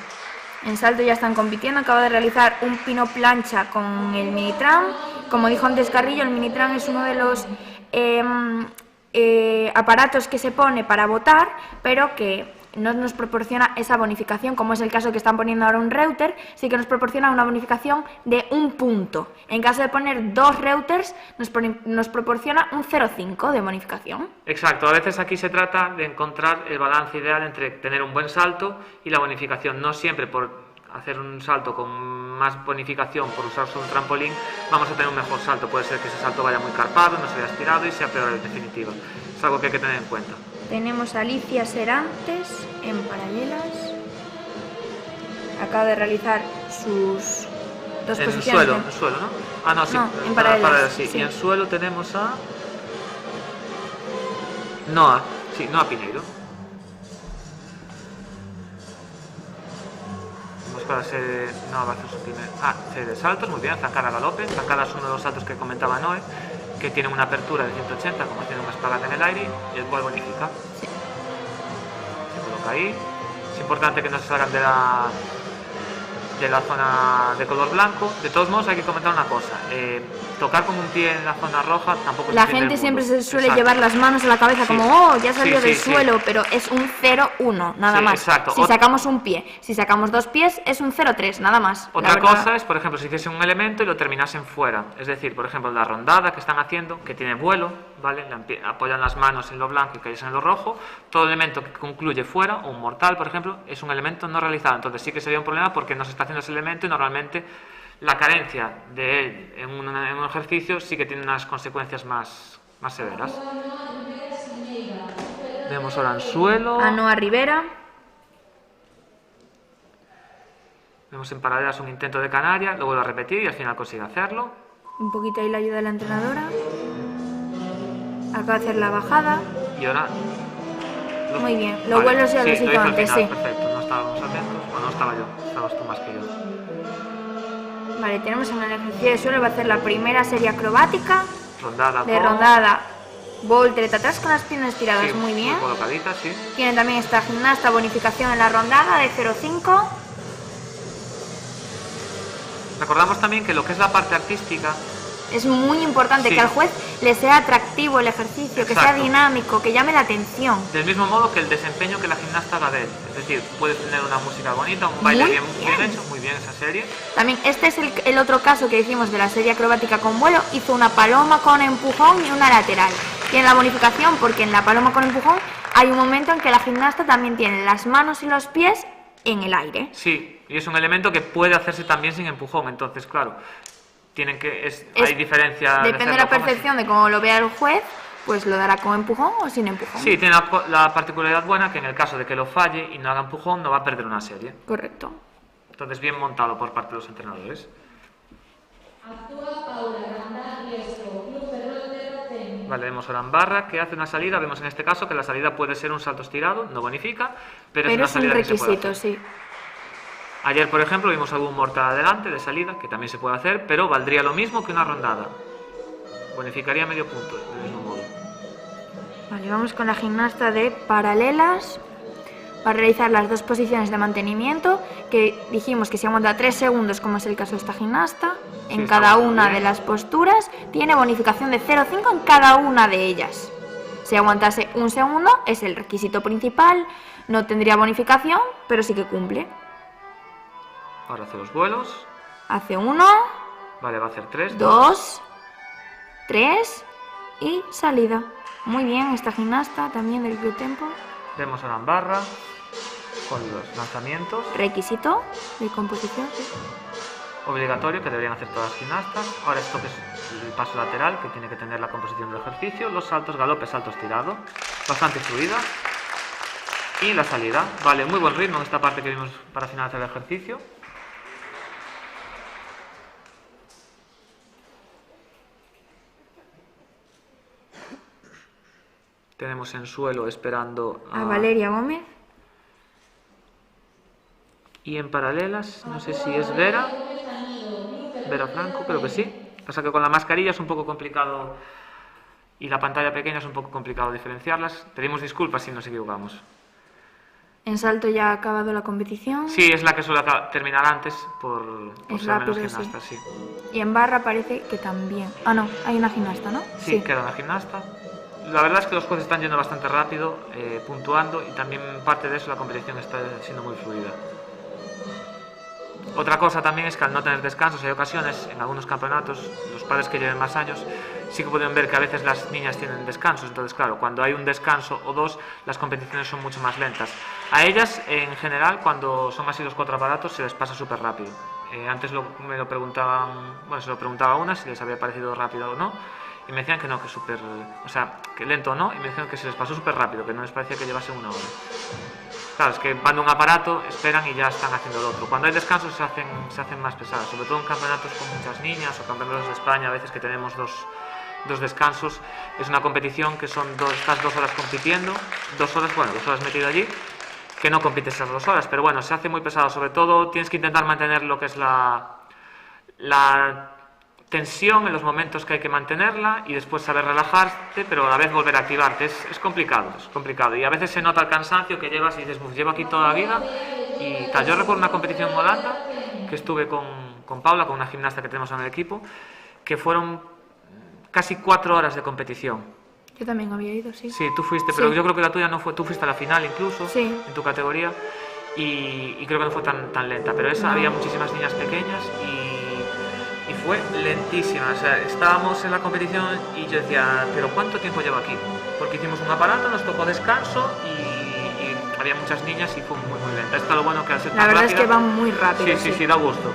En salto ya están compitiendo, acaba de realizar un pino plancha con el Minitram. Como dijo antes Carrillo, el Minitram es uno de los aparatos que se pone para botar, pero que no nos proporciona esa bonificación, como es el caso que están poniendo ahora un Reuter, sí que nos proporciona una bonificación de 1 punto. En caso de poner 2 Reuters, nos proporciona un 0,5 de bonificación. Exacto, a veces aquí se trata de encontrar el balance ideal entre tener un buen salto y la bonificación. No siempre por hacer un salto con más bonificación, por usar solo un trampolín, vamos a tener un mejor salto. Puede ser que ese salto vaya muy carpado, no se vaya estirado y sea peor en definitiva. Es algo que hay que tener en cuenta. Tenemos a Alicia Serantes en paralelas. Acaba de realizar sus 2 posiciones. En suelo, ¿no? Ah, no, sí. No, en paralelas, sí. Sí. Y en suelo tenemos a Noa Pineiro. Vamos para ser Noa va a hacer su primer serie de saltos, muy bien, zancada galope. Zancada es uno de los saltos que comentaba Noé, que tiene una apertura de 180, como tiene un espagate en el aire, y el cual bonifica. Sí. Se coloca ahí. Es importante que no se salgan de la zona de color blanco. De todos modos, hay que comentar una cosa. Tocar con un pie en la zona roja tampoco es La gente siempre se suele llevar las manos a la cabeza como, ya salió del suelo, pero es un 0,1, nada más. Exacto. Si sacamos un pie, si sacamos 2 pies, es un 0,3, nada más. Otra cosa es, por ejemplo, si hiciesen un elemento y lo terminasen fuera. Es decir, por ejemplo, la rondada que están haciendo, que tiene vuelo, ¿vale? Apoyan las manos en lo blanco y calles en lo rojo. Todo elemento que concluye fuera, un mortal, por ejemplo, es un elemento no realizado. Entonces sí que sería un problema porque no se está haciendo ese elemento y normalmente la carencia de él en un ejercicio sí que tiene unas consecuencias más severas. Vemos ahora en suelo. Ainhoa Rivera. Vemos en paralelas un intento de canaria, lo vuelve a repetir y al final consigue hacerlo. Un poquito ahí la ayuda de la entrenadora. Acaba de hacer la bajada. Y ahora... Muy bien, los vuelos ya los hizo antes, sí. Perfecto, no estábamos atentos. Bueno, no estaba yo, estabas tú más que yo. Vale, tenemos en el ejercicio de suelo, va a hacer la primera serie acrobática. Rondada. De rondada. Voltereta atrás con las piernas estiradas, Sí, muy bien. Muy colocadita, sí. Tiene también esta gimnasta bonificación en la rondada de 0,5. Recordamos también que lo que es la parte artística... Es muy importante Sí. que al juez le sea atractivo el ejercicio, que sea Exacto. dinámico, que llame la atención. Del mismo modo que el desempeño que la gimnasta haga de él. Es decir, puedes tener una música bonita, un baile Muy bien bien. hecho, muy bien esa serie. También este es el otro caso que hicimos de la serie acrobática con vuelo. Hizo una paloma con empujón y una lateral. Tiene la bonificación porque en la paloma con empujón hay un momento en que la gimnasta también tiene las manos y los pies en el aire. Sí, y es un elemento que puede hacerse también sin empujón. Entonces, claro, hay diferencia. Depende de la percepción de cómo lo vea el juez, pues lo dará con empujón o sin empujón. Sí, tiene la particularidad buena que en el caso de que lo falle y no haga empujón, no va a perder una serie. Correcto. Entonces, bien montado por parte de los entrenadores. Actúa Paula Aranda Riesco, Club Ferrol de Rocen. Vale, vemos ahora en barra que hace una salida. Vemos en este caso que la salida puede ser un salto estirado, no bonifica, pero es una es un salida que se puede requisito, hacer. sí. Ayer, por ejemplo, vimos algún mortal adelante de salida, que también se puede hacer, pero valdría lo mismo que una rondada. Bonificaría medio punto, del mismo modo. Vale, vamos con la gimnasta de paralelas. Para realizar las dos posiciones de mantenimiento, que dijimos que si aguanta 3 segundos, como es el caso de esta gimnasta, en está cada bastante una bien. de las posturas, tiene bonificación de 0,5 en cada una de ellas. Si aguantase 1 segundo, es el requisito principal, no tendría bonificación, pero sí que cumple. Ahora hace los vuelos. Hace 1, Vale, va a hacer 3. 2, 3 y salida. Muy bien, esta gimnasta también del Club Tempo. Vemos ahora en barra con los lanzamientos. Requisito de composición, sí. Obligatorio, que deberían hacer todas las gimnastas. Ahora esto que es el paso lateral, que tiene que tener la composición del ejercicio. Los saltos, galope, salto estirado. Bastante fluida. Y la salida. Vale, muy buen ritmo en esta parte que vimos para finalizar el ejercicio. Tenemos en suelo esperando A Valeria Gómez. Y en paralelas, no sé si es Vera Franco, creo que sí. Pasa que con la mascarilla es un poco complicado y la pantalla pequeña es un poco complicado diferenciarlas. Pedimos disculpas si nos equivocamos. En salto ya ha acabado la competición. Sí, es la que suele terminar antes por Es ser menos rápido, gimnasta, sí. Y en barra parece que también. Ah, no, hay una gimnasta, ¿no? Sí, queda una gimnasta. La verdad es que los jueces están yendo bastante rápido, puntuando, y también parte de eso la competición está siendo muy fluida. Otra cosa también es que al no tener descansos hay ocasiones, en algunos campeonatos, los padres que lleven más años sí que pueden ver que a veces las niñas tienen descansos, entonces claro, cuando hay un descanso o dos, las competiciones son mucho más lentas. A ellas, en general, cuando son así los 4 aparatos, se les pasa súper rápido. Antes me lo preguntaban, bueno, se lo preguntaba a una si les había parecido rápido o no, y me decían que no, que súper, o sea, que lento o no, y me decían que se les pasó súper rápido, que no les parecía que llevase 1 hora. Claro, es que van de un aparato, esperan y ya están haciendo el otro. Cuando hay descansos se hacen más pesadas, sobre todo en campeonatos con muchas niñas o campeonatos de España, a veces que tenemos dos descansos. Es una competición que son estás 2 horas compitiendo, 2 horas, bueno, 2 horas metido allí, que no compites esas 2 horas, pero bueno, se hace muy pesado. Sobre todo tienes que intentar mantener lo que es la tensión en los momentos que hay que mantenerla y después saber relajarte, pero a la vez volver a activarte. Es complicado, y a veces se nota el cansancio que llevas y dices, llevo aquí toda la vida y tal. Yo recuerdo una competición en Holanda que estuve con Paula, con una gimnasta que tenemos en el equipo, que fueron casi 4 horas de competición. Yo también había ido, sí. Sí, tú fuiste, pero Sí. yo creo que la tuya no fue, tú fuiste a la final incluso, Sí. en tu categoría, y creo que no fue tan lenta, pero esa había muchísimas niñas pequeñas y y fue lentísima. O sea, estábamos en la competición y yo decía, ¿pero cuánto tiempo llevo aquí? Porque hicimos un aparato, nos tocó descanso y había muchas niñas y fue muy lenta. Esto es lo bueno que al ser La tan verdad rápida, es que va muy rápido. Sí, da gusto.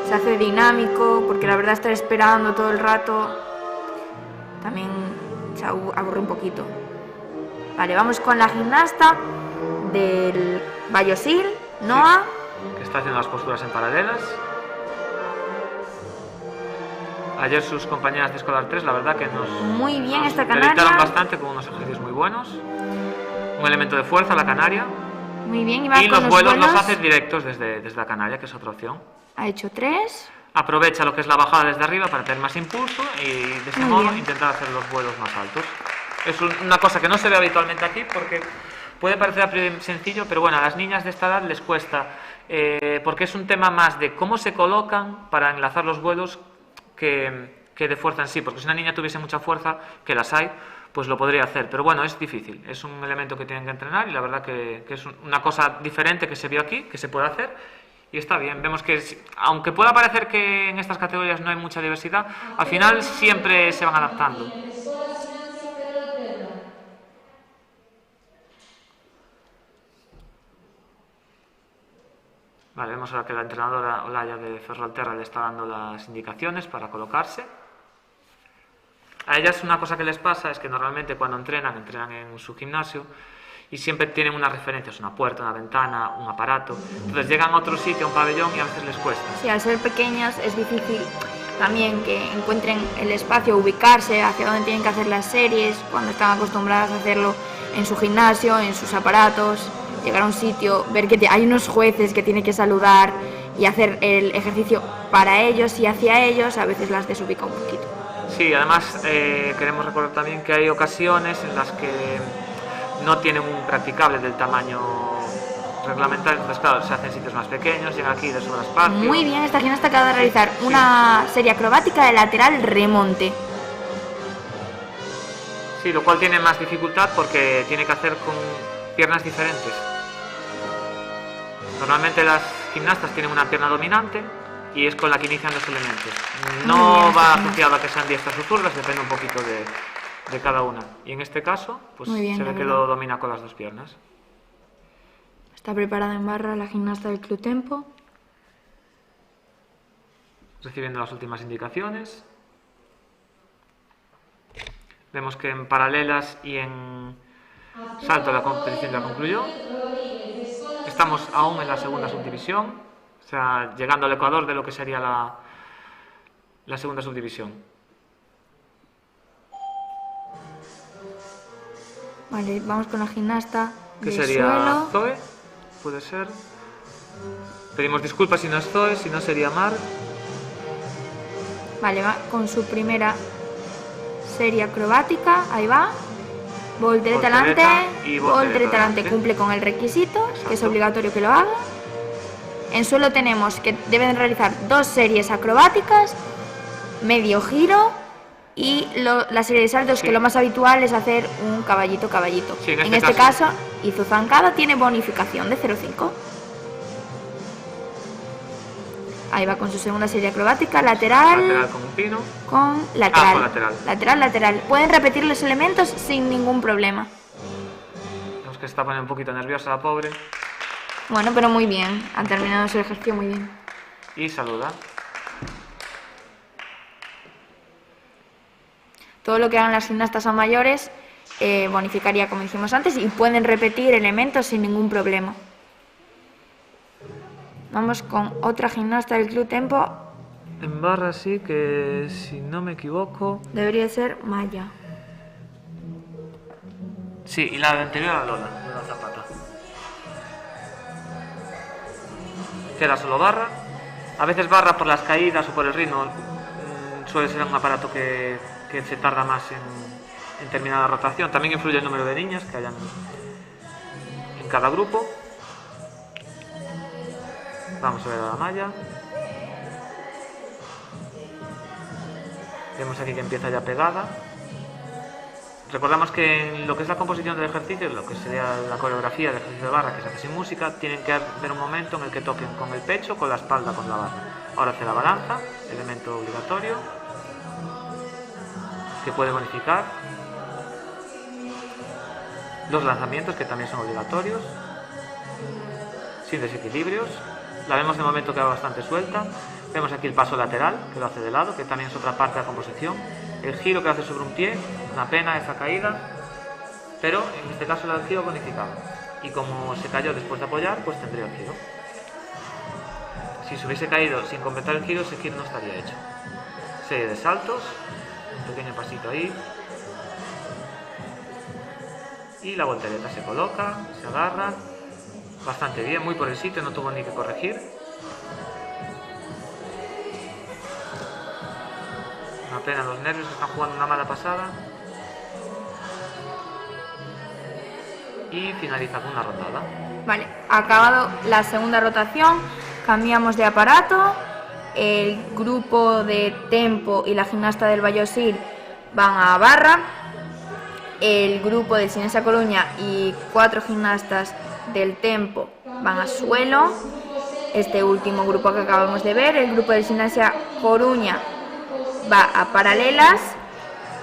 Se hace dinámico, porque la verdad estar esperando todo el rato también se aburre un poquito. Vale, vamos con la gimnasta del Vallosil, Noa. Que está haciendo las posturas en paralelas. Ayer sus compañeras de Escolar 3, la verdad que muy bien esta deleitaron canaria. bastante con unos ejercicios muy buenos. Un elemento de fuerza, la canaria. Muy bien, y va Y con los vuelos los vuelos. hace directos desde la canaria, que es otra opción. Ha hecho 3. Aprovecha lo que es la bajada desde arriba para tener más impulso y de ese Muy modo bien. intentar hacer los vuelos más altos. Es una cosa que no se ve habitualmente aquí porque puede parecer a priori sencillo, pero bueno, a las niñas de esta edad les cuesta porque es un tema más de cómo se colocan para enlazar los vuelos que de fuerza en sí, porque si una niña tuviese mucha fuerza, que las hay, pues lo podría hacer, pero bueno, es difícil, es un elemento que tienen que entrenar y la verdad que es una cosa diferente que se vio aquí, que se puede hacer y está bien. Vemos que aunque pueda parecer que en estas categorías no hay mucha diversidad, al final siempre se van adaptando. Vale, vemos ahora que la entrenadora Olaya de Ferrolterra le está dando las indicaciones para colocarse. A ellas una cosa que les pasa es que normalmente cuando entrenan en su gimnasio y siempre tienen unas referencias, una puerta, una ventana, un aparato. Entonces llegan a otro sitio, a un pabellón y a veces les cuesta. Sí, al ser pequeñas es difícil también que encuentren el espacio, ubicarse hacia dónde tienen que hacer las series, cuando están acostumbradas a hacerlo en su gimnasio, en sus aparatos. Llegar a un sitio, ver que hay unos jueces que tienen que saludar y hacer el ejercicio para ellos y hacia ellos, a veces las desubica un poquito. Sí, además queremos recordar también que hay ocasiones en las que no tienen un practicable del tamaño reglamentario, entonces claro, se hacen sitios más pequeños, llegan aquí de sobra espacio. Muy bien, esta gimnasta acaba de realizar una serie acrobática de lateral remonte. Sí, lo cual tiene más dificultad porque tiene que hacer con piernas diferentes. Normalmente las gimnastas tienen una pierna dominante y es con la que inician los elementos. No va asociado a que sean diestras o zurdas, depende un poquito de cada una. Y en este caso, pues Muy bien, se ve la que verdad. lo domina con las dos piernas. Está preparada en barra la gimnasta del Club Tempo. Recibiendo las últimas indicaciones. Vemos que en paralelas y en salto la competición ya concluyó. Estamos aún en la segunda subdivisión, o sea, llegando al ecuador de lo que sería la segunda subdivisión. Vale, vamos con la gimnasta ¿Qué de sería suelo. Zoe? Puede ser. Pedimos disculpas si no es Zoe, si no sería Mar. Vale, va con su primera serie acrobática, ahí va. Voltereta adelante, y voltereta adelante, cumple con el requisito, que es obligatorio que lo haga. En suelo tenemos que deben realizar 2 series acrobáticas, medio giro y la serie de saltos, que lo más habitual es hacer un caballito. Sí, en este caso hizo zancada, tiene bonificación de 0,5. Ahí va con su segunda serie acrobática, lateral. Lateral con un pino. Con lateral. Con lateral. Lateral. Pueden repetir los elementos sin ningún problema. Vemos que se está poniendo un poquito nerviosa la pobre. Bueno, pero muy bien. Han terminado su ejercicio muy bien. Y saluda. Todo lo que hagan las gimnastas a mayores bonificaría, como dijimos antes, y pueden repetir elementos sin ningún problema. Vamos con otra gimnasta del Club Tempo. En barra sí, que si no me equivoco... Debería ser Maya. Sí, y la anterior a Lola, Lola Zapata. Queda solo barra. A veces barra por las caídas o por el ritmo suele ser un aparato que se tarda más en terminar la rotación. También influye el número de niñas que hayan en cada grupo. Vamos a ver a la malla. Vemos aquí que empieza ya pegada. Recordamos que en lo que es la composición del ejercicio, lo que sería la coreografía del ejercicio de barra que se hace sin música, tienen que haber un momento en el que toquen con el pecho, con la espalda, con la barra. Ahora hace la balanza, elemento obligatorio, que puede bonificar. Los lanzamientos, que también son obligatorios, sin desequilibrios. La vemos de momento que va bastante suelta. Vemos aquí el paso lateral, que lo hace de lado, que también es otra parte de la composición. El giro que hace sobre un pie, una pena esa caída, pero en este caso el giro bonificado. Y como se cayó después de apoyar, pues tendría el giro. Si se hubiese caído sin completar el giro, ese giro no estaría hecho. Serie de saltos, un pequeño pasito ahí. Y la voltereta se coloca, se agarra, bastante bien, muy por el sitio, no tuvo ni que corregir. Una pena, los nervios están jugando una mala pasada. Y finaliza con una rondada. Vale, acabado la segunda rotación, cambiamos de aparato. El grupo de tempo y la gimnasta del Vallosir van a barra. El grupo del Sinesa Coruña y 4 gimnastas del tempo van a suelo. Este último grupo que acabamos de ver, el grupo del Sinesa Coruña va a paralelas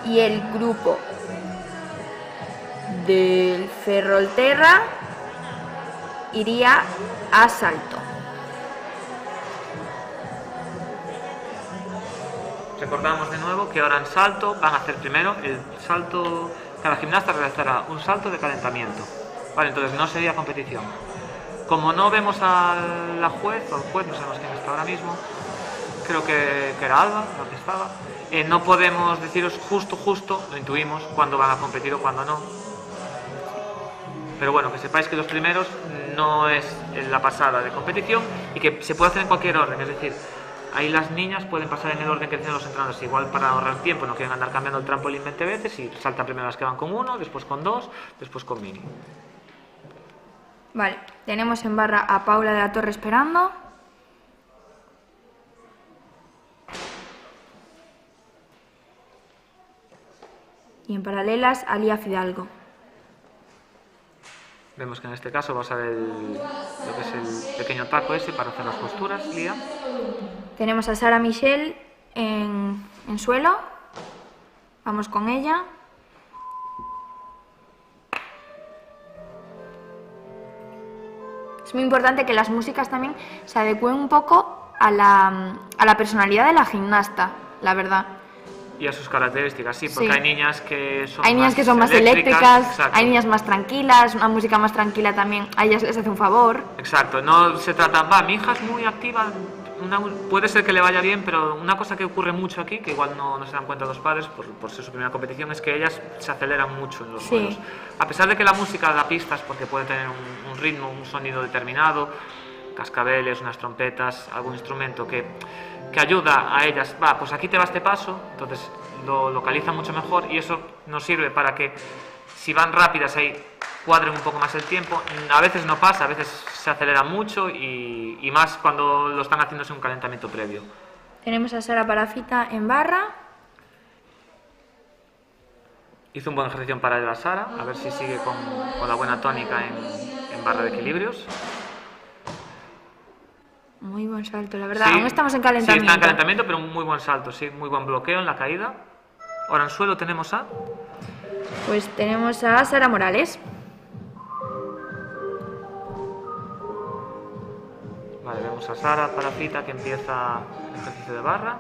y el grupo del Ferrolterra iría a salto. Recordamos de nuevo que ahora en salto van a hacer primero el salto, cada gimnasta realizará un salto de calentamiento. Vale, entonces no sería competición. Como no vemos a la juez o el juez, no sabemos quién está ahora mismo, creo que era Alba, la que estaba, no podemos deciros justo, lo intuimos, cuándo van a competir o cuándo no. Pero bueno, que sepáis que los primeros no es la pasada de competición y que se puede hacer en cualquier orden, es decir, ahí las niñas pueden pasar en el orden que tienen los entrenadores, igual para ahorrar tiempo, no quieren andar cambiando el trampolín 20 veces y saltan primero las que van con 1, después con 2, después con mini. Vale, tenemos en barra a Paula de la Torre esperando. Y en paralelas a Lía Fidalgo. Vemos que en este caso va a usar lo que es el pequeño taco ese para hacer las posturas, Lía. Tenemos a Sara Michel en suelo. Vamos con ella. Es muy importante que las músicas también se adecúen un poco a la personalidad de la gimnasta, la verdad. Y a sus características, sí, porque Sí. Hay niñas que son más eléctricas, exacto. hay niñas más tranquilas, una música más tranquila también, a ellas les hace un favor. Exacto, no se trata, mi hija es muy activa, puede ser que le vaya bien, pero una cosa que ocurre mucho aquí, que igual no se dan cuenta los padres por ser su primera competición, es que ellas se aceleran mucho en los vuelos. A pesar de que la música da pistas, porque puede tener un ritmo, un sonido determinado, cascabeles, unas trompetas, algún instrumento que ayuda a ellas, pues aquí te va este paso, entonces lo localiza mucho mejor y eso nos sirve para que si van rápidas ahí cuadren un poco más el tiempo. A veces no pasa, a veces se acelera mucho y más cuando lo están haciéndose un calentamiento previo. Tenemos a Sara Parafita en barra. Hizo un buen ejercicio en paralela a Sara, a ver si sigue con la buena tónica en barra de equilibrios. Muy buen salto, la verdad. Sí, Aún estamos en calentamiento. Sí, está en calentamiento, pero un muy buen salto, sí, muy buen bloqueo en la caída. Ahora en suelo tenemos a... Pues tenemos a Sara Morales. Vale, vemos a Sara Parafita que empieza el ejercicio de barra.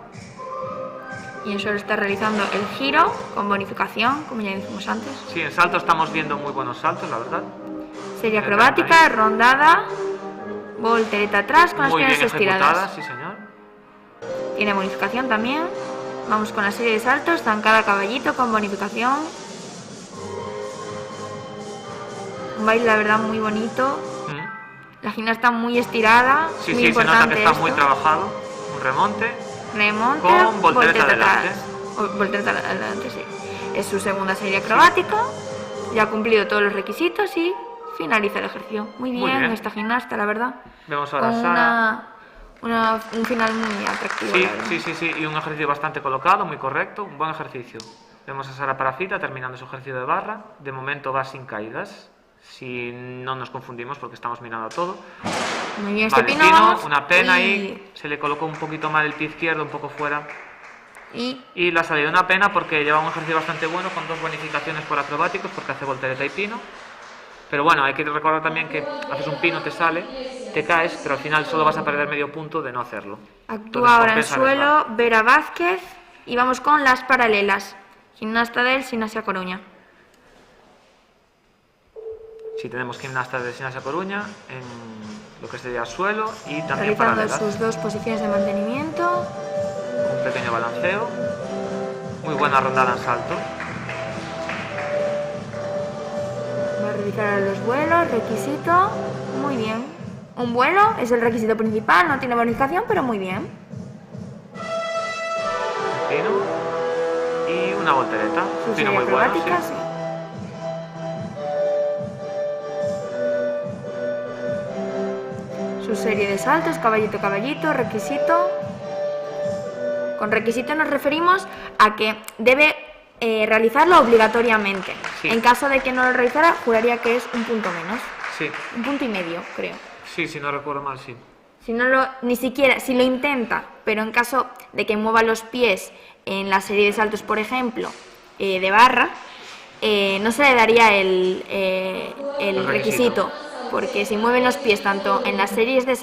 Y en suelo está realizando el giro con bonificación, como ya dijimos antes. Sí, en salto estamos viendo muy buenos saltos, la verdad. Serie acrobática, rondada, voltereta atrás con las muy piernas bien estiradas. ejecutada, sí señor. Tiene bonificación también. Vamos con la serie de saltos, zancada a caballito con bonificación. Un baile, la verdad, muy bonito. La gimnasta muy estirada. Sí, muy sí, se nota que está esto. muy trabajado. Un remonte. Remonte, con voltereta adelante. Voltereta adelante, sí. Es su segunda serie acrobática. Ya ha cumplido todos los requisitos y finaliza el ejercicio. Muy bien, esta gimnasta, la verdad. Vemos ahora a con Sara. un final muy atractivo. Sí, sí, y un ejercicio bastante colocado, muy correcto, un buen ejercicio. Vemos a Sara Parafita terminando su ejercicio de barra. De momento va sin caídas, si no nos confundimos porque estamos mirando todo. Muy bien, Vale, este el pino. pino, una pena Uy. ahí, se le colocó un poquito mal el pie izquierdo, un poco fuera. Y Y la salida una pena porque lleva un ejercicio bastante bueno con 2 bonificaciones por acrobáticos porque hace voltereta y pino. Pero bueno, hay que recordar también que haces un pino, te sale, te caes, pero al final solo vas a perder medio punto de no hacerlo. Entonces, actúa ahora en compensa suelo arriesgar. Vera Vázquez. Y vamos con las paralelas. Gimnasta del Gimnasia Coruña. Sí, tenemos gimnastas de Gimnasia Coruña en lo que sería suelo y también Realizando paralelas. sus 2 posiciones de mantenimiento. Un pequeño balanceo. Muy buena rondada en salto. Va a realizar los vuelos, requisito. Muy bien. Un vuelo es el requisito principal, no tiene bonificación, pero muy bien. Pino y una voltereta. Su Pino serie muy bueno, acrobática, sí. sí. Su serie de saltos, caballito, caballito, requisito. Con requisito nos referimos a que debe realizarlo obligatoriamente. Sí. En caso de que no lo realizara, juraría que es un punto menos. Sí, 1,5 puntos, creo. sí, si no recuerdo mal, sí. Si no lo, ni siquiera, si lo intenta, pero en caso de que mueva los pies en la serie de saltos, por ejemplo, de barra, no se le daría el requisito, porque si mueven los pies tanto en las series de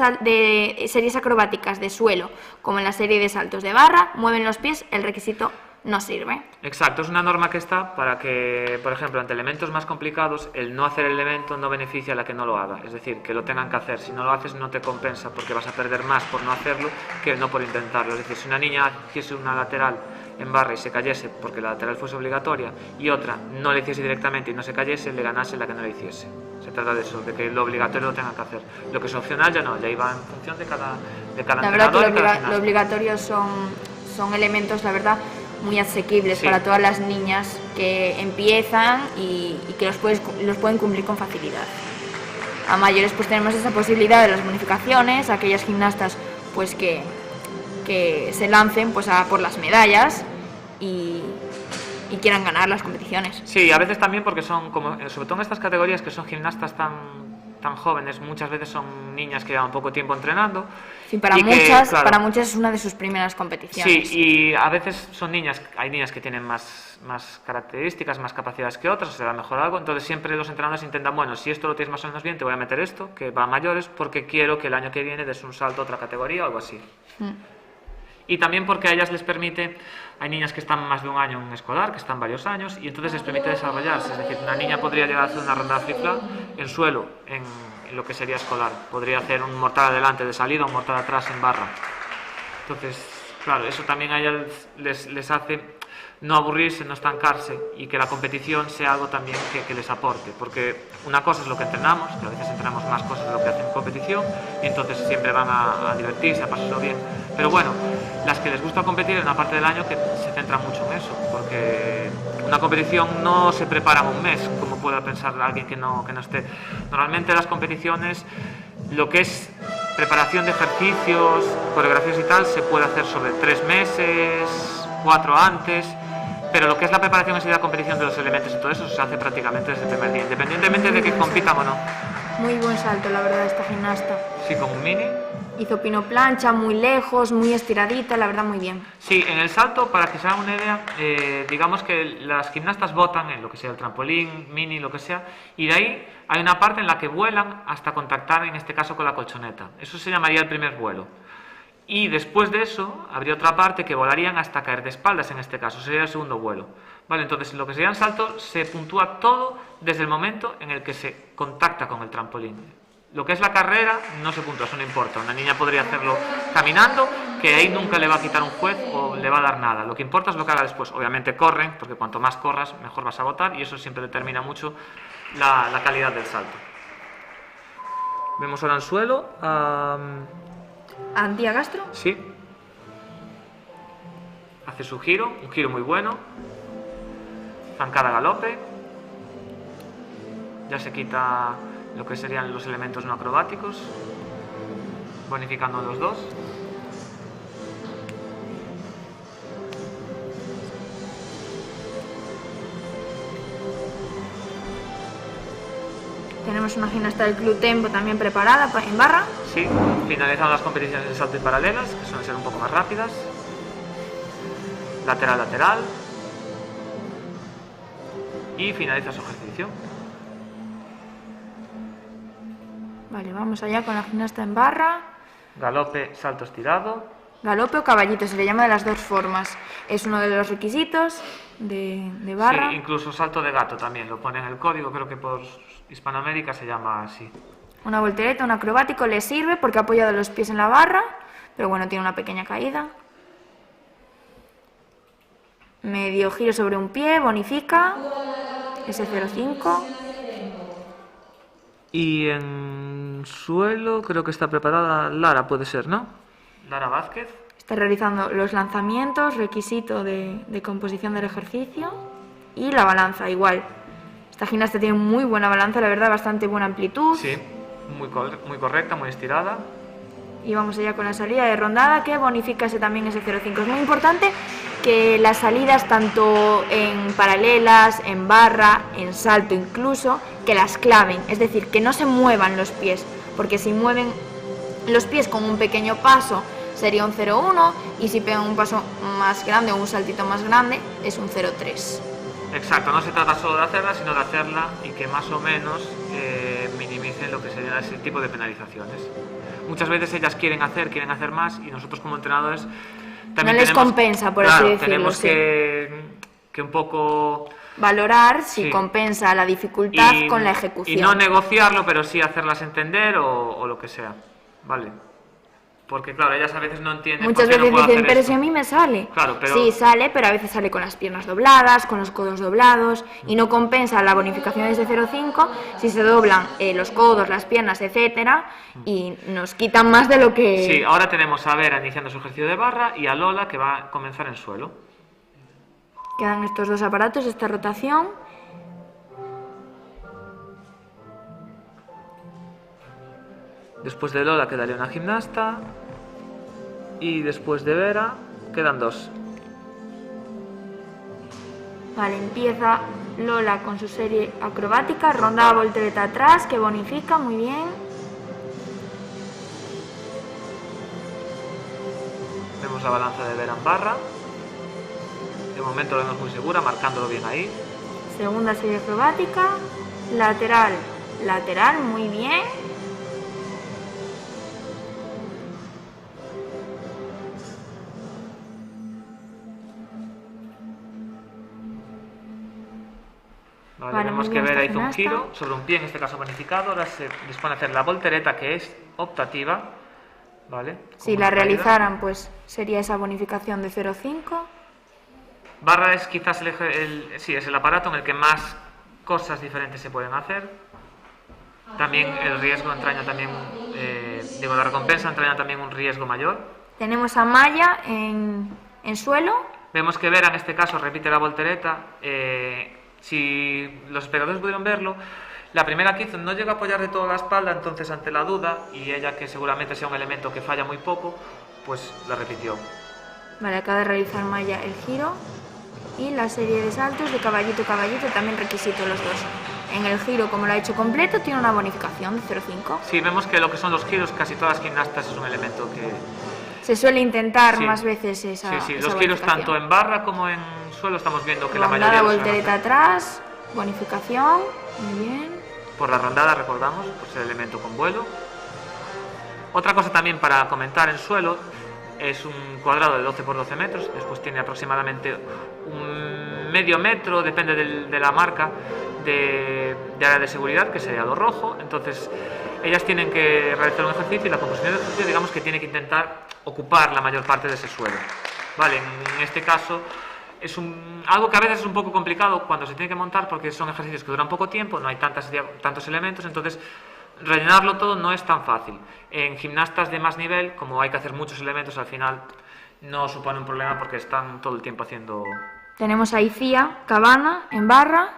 series acrobáticas de suelo como en la serie de saltos de barra, mueven los pies, el requisito no sirve. Exacto, es una norma que está para que, por ejemplo, ante elementos más complicados, el no hacer el elemento no beneficia a la que no lo haga. Es decir, que lo tengan que hacer. Si no lo haces, no te compensa porque vas a perder más por no hacerlo que no por intentarlo. Es decir, si una niña hiciese una lateral en barra y se cayese porque la lateral fuese obligatoria y otra no le hiciese directamente y no se cayese, le ganase la que no le hiciese. Se trata de eso, de que lo obligatorio lo tengan que hacer. Lo que es opcional ya no, ya iba en función de cada La verdad que entrenador y cada lo gimnasta. obligatorio son elementos, la verdad, muy asequibles Sí. para todas las niñas que empiezan y que los pueden cumplir con facilidad. A mayores pues tenemos esa posibilidad de las bonificaciones, aquellas gimnastas pues que se lancen pues a por las medallas y quieran ganar las competiciones. Sí, a veces también porque son, como, sobre todo en estas categorías que son gimnastas tan jóvenes, muchas veces son niñas que llevan poco tiempo entrenando. Sí, para y que, muchas, claro, para muchas es una de sus primeras competiciones. Sí, y a veces son niñas, hay niñas que tienen más características, más capacidades que otras, o se da mejor algo, entonces siempre los entrenadores intentan, bueno, si esto lo tienes más o menos bien, te voy a meter esto, que va a mayores, porque quiero que el año que viene des un salto a otra categoría o algo así. Y también porque a ellas les permite, hay niñas que están más de un año en escolar, que están varios años, y entonces les permite desarrollarse. Es decir, una niña podría llegar a hacer una ronda free-flat en suelo, en lo que sería escolar. Podría hacer un mortal adelante de salida, un mortal atrás en barra. Entonces, claro, eso también a ellas les hace no aburrirse, no estancarse, y que la competición sea algo también que les aporte. Porque una cosa es lo que entrenamos, que a veces entrenamos más cosas de lo que hacen en competición, y entonces siempre van a divertirse, a pasárselo bien. Pero bueno, las que les gusta competir en una parte del año que se centran mucho en eso, porque una competición no se prepara en un mes, como pueda pensar alguien que no esté. Normalmente las competiciones, lo que es preparación de ejercicios, coreografías y tal, se puede hacer sobre 3 meses, 4 antes, pero lo que es la preparación en sí de la competición de los elementos y todo eso se hace prácticamente desde el primer día, independientemente de que compitan o no. Muy buen salto, la verdad, esta gimnasta. Sí, con un mini. Hizo pino plancha, muy lejos, muy estiradita, la verdad, muy bien. Sí, en el salto, para que se hagan una idea, digamos que las gimnastas botan en lo que sea el trampolín, mini, lo que sea, y de ahí hay una parte en la que vuelan hasta contactar, en este caso, con la colchoneta. Eso se llamaría el primer vuelo. Y después de eso, habría otra parte que volarían hasta caer de espaldas, en este caso, sería el segundo vuelo. Vale, entonces, lo que sería el salto se puntúa todo desde el momento en el que se contacta con el trampolín. Lo que es la carrera no se puntúa, eso no importa. Una niña podría hacerlo caminando, que ahí nunca le va a quitar un juez o le va a dar nada. Lo que importa es lo que haga después. Obviamente corren, porque cuanto más corras, mejor vas a botar, y eso siempre determina mucho la calidad del salto. Vemos ahora en suelo. Antía Castro. Sí. Hace su giro, un giro muy bueno. Zancada galope. Ya se quita lo que serían los elementos no acrobáticos, bonificando los dos. Tenemos una gimnasta del Club Tempo también preparada en barra. Sí, finalizan las competiciones de salto y paralelas, que suelen ser un poco más rápidas. Lateral, lateral. Y finaliza su ejercicio. Vale, vamos allá con la gimnasta en barra. Galope, salto estirado. Galope o caballito, se le llama de las dos formas. Es uno de los requisitos de barra. Sí, incluso salto de gato también, lo pone en el código, creo que por Hispanoamérica se llama así. Una voltereta, un acrobático, le sirve porque ha apoyado los pies en la barra, pero bueno, tiene una pequeña caída. Medio giro sobre un pie, bonifica, S05. Y en suelo creo que está preparada Lara, puede ser, ¿no? Lara Vázquez. Está realizando los lanzamientos, requisito de composición del ejercicio, y la balanza igual. Esta gimnasta tiene muy buena balanza, la verdad, bastante buena amplitud. Sí, muy correcta, muy estirada. Y vamos allá con la salida de rondada, que bonifica también ese 0,5. Es muy importante que las salidas, tanto en paralelas, en barra, en salto incluso, que las claven. Es decir, que no se muevan los pies, porque si mueven los pies con un pequeño paso sería un 0,1, y si pegan un paso más grande o un saltito más grande es un 0,3. Exacto, no se trata solo de hacerla, sino de hacerla y que más o menos minimicen lo que sería ese tipo de penalizaciones. Muchas veces ellas quieren hacer más, y nosotros como entrenadores también no les compensa, por así decirlo. Tenemos que un poco valorar si compensa la dificultad con la ejecución. Y no negociarlo, pero sí hacerlas entender o lo que sea, ¿vale? Porque claro, ellas a veces no entienden. Muchas veces dicen, pero si a mí me sale. Claro, pero... Sí, sale, pero a veces sale con las piernas dobladas, con los codos doblados, y no compensa la bonificación de ese 0,5 si se doblan los codos, las piernas, etcétera, y nos quitan más de lo que... Sí, ahora tenemos a Vera iniciando su ejercicio de barra y a Lola que va a comenzar en suelo. Quedan estos dos aparatos, esta rotación. Después de Lola quedaría una gimnasta. Y después de Vera quedan dos. Vale, empieza Lola con su serie acrobática, rondada voltereta atrás, que bonifica, muy bien. Vemos la balanza de Vera en barra. De momento lo vemos muy segura, marcándolo bien ahí. Segunda serie acrobática, lateral, lateral, muy bien. Vale, vemos que Vera hizo un giro sobre un pie, en este caso bonificado. Ahora se dispone a hacer la voltereta, que es optativa. ¿Vale? Si la realizaran, pues sería esa bonificación de 0,5. Barra es quizás es el aparato en el que más cosas diferentes se pueden hacer. También el riesgo entraña también, la recompensa entraña también un riesgo mayor. Tenemos a Maya en suelo. Vemos que Vera en este caso repite la voltereta. Si los espectadores pudieron verlo, la primera que hizo no llega a apoyar de toda la espalda, entonces ante la duda, y ella que seguramente sea un elemento que falla muy poco, pues la repitió. Vale, acaba de realizar Maya el giro y la serie de saltos de caballito, caballito, también requisito los dos. En el giro, como lo ha hecho completo, tiene una bonificación de 0,5. Sí, vemos que lo que son los giros, casi todas las gimnastas es un elemento que... Se suele intentar más veces esa Sí, los giros tanto en barra como en suelo estamos viendo que la rondada, mayoría... voltereta atrás, bonificación, muy bien. Por la rondada, recordamos, por ser elemento con vuelo. Otra cosa también para comentar en suelo, es un cuadrado de 12 por 12 metros, después tiene aproximadamente un medio metro, depende de la marca, de área de seguridad, que sería lo rojo. Entonces ellas tienen que realizar un ejercicio y la composición del ejercicio, digamos que tiene que intentar ocupar la mayor parte de ese suelo. Vale, en este caso es algo que a veces es un poco complicado cuando se tiene que montar, porque son ejercicios que duran poco tiempo, no hay tantos elementos, entonces rellenarlo todo no es tan fácil. En gimnastas de más nivel, como hay que hacer muchos elementos, al final no supone un problema porque están todo el tiempo haciendo... Tenemos a Icía Cabana en barra,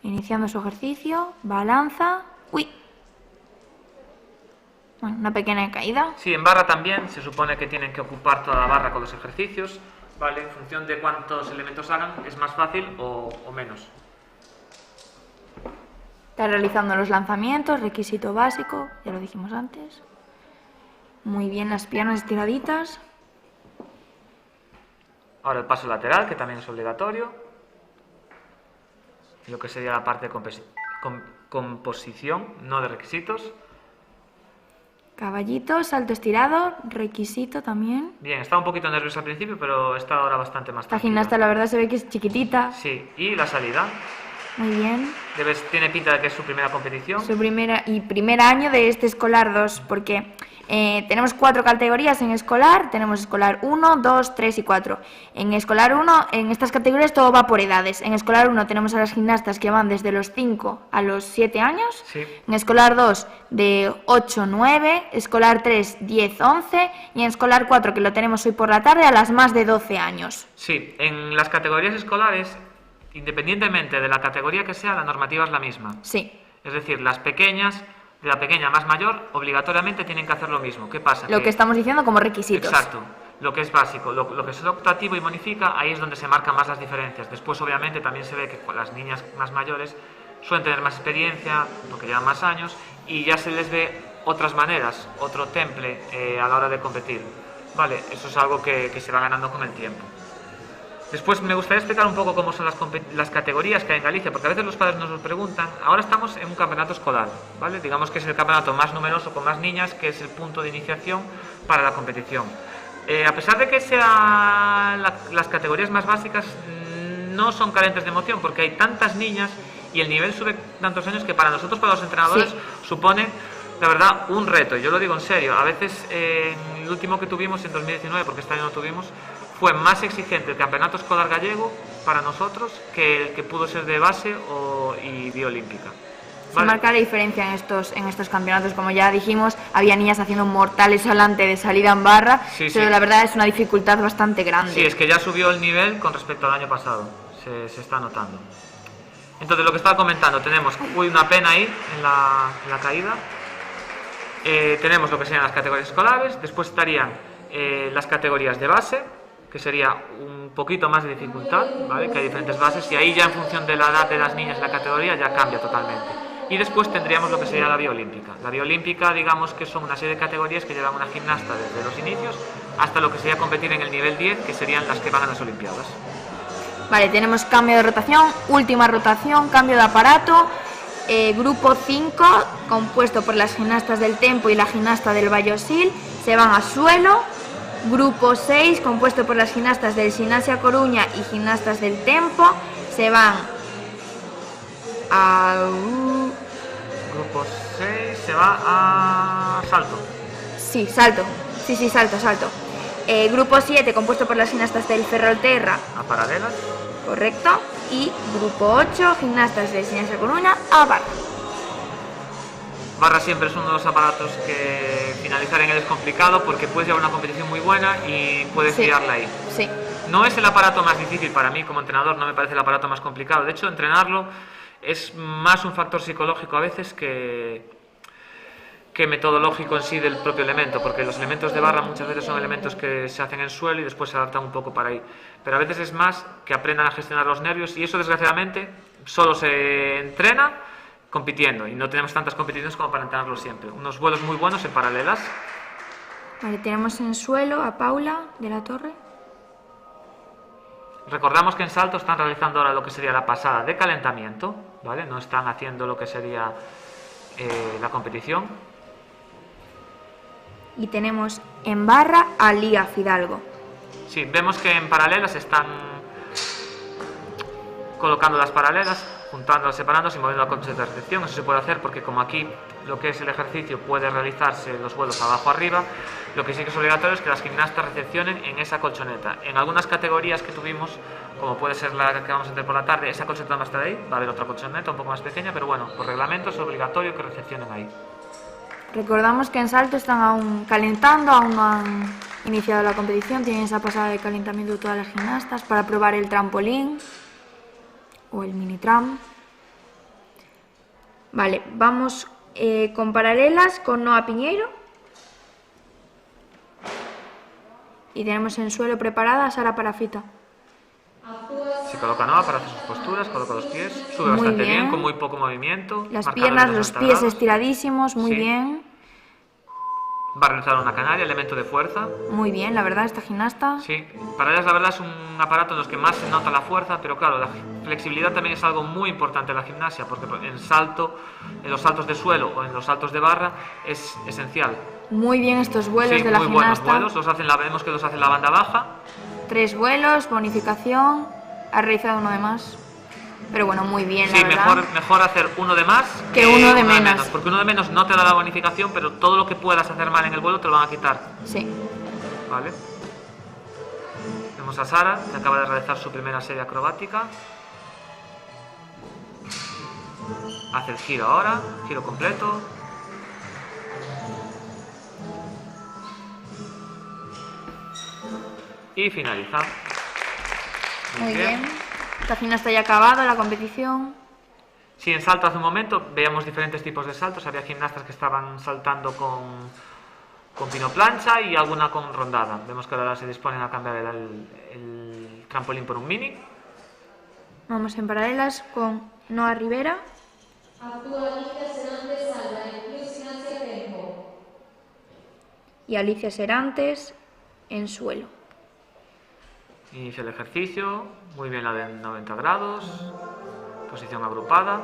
iniciando su ejercicio, balanza... ¡Uy! Bueno, una pequeña caída. Sí, en barra también se supone que tienen que ocupar toda la barra con los ejercicios, ¿vale? En función de cuántos elementos hagan, es más fácil o menos. Está realizando los lanzamientos, requisito básico, ya lo dijimos antes. Muy bien, las piernas estiraditas. Ahora el paso lateral, que también es obligatorio. Lo que sería la parte de composición, no de requisitos. Caballito, salto estirado, requisito también. Bien, estaba un poquito nerviosa al principio, pero está ahora bastante más Esta tranquila. gimnasta la verdad se ve que es chiquitita. Sí, y la salida. Muy bien. Tiene pinta de que es su primera competición. Su primer año de este escolar 2, porque tenemos 4 categorías en escolar. Tenemos escolar 1, 2, 3 y 4. En escolar 1, en estas categorías todo va por edades. En escolar 1 tenemos a las gimnastas que van desde los 5 a los 7 años. Sí. En escolar 2 de 8, 9. Escolar 3, 10, 11. Y en escolar 4, que lo tenemos hoy por la tarde, a las más de 12 años. Sí, en las categorías escolares, independientemente de la categoría que sea, la normativa es la misma. Sí. Es decir, las pequeñas, de la pequeña más mayor, obligatoriamente tienen que hacer lo mismo. ¿Qué pasa? Lo que estamos diciendo como requisitos. Exacto. Lo que es básico. Lo que es optativo y bonifica, ahí es donde se marcan más las diferencias. Después, obviamente, también se ve que las niñas más mayores suelen tener más experiencia, porque llevan más años, y ya se les ve otras maneras, otro temple a la hora de competir. Vale, eso es algo que se va ganando con el tiempo. Después me gustaría explicar un poco cómo son las categorías que hay en Galicia, porque a veces los padres nos lo preguntan. Ahora estamos en un campeonato escolar, ¿vale? Digamos que es el campeonato más numeroso con más niñas, que es el punto de iniciación para la competición. A pesar de que sean las categorías más básicas, no son carentes de emoción, porque hay tantas niñas y el nivel sube tantos años que para nosotros, para los entrenadores, Sí. supone, la verdad, un reto. Yo lo digo en serio. A veces, el último que tuvimos en 2019, porque este año no tuvimos, fue más exigente el campeonato escolar gallego para nosotros que el que pudo ser de base y biolímpica. Se marca la diferencia en estos campeonatos. Como ya dijimos, había niñas haciendo mortales alante de salida en barra, Sí, pero sí. la verdad es una dificultad bastante grande. Sí, es que ya subió el nivel con respecto al año pasado. Se está notando. Entonces, lo que estaba comentando, tenemos una pena ahí en la caída. Tenemos lo que serían las categorías escolares. Después estarían las categorías de base, que sería un poquito más de dificultad, ¿vale? Que hay diferentes bases y ahí ya en función de la edad de las niñas en la categoría ya cambia totalmente. Y después tendríamos lo que sería la biolímpica. La biolímpica, digamos que son una serie de categorías que llevan una gimnasta desde los inicios hasta lo que sería competir en el nivel 10, que serían las que van a las Olimpiadas. Vale, tenemos cambio de rotación, última rotación, cambio de aparato. Grupo 5, compuesto por las gimnastas del tempo y la gimnasta del vallosil, se van a suelo. Grupo 6, compuesto por las gimnastas del Gimnasia Coruña y gimnastas del tempo, se van a... Grupo 6 se va a salto. Sí, salto. Sí, salto. Grupo 7, compuesto por las gimnastas del Ferrolterra, A paralelas. correcto. Y grupo 8, gimnastas del Gimnasia Coruña, a barra. Barra siempre es uno de los aparatos que finalizar en él es complicado porque puedes llevar una competición muy buena y puedes Sí. liarla ahí. Sí. No es el aparato más difícil para mí como entrenador, no me parece el aparato más complicado. De hecho, entrenarlo es más un factor psicológico a veces que metodológico en sí del propio elemento, porque los elementos de barra muchas veces son elementos que se hacen en suelo y después se adaptan un poco para ahí. Pero a veces es más que aprendan a gestionar los nervios y eso desgraciadamente solo se entrena compitiendo y no tenemos tantas competiciones como para entrenarlo siempre. Unos vuelos muy buenos en paralelas. Vale, tenemos en suelo a Paula de la Torre. Recordamos que en salto están realizando ahora lo que sería la pasada de calentamiento, ¿vale? No están haciendo lo que sería la competición. Y tenemos en barra a Lía Fidalgo. Sí, vemos que en paralelas están colocando las paralelas, juntándolas, separándolas y moviendo la colchoneta de recepción. Eso se puede hacer porque como aquí lo que es el ejercicio puede realizarse los vuelos abajo arriba, lo que sí que es obligatorio es que las gimnastas recepcionen en esa colchoneta. En algunas categorías que tuvimos, como puede ser la que vamos a tener por la tarde, esa colchoneta no va a estar ahí, va a haber otra colchoneta un poco más pequeña, pero bueno, por reglamento es obligatorio que recepcionen ahí. Recordamos que en salto están aún calentando, aún no han iniciado la competición, tienen esa pasada de calentamiento de todas las gimnastas para probar el trampolín o el mini tram. Vale, vamos con paralelas con Noa Piñeiro. Y tenemos en suelo preparada a Sara Parafita. Actúa Si coloca Noa para hacer sus posturas, coloca los pies, sube Muy bastante bien. bien, con muy poco movimiento. Las marca piernas, los los 90 pies grados. estiradísimos, muy Sí. bien. Va a realizar una canaria, elemento de fuerza. Muy bien, la verdad, esta gimnasta. Sí, para ellas la verdad es un aparato en los que más se nota la fuerza, pero claro, la flexibilidad también es algo muy importante en la gimnasia, porque en los saltos de suelo o en los saltos de barra es esencial. Muy bien estos vuelos Sí, de la muy buenos gimnasta. vuelos, vemos que los hace en la banda baja. 3 vuelos, bonificación. Ha realizado uno de más. Pero bueno, muy bien, Sí, la verdad. mejor hacer uno de más Que uno de menos. porque uno de menos no te da la bonificación, pero todo lo que puedas hacer mal en el vuelo te lo van a quitar. Sí. Vale. Vemos a Sara, que acaba de realizar su primera serie acrobática. Hace el giro ahora, giro completo. Y finaliza. Muy bien. Esta gimnasta ya ha acabado la competición. Sí, en salto hace un momento veíamos diferentes tipos de saltos. Había gimnastas que estaban saltando con pino plancha y alguna con rondada. Vemos que ahora se disponen a cambiar el trampolín por un mini. Vamos en paralelas con Noa Rivera. Actúa Alicia Serantes Salva en Club Gimnasia Tempo. Y Alicia Serantes en suelo. Inicia el ejercicio, muy bien la de 90 grados, posición agrupada.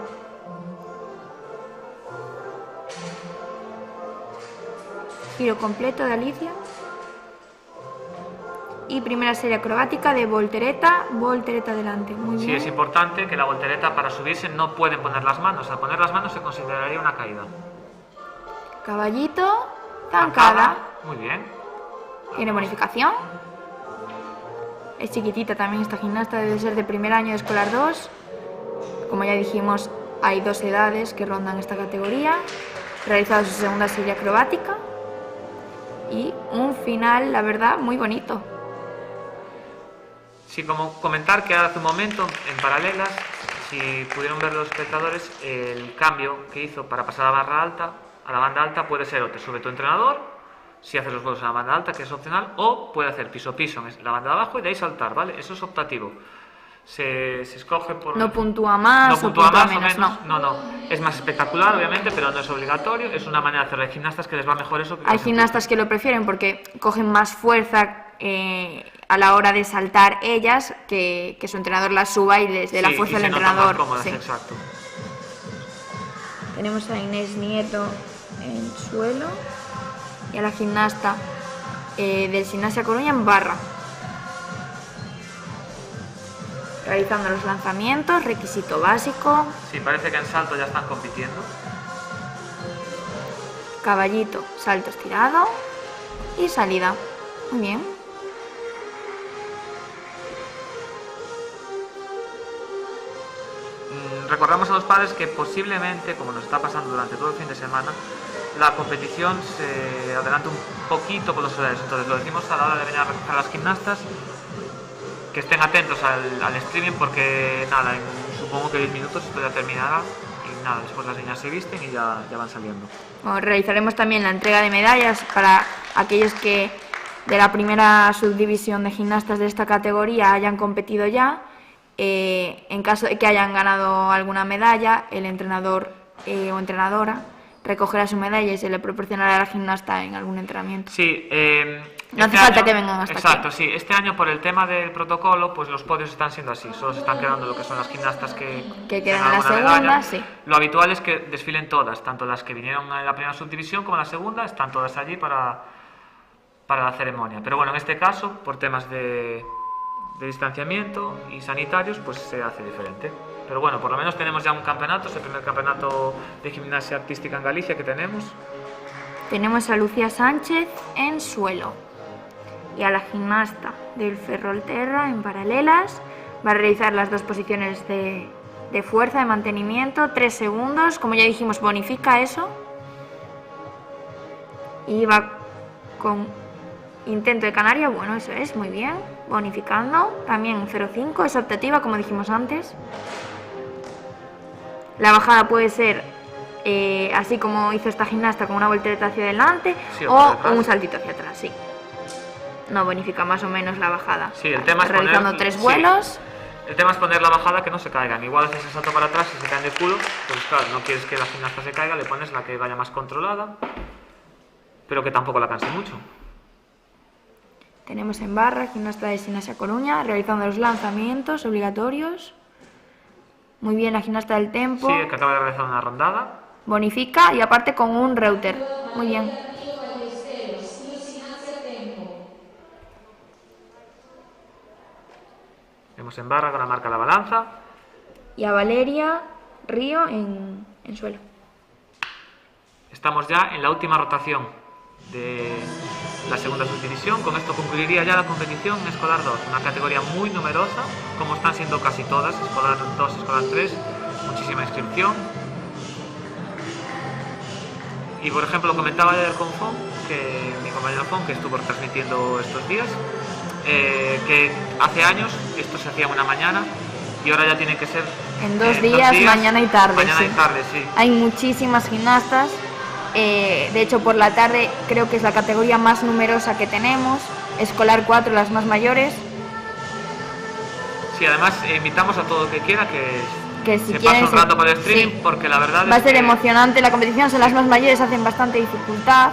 Giro completo de Alicia. Y primera serie acrobática de voltereta adelante. Muy Sí, bien. es importante que la voltereta para subirse no pueden poner las manos. Al poner las manos se consideraría una caída. Caballito, zancada. Muy bien. Tiene bonificación. Es chiquitita también esta gimnasta, debe ser de primer año de escolar 2. Como ya dijimos, hay 2 edades que rondan esta categoría. Realizado su segunda serie acrobática. Y un final, la verdad, muy bonito. Sí, como comentar que hace un momento, en paralelas, si pudieron ver los espectadores, el cambio que hizo para pasar a la banda alta puede ser o te sube tu entrenador, si haces los vuelos a la banda alta, que es opcional, o puede hacer piso-piso en la banda de abajo y de ahí saltar, ¿vale? Eso es optativo. Se escoge por... No puntúa más, no o puntúa puntúa más o menos, menos, no. no. Es más espectacular, obviamente, pero no es obligatorio. Es una manera de hacerlo. Hay gimnastas que les va mejor eso. Hay gimnastas que lo prefieren porque cogen más fuerza a la hora de saltar ellas, que su entrenador las suba y les dé la fuerza al entrenador. Sí. Exacto. Tenemos a Inés Nieto en suelo y a la gimnasta del Gimnasia Coruña en barra. Realizando los lanzamientos, requisito básico. Sí, parece que en salto ya están compitiendo. Caballito, salto estirado y salida. Muy bien. Recordamos a los padres que posiblemente, como nos está pasando durante todo el fin de semana, la competición se adelanta un poquito con los horarios. Entonces lo decimos a la hora de venir a recoger a las gimnastas, que estén atentos al streaming, porque nada, supongo que 10 minutos esto ya terminará y nada, después las niñas se visten y ya van saliendo. Bueno, realizaremos también la entrega de medallas para aquellos que de la primera subdivisión de gimnastas de esta categoría hayan competido ya. En caso de que hayan ganado alguna medalla, el entrenador o entrenadora recogerá su medalla y se le proporcionará a la gimnasta en algún entrenamiento. Sí, no hace falta que vengan hasta aquí. Exacto, sí. Este año, por el tema del protocolo, pues los podios están siendo así. Solo se están quedando lo que son las gimnastas que quedan tengan en la alguna segunda, medalla. sí. Lo habitual es que desfilen todas, tanto las que vinieron en la primera subdivisión como en la segunda, están todas allí para la ceremonia. Pero bueno, en este caso, por temas de distanciamiento y sanitarios, pues se hace diferente. Pero bueno, por lo menos tenemos ya un campeonato, es el primer campeonato de gimnasia artística en Galicia que tenemos. Tenemos a Lucía Sánchez en suelo y a la gimnasta del Ferrolterra en paralelas. Va a realizar las 2 posiciones de fuerza, de mantenimiento, 3 segundos, como ya dijimos, bonifica eso. Y va con intento de canaria, bueno, eso es, muy bien, bonificando, también 0,5, es optativa, como dijimos antes. La bajada puede ser así como hizo esta gimnasta, con una voltereta hacia adelante, sí, o un saltito hacia atrás, sí. No bonifica más o menos la bajada. Sí, el tema es realizando poner, 3 vuelos. Sí. El tema es poner la bajada que no se caigan. Igual haces el salto para atrás y se caen de culo, pues claro, no quieres que la gimnasta se caiga, le pones la que vaya más controlada, pero que tampoco la canse mucho. Tenemos en barra gimnasta de Gimnasia Coruña realizando los lanzamientos obligatorios. Muy bien la gimnasta del tempo. Sí, que acaba de realizar una rondada. Bonifica y aparte con un reuter. Muy bien. Vemos en barra con la marca la balanza. Y a Valeria Río en suelo. Estamos ya en la última rotación de la segunda subdivisión. Con esto concluiría ya la competición en Escolar 2, una categoría muy numerosa, como están siendo casi todas, Escolar 2, Escolar 3, muchísima inscripción. Y por ejemplo, comentaba ayer con Fon, que mi compañero Fon, que estuvo transmitiendo estos días, que hace años esto se hacía una mañana y ahora ya tiene que ser en 2 días, mañana y tarde. Mañana y tarde, sí. Hay muchísimas gimnastas. De hecho, por la tarde creo que es la categoría más numerosa que tenemos. Escolar 4, las más mayores. Sí, además invitamos a todo el que quiera que si se pase un rato por el streaming, sí, porque la verdad va es a ser que emocionante. La competición, son las más mayores, hacen bastante dificultad.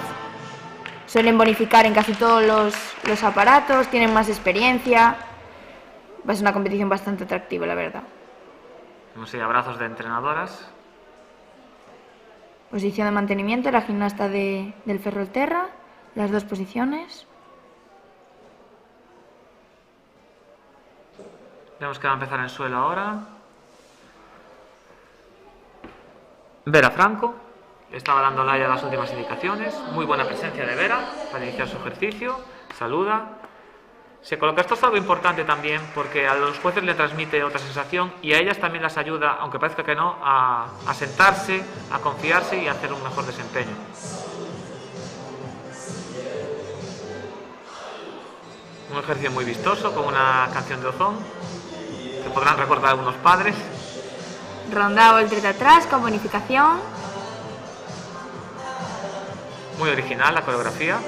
Suelen bonificar en casi todos los aparatos, tienen más experiencia. Va a ser una competición bastante atractiva, la verdad. No sé, abrazos de entrenadoras. Posición de mantenimiento, la gimnasta del Ferrolterra, las 2 posiciones. Vemos que va a empezar en suelo ahora. Vera Franco, estaba dando Laia las últimas indicaciones. Muy buena presencia de Vera para iniciar su ejercicio. Saluda. Se coloca. Esto es algo importante también porque a los jueces le transmite otra sensación y a ellas también las ayuda, aunque parezca que no, a sentarse, a confiarse y a hacer un mejor desempeño. Un ejercicio muy vistoso con una canción de Ozón que podrán recordar algunos padres. Ronda voltereta atrás con bonificación. Muy original la coreografía.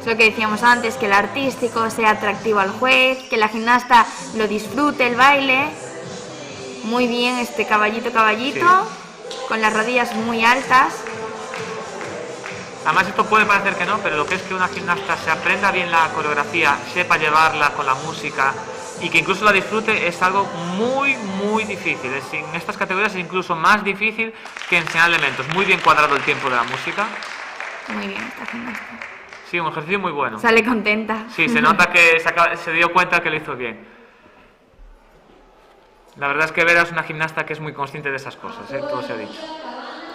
Es lo que decíamos antes, que el artístico sea atractivo al juez, que la gimnasta lo disfrute el baile. Muy bien este caballito, Sí. con las rodillas muy altas. Además esto puede parecer que no, pero lo que es que una gimnasta se aprenda bien la coreografía, sepa llevarla con la música y que incluso la disfrute es algo muy, muy difícil. En estas categorías es incluso más difícil que enseñar elementos. Muy bien cuadrado el tiempo de la música. Muy bien esta gimnasta. Sí, un ejercicio muy bueno. Sale contenta. Sí, se nota que se dio cuenta que lo hizo bien. La verdad es que Vera es una gimnasta que es muy consciente de esas cosas, todo se ha dicho.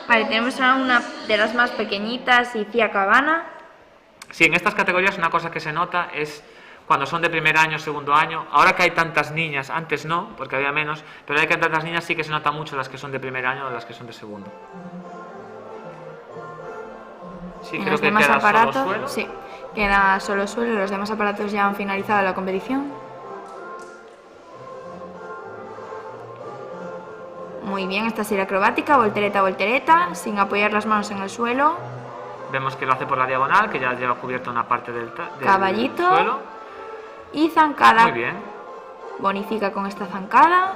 Vale, tenemos ahora una de las más pequeñitas, Icía Cabana. Sí, en estas categorías una cosa que se nota es cuando son de primer año, segundo año. Ahora que hay tantas niñas, antes no, porque había menos, pero hay que hay tantas niñas sí que se nota mucho las que son de primer año de las que son de segundo. Sí, en creo los que demás queda aparatos, solo suelo. sí, queda solo suelo. Los demás aparatos ya han finalizado la competición. Muy bien, esta serie acrobática, voltereta, sin apoyar las manos en el suelo. Vemos que lo hace por la diagonal, que ya lleva cubierta una parte del caballito suelo. Y zancada. Muy bien. Bonifica con esta zancada.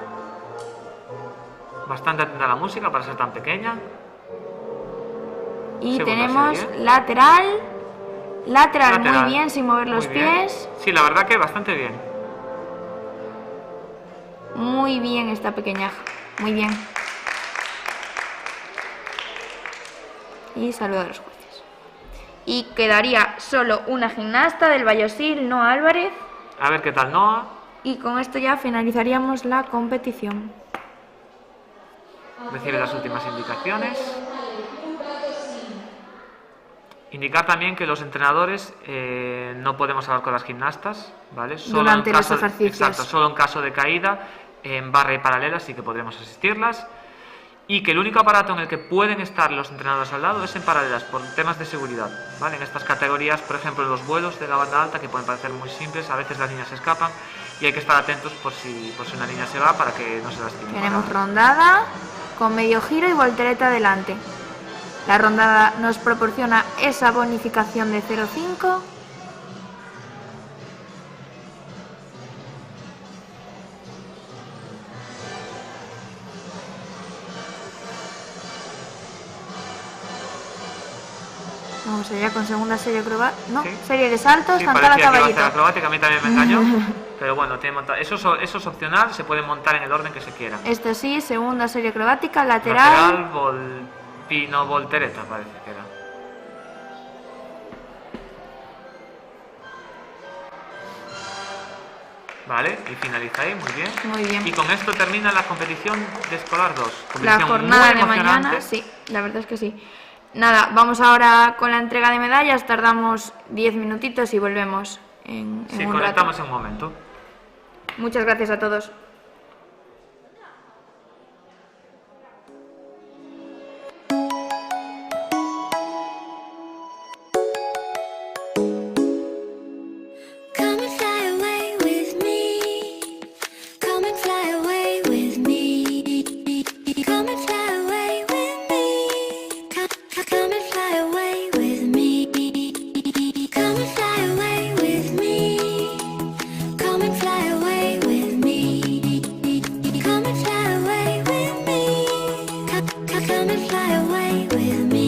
Bastante atenta a la música para ser tan pequeña. Y Segunda tenemos serie. lateral muy bien, sin mover los Muy bien. pies. Sí, la verdad que bastante bien. Muy bien esta pequeñaja, muy bien. Y saludo a los jueces. Y quedaría solo una gimnasta del Vallosil, Noa Álvarez. A ver qué tal Noa. Y con esto ya finalizaríamos la competición. Recibe las últimas indicaciones. Indicar también que los entrenadores no podemos hablar con las gimnastas, ¿vale? Solo Durante en caso los ejercicios. Exacto, solo en caso de caída, en barra y paralela sí que podremos asistirlas. Y que el único aparato en el que pueden estar los entrenadores al lado es en paralelas, por temas de seguridad, ¿vale? En estas categorías, por ejemplo, en los vuelos de la banda alta, que pueden parecer muy simples, a veces las niñas se escapan y hay que estar atentos por si una niña se va para que no se lastime. Tenemos rondada con medio giro y voltereta adelante. La rondada nos proporciona esa bonificación de 0,5. Vamos allá con segunda serie acrobática. No, Sí. serie de saltos, Sí, Santala parecía que iba a caballito. ser acrobática, a mí también me engañó. Pero bueno, eso es opcional, se puede montar en el orden que se quiera. Esto sí, segunda serie acrobática, lateral. Pino, voltereta parece que era. Vale, y finaliza ahí, muy bien. Muy bien. Y con esto termina la competición de Escolar 2. La Competición jornada muy de mañana, emocionante. sí, la verdad es que sí. Nada, vamos ahora con la entrega de medallas, tardamos 10 minutitos y volvemos en Sí, un conectamos rato. en un momento. Muchas gracias a todos. Come and fly away with me. Come and fly away with me. Come and fly away with me. Come and fly away with me. Come and fly away with me. Come and fly away with me. Come and fly away with me. Come and fly away with me.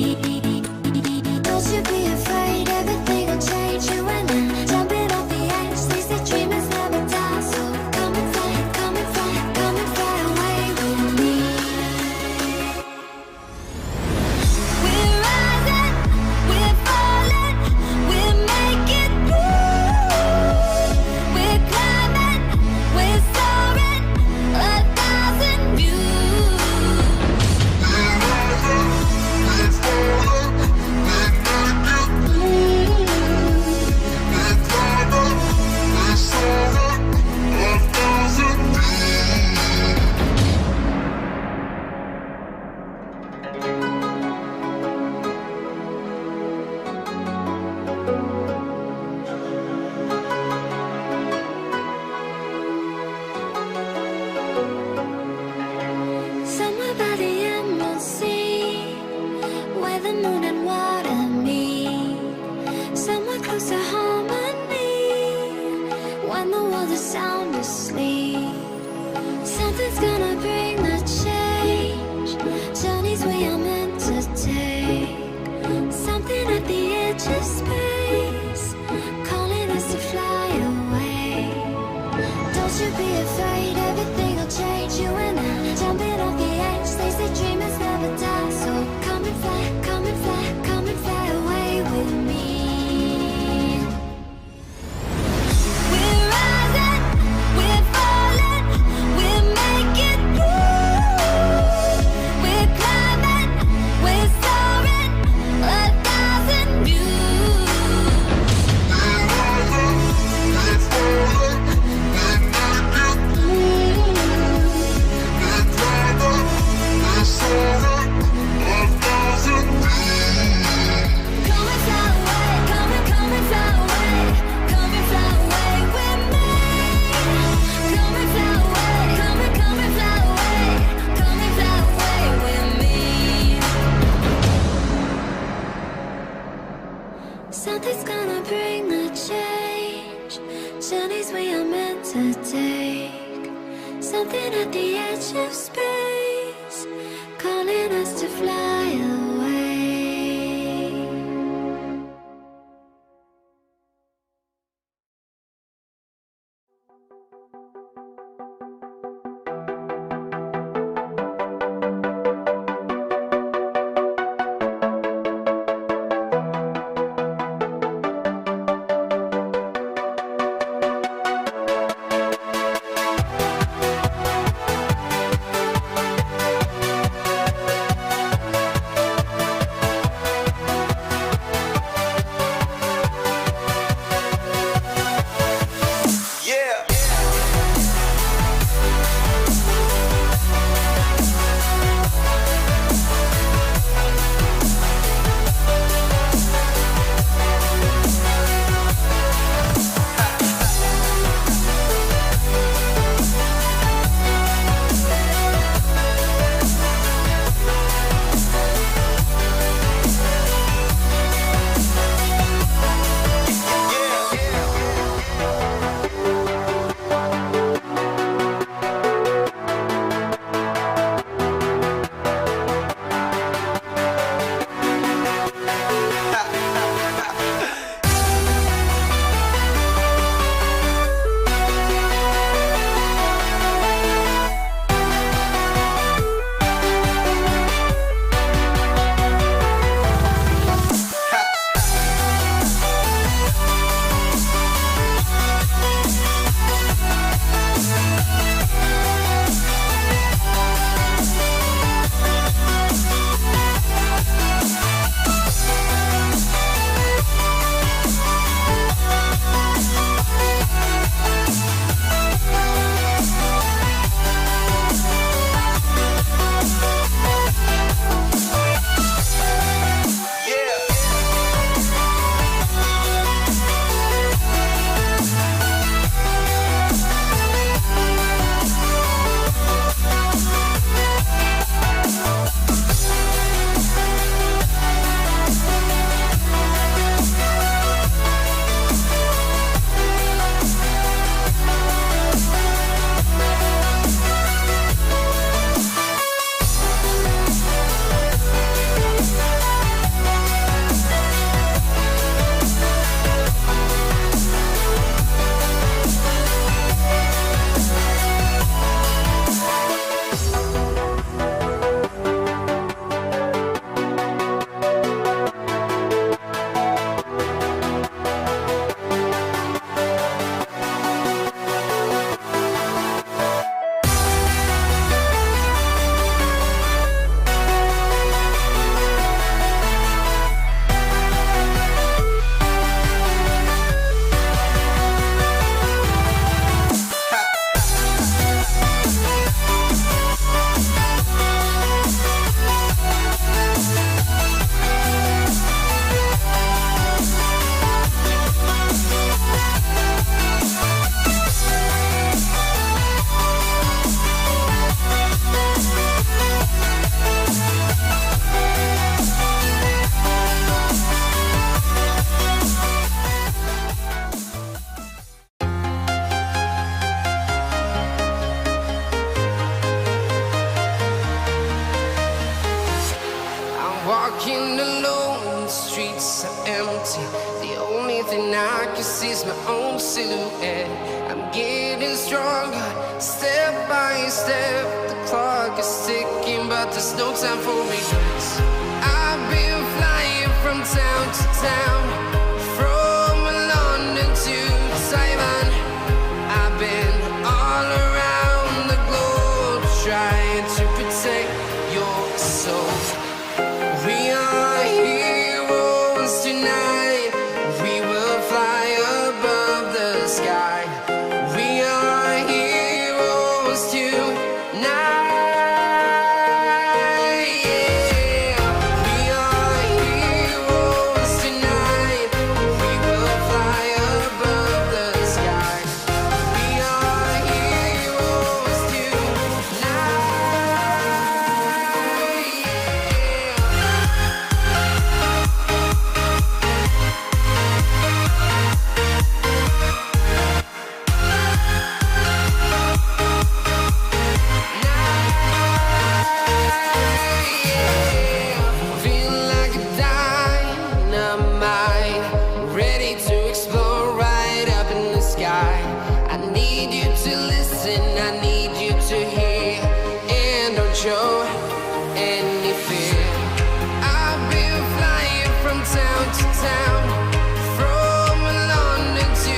Don't you be afraid, everything will change. You and I jumping off the edge. They say dreamers never die, so come and fly, come and fly, come and fly away with me. We're rising, we're falling, we're making through. We're climbing, we're soaring, 1,000 views. Somewhere by the emerald sea, where the moon and water meet. Somewhere close to harmony, when the world is sound asleep. Something's gonna bring the change, journeys we are meant to take. Something at the edge of space, calling us to fly away. Don't you be afraid, everything will change. You and I jumping off the edge. They say dreamers never die, so come and fly, come and fly, come and fly away with me. We're rising, we're falling, we're making through. walking alone, the streets are empty. The only thing I can see is my own silhouette. I'm getting stronger, step by step. The clock is ticking, but there's no time for regrets. I've been flying from town to town, from London to Taiwan. I've been all around the globe, trying to protect your soul. We are heroes tonight. We will fly above the sky. We are heroes tonight. Yeah. We are heroes tonight. We will fly above the sky. We are heroes tonight. Feeling like a dynamite, ready to explore right up in the sky. I need you to listen, I need you to hear, and don't show any fear. I've been flying from town to town, from London to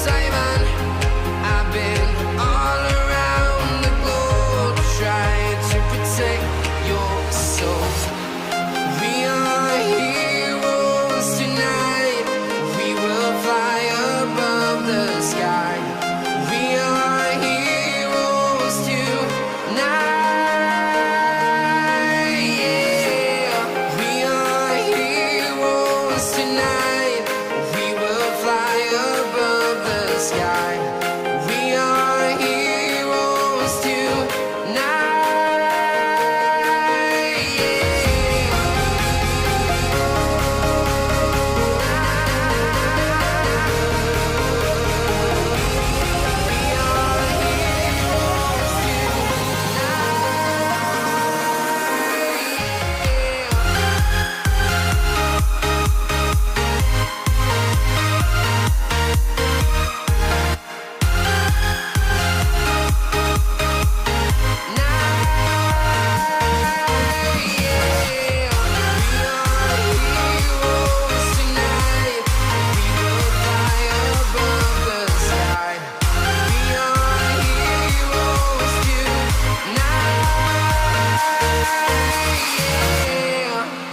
Taiwan. I've been all around the globe, trying to protect your soul. We are heroes tonight. We will fly above the sky. We are heroes tonight. Yeah. We are heroes tonight. We will fly above the sky. We are heroes tonight.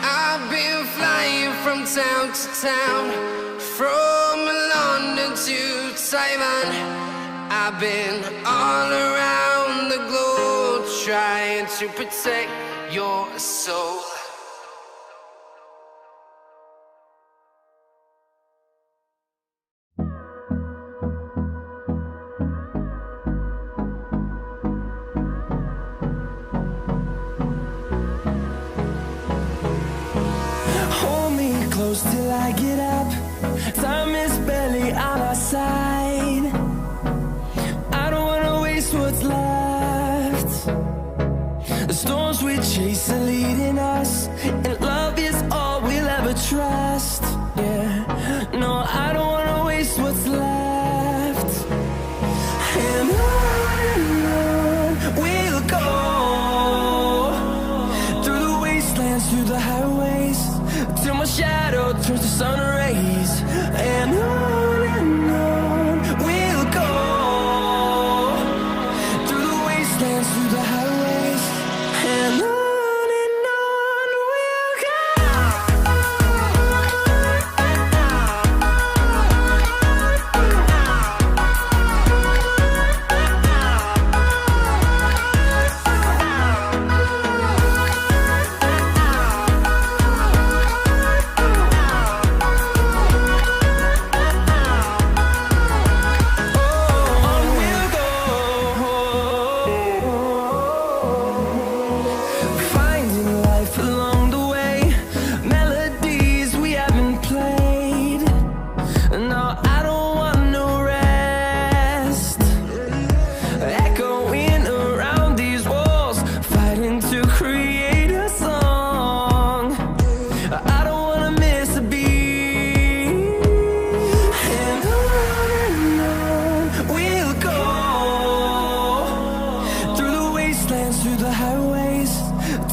I've been flying from town to town, from London to Taiwan. I've been all around the globe, trying to protect your soul. Hold me close till I get up. Time is barely on our side. I don't wanna waste what's left. The storms we chase are leading us, and love is all we'll ever trust. Yeah, no, I don't wanna waste what's left. And on we'll go, through the wastelands, through the highways, till my shadow turns to sun rays. And on we'll go, through the wastelands, through the highways, and on we'll go.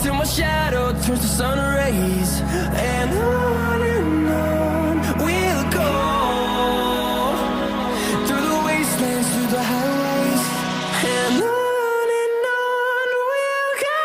till my shadow turns to sun rays. And on we'll go, through the wastelands, through the highways, and on we'll go.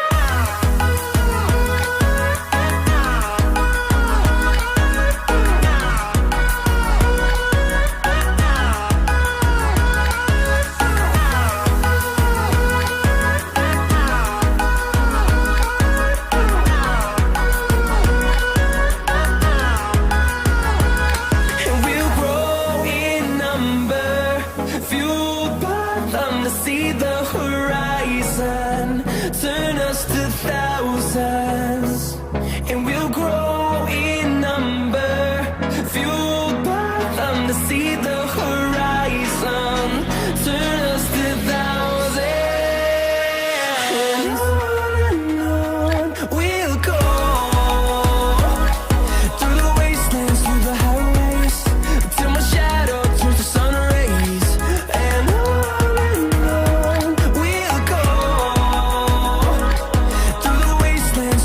And we'll grow in number, fueled by them to see the horizon, turn us to thousands. And we'll grow in number, fueled by them to see the horizon, turn us to thousands. And on we'll go, through the wastelands, through the highways, till my shadow turns to sun rays. And on we'll go, through the wastelands,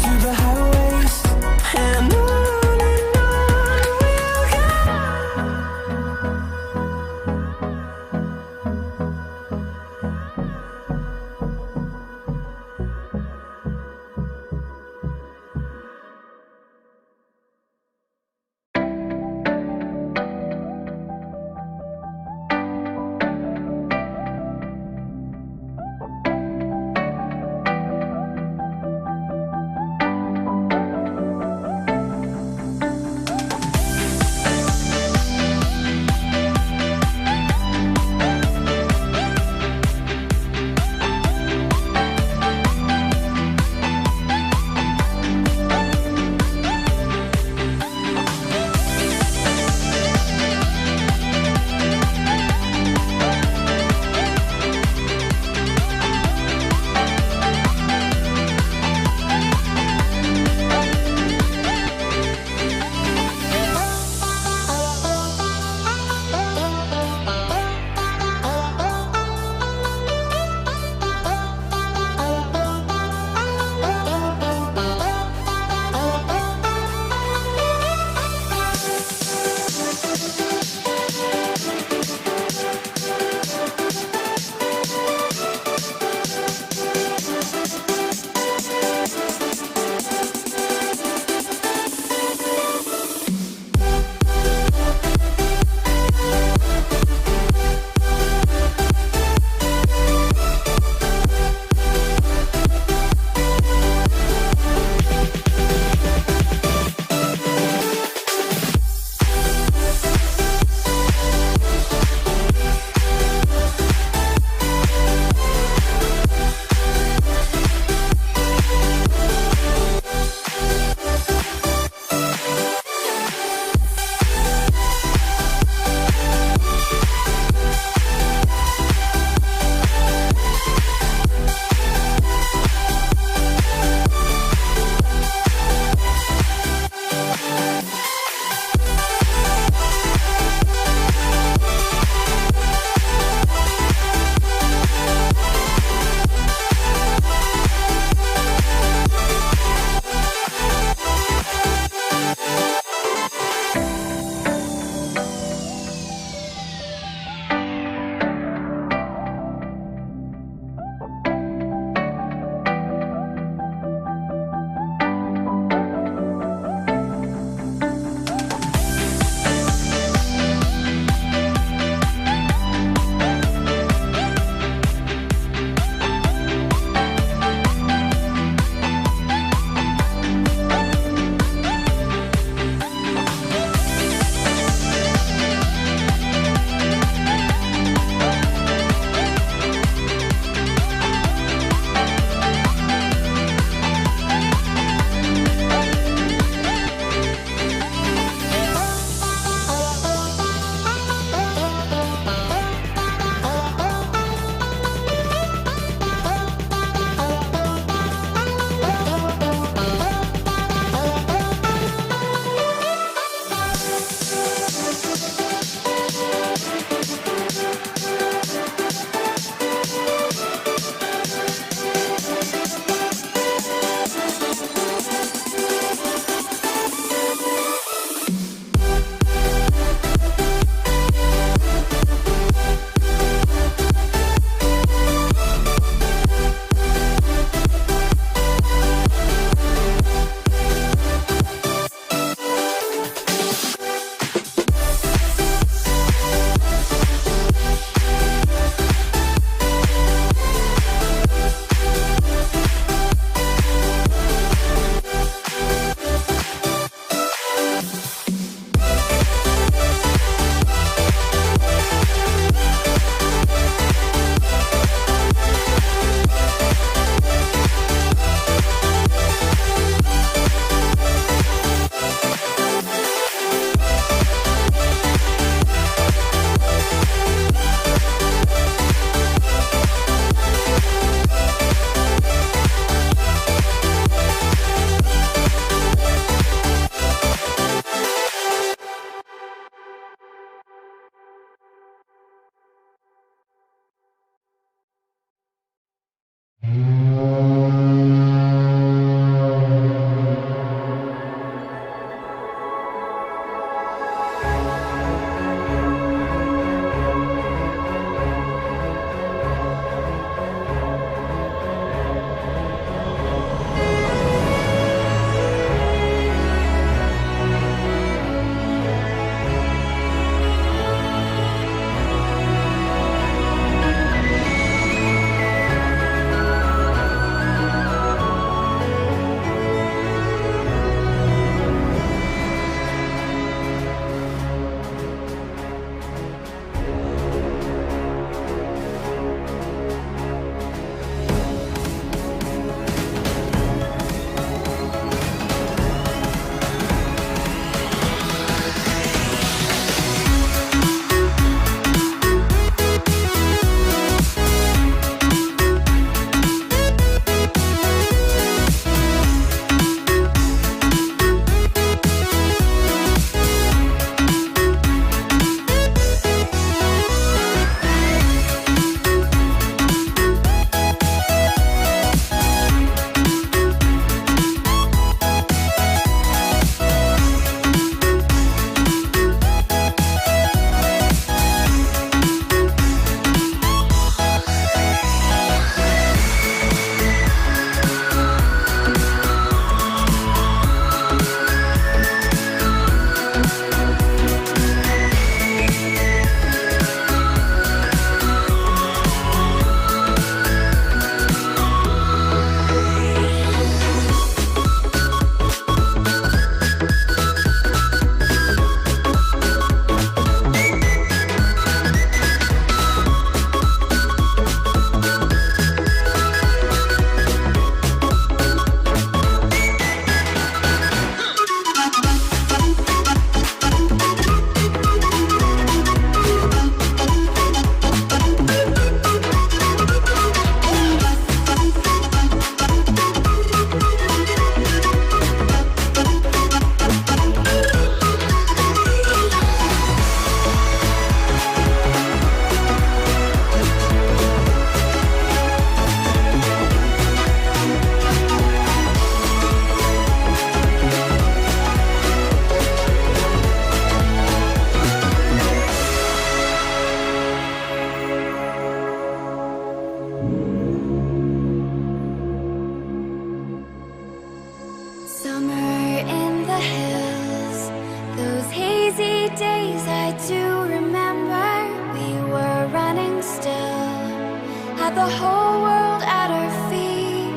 the whole world at our feet,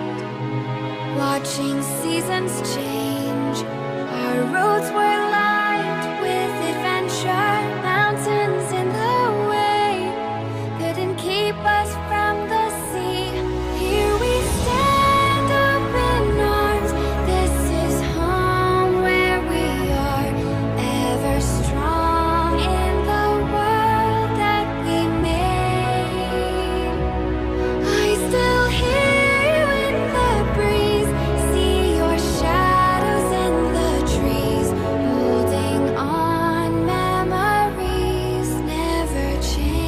watching seasons change. Our roads were lined with adventure, mountains in the way couldn't keep us from the sea. Here we stand open arms, this is home where we are, ever strong in the world that we made. I still hear you in the breeze, see your shadows in the trees, holding on, memories never change.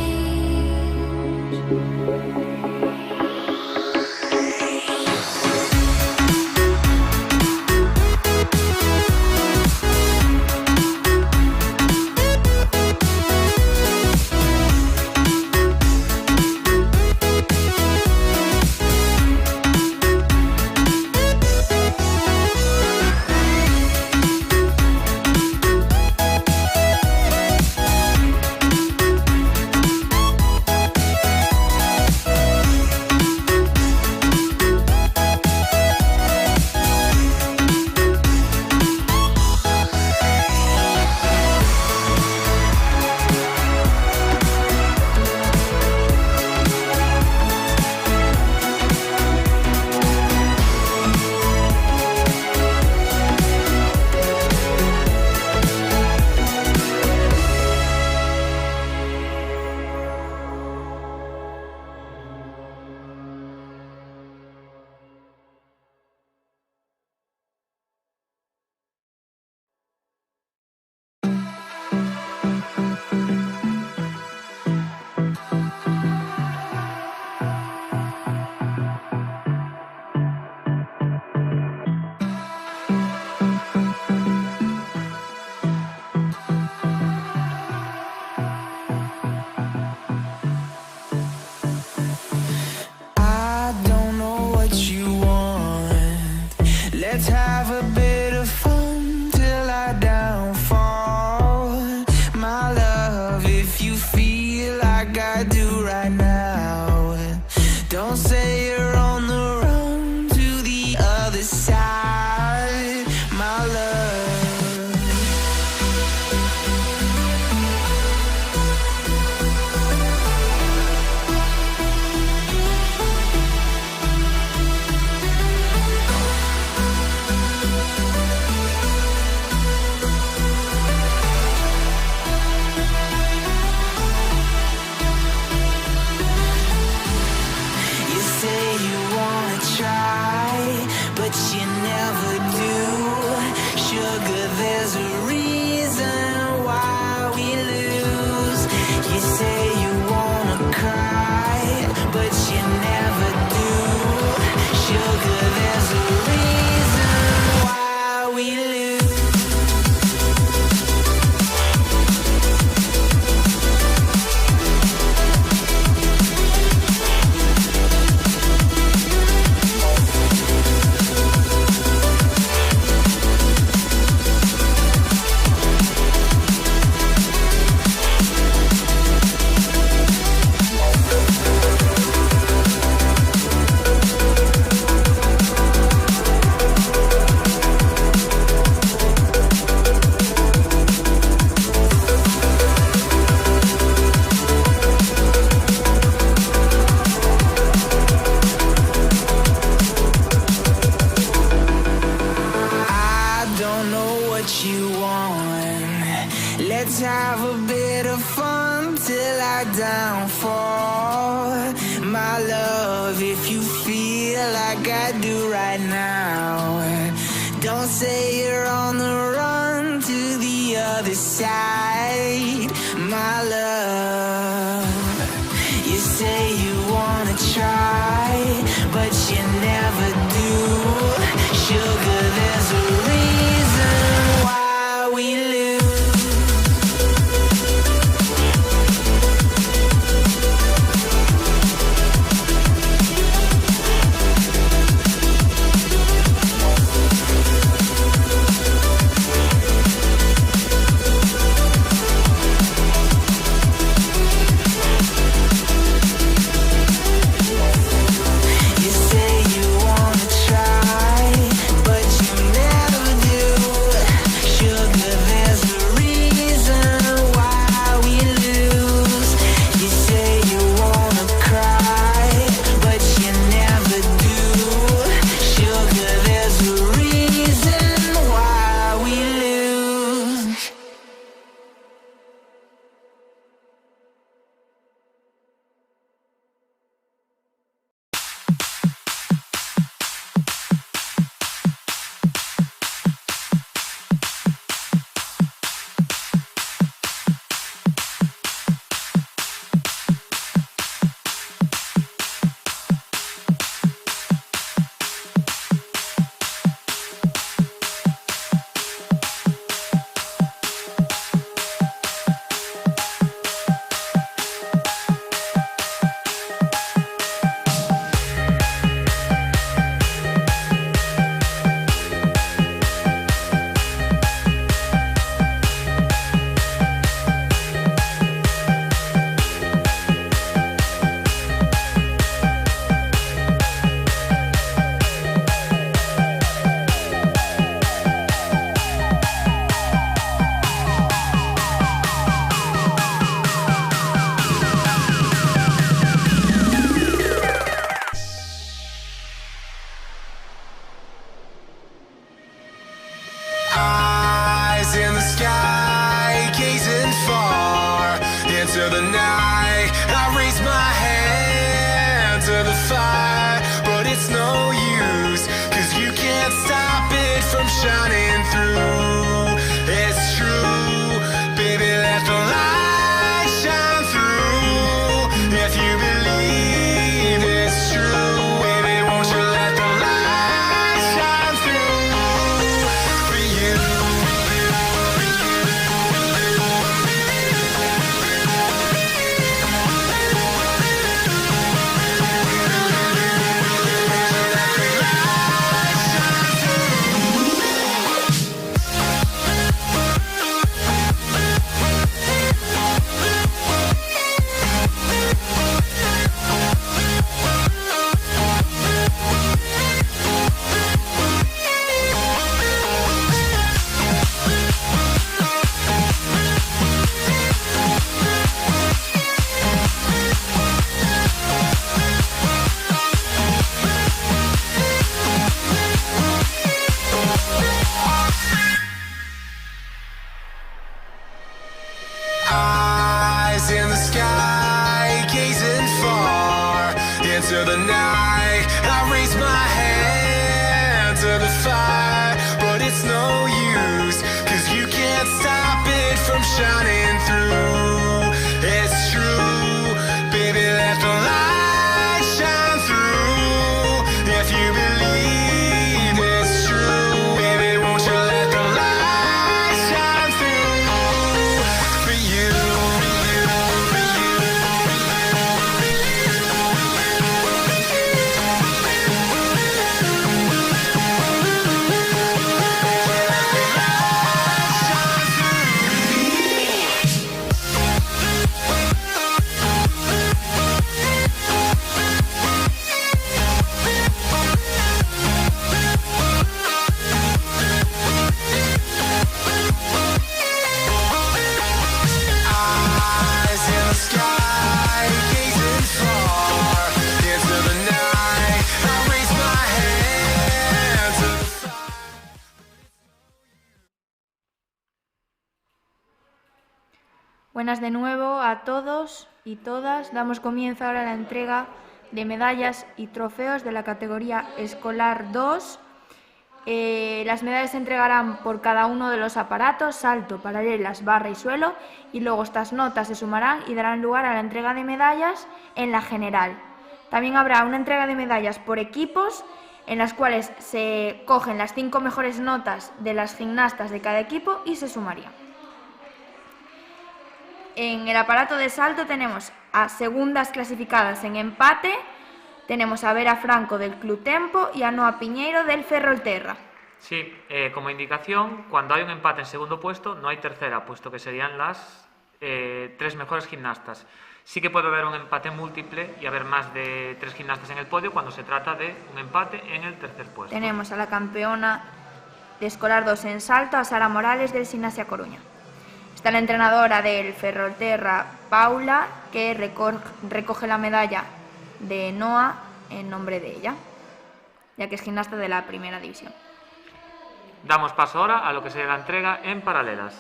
I don't know what you want. Let's have a bit of fun till I downfall. My love, if you feel like I do right now, don't say you're on the run to the other side. My love, you say you wanna try, but you never do. Sugar, there's a reason why we lose. You say you wanna cry, but you never do. Sugar, there's a reason why we lose. I don't know what you want. Let's have a bit of fun till I downfall. My love, if you feel like I do right now, don't say you're on the run to the other side. My love, you say you wanna try, but you never do. Sugar, there's a reason why we lose. shining through. It's true, baby, let the light shine through. If you believe it's true, baby, won't you let the light shine through? For you, for you, for you, eyes in the sky, gazing far into the night. I raise my hand to the sky. Buenas de nuevo a todos y todas. Damos comienzo ahora a la entrega de medallas y trofeos de la categoría escolar 2. Las medallas se entregarán por cada uno de los aparatos, salto, paralelas, barra y suelo, y luego estas notas se sumarán y darán lugar a la entrega de medallas en la general. También habrá una entrega de medallas por equipos, en las cuales se cogen las 5 mejores notas de las gimnastas de cada equipo y se sumarían. En el aparato de salto tenemos a segundas clasificadas en empate. Tenemos a Vera Franco del Club Tempo y a Noa Piñeiro del Ferrolterra. Sí, como indicación, cuando hay un empate en segundo puesto, no hay tercera, puesto que serían las 3 mejores gimnastas. Sí que puede haber un empate múltiple y haber más de 3 gimnastas en el podio cuando se trata de un empate en el tercer puesto. Tenemos a la campeona de escolar 2 en salto, a Sara Morales del Gimnasia Coruña. Está la entrenadora del Ferrolterra, Paula, que recoge la medalla de Noa en nombre de ella, ya que es gimnasta de la primera división. Damos paso ahora a lo que sería la entrega en paralelas.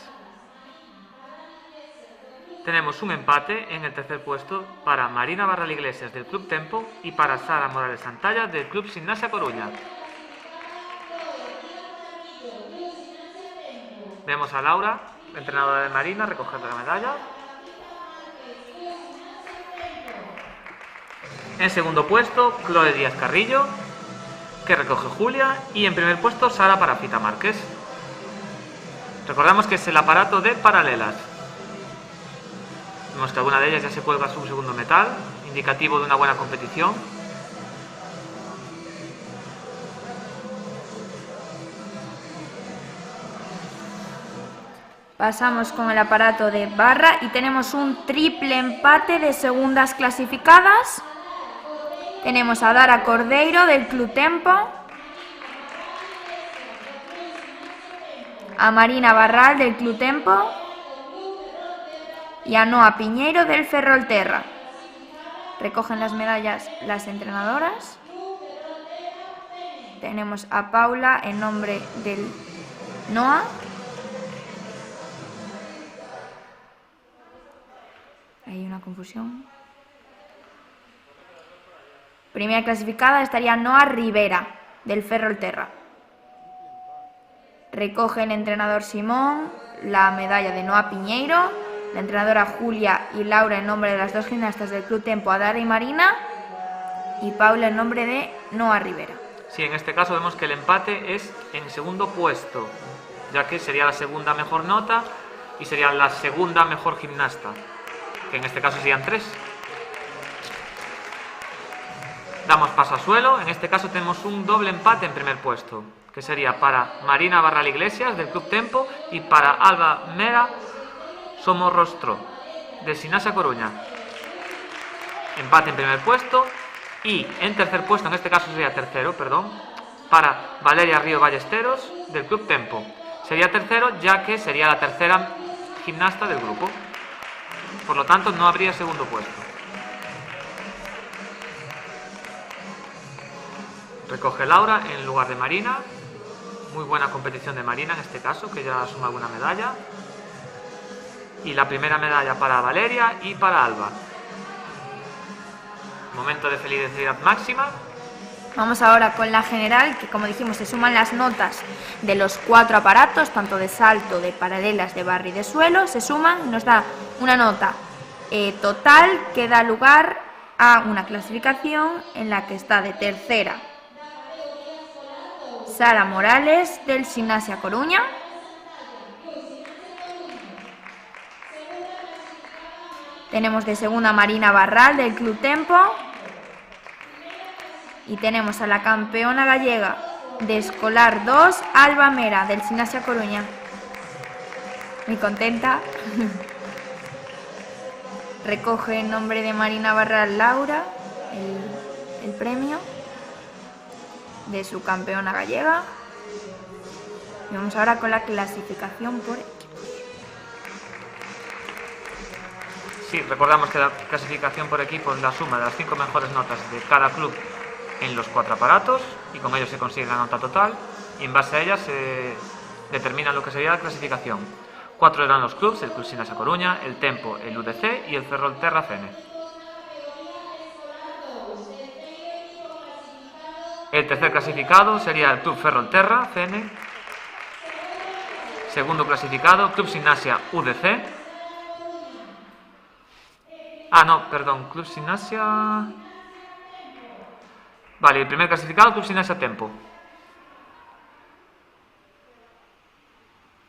Tenemos un empate en el tercer puesto para Marina Barral Iglesias del Club Tempo y para Sara Morales Santalla del Club Gimnasia Coruña. Vemos a Laura, entrenadora de Marina, recoger la medalla. En segundo puesto, Chloe Díaz Carrillo, que recoge Julia. Y en primer puesto, Sara Parafita Márquez. Recordamos que es el aparato de paralelas. Vemos que alguna de ellas ya se cuelga su segundo metal, indicativo de una buena competición. Pasamos con el aparato de barra y tenemos un triple empate de segundas clasificadas. Tenemos a Dara Cordeiro del Club Tempo, a Marina Barral del Club Tempo y a Noa Piñeiro del Ferrolterra. Recogen las medallas las entrenadoras. Tenemos a Paula en nombre del Noa. Hay una confusión. Primera clasificada estaría Noa Rivera del Ferrolterra. Recoge el entrenador Simón la medalla de Noa Piñeiro, la entrenadora Julia y Laura en nombre de las 2 gimnastas del Club Tempo, Adara y Marina, y Paula en nombre de Noa Rivera. Sí, en este caso vemos que el empate es en segundo puesto, ya que sería la segunda mejor nota y sería la segunda mejor gimnasta, que en este caso serían 3. Damos paso a suelo. En este caso tenemos un doble empate en primer puesto, que sería para Marina Barral Iglesias del Club Tempo y para Alba Mera Somorrostro del Gimnasia Coruña. Empate en primer puesto. Y en tercer puesto, en este caso sería tercero, perdón, para Valeria Río Ballesteros del Club Tempo. Sería tercero, ya que sería la tercera gimnasta del grupo. Por lo tanto, no habría segundo puesto. Recoge Laura en lugar de Marina. Muy buena competición de Marina en este caso, que ya suma alguna medalla. Y la primera medalla para Valeria y para Alba. Momento de felicidad máxima. Vamos ahora con la general, que como dijimos se suman las notas de los 4 aparatos, tanto de salto, de paralelas, de barra y de suelo, se suman y nos da una nota total que da lugar a una clasificación en la que está de tercera Sara Morales del Gimnasia Coruña, tenemos de segunda Marina Barral del Club Tempo y tenemos a la campeona gallega de Escolar 2, Alba Mera del Gimnasia Coruña. Muy contenta. Recoge en nombre de Marina Barral Laura el premio de su campeona gallega. Y vamos ahora con la clasificación por equipos. Sí, recordamos que la clasificación por equipos es la suma de las 5 mejores notas de cada club en los 4 aparatos y con ello se consigue la nota total y en base a ellas se determina lo que sería la clasificación. 4 eran los clubs, el Club Gimnasia Coruña, el Tempo, el UDC y el Ferrolterra CN. El tercer clasificado sería el Club Ferrolterra CN. Segundo clasificado, Club Gimnasia UDC. Club Gimnasia... Vale, el primer clasificado, Club Gimnasia Tempo.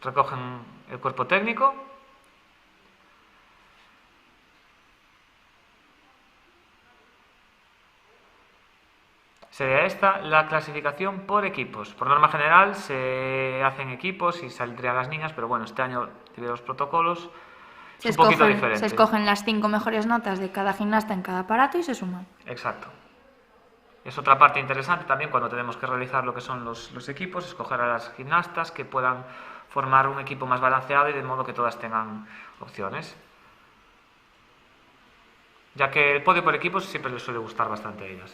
Recogen el cuerpo técnico. Sería esta la clasificación por equipos. Por norma general se hacen equipos y saldrían las niñas, pero bueno, este año debido a los protocolos es un poquito diferente. Se escogen las 5 mejores notas de cada gimnasta en cada aparato y se suman. Exacto. Es otra parte interesante también cuando tenemos que realizar lo que son los equipos, escoger a las gimnastas que puedan formar un equipo más balanceado y de modo que todas tengan opciones. Ya que el podio por equipos siempre les suele gustar bastante a ellas.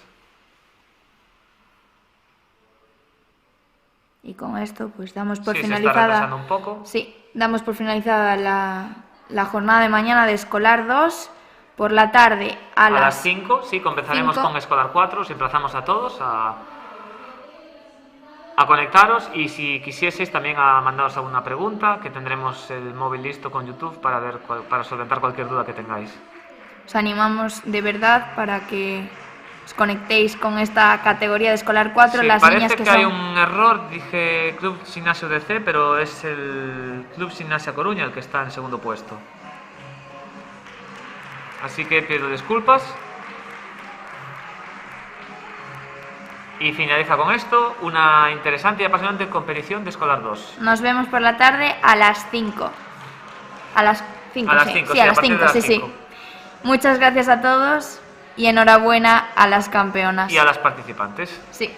Y con esto pues damos por sí, finalizada. Se está retrasando un poco. Sí, damos por finalizada la jornada de mañana de Escolar 2. Por la tarde a las 5, sí, comenzaremos con Escolar 4, os emplazamos a todos a conectaros y si quisieseis también a mandaros alguna pregunta, que tendremos el móvil listo con YouTube para solventar cualquier duda que tengáis. Os animamos de verdad para que os conectéis con esta categoría de Escolar 4, sí, las niñas que son... Parece que hay un error, dije Club Gimnasio DC, pero es el Club Gimnasia Coruña el que está en segundo puesto. Así que pido disculpas. Y finaliza con esto una interesante y apasionante competición de Escolar 2. Nos vemos por la tarde a las 5. A las 5, sí, a las 5, sí. Muchas gracias a todos y enhorabuena a las campeonas. Y a las participantes. Sí.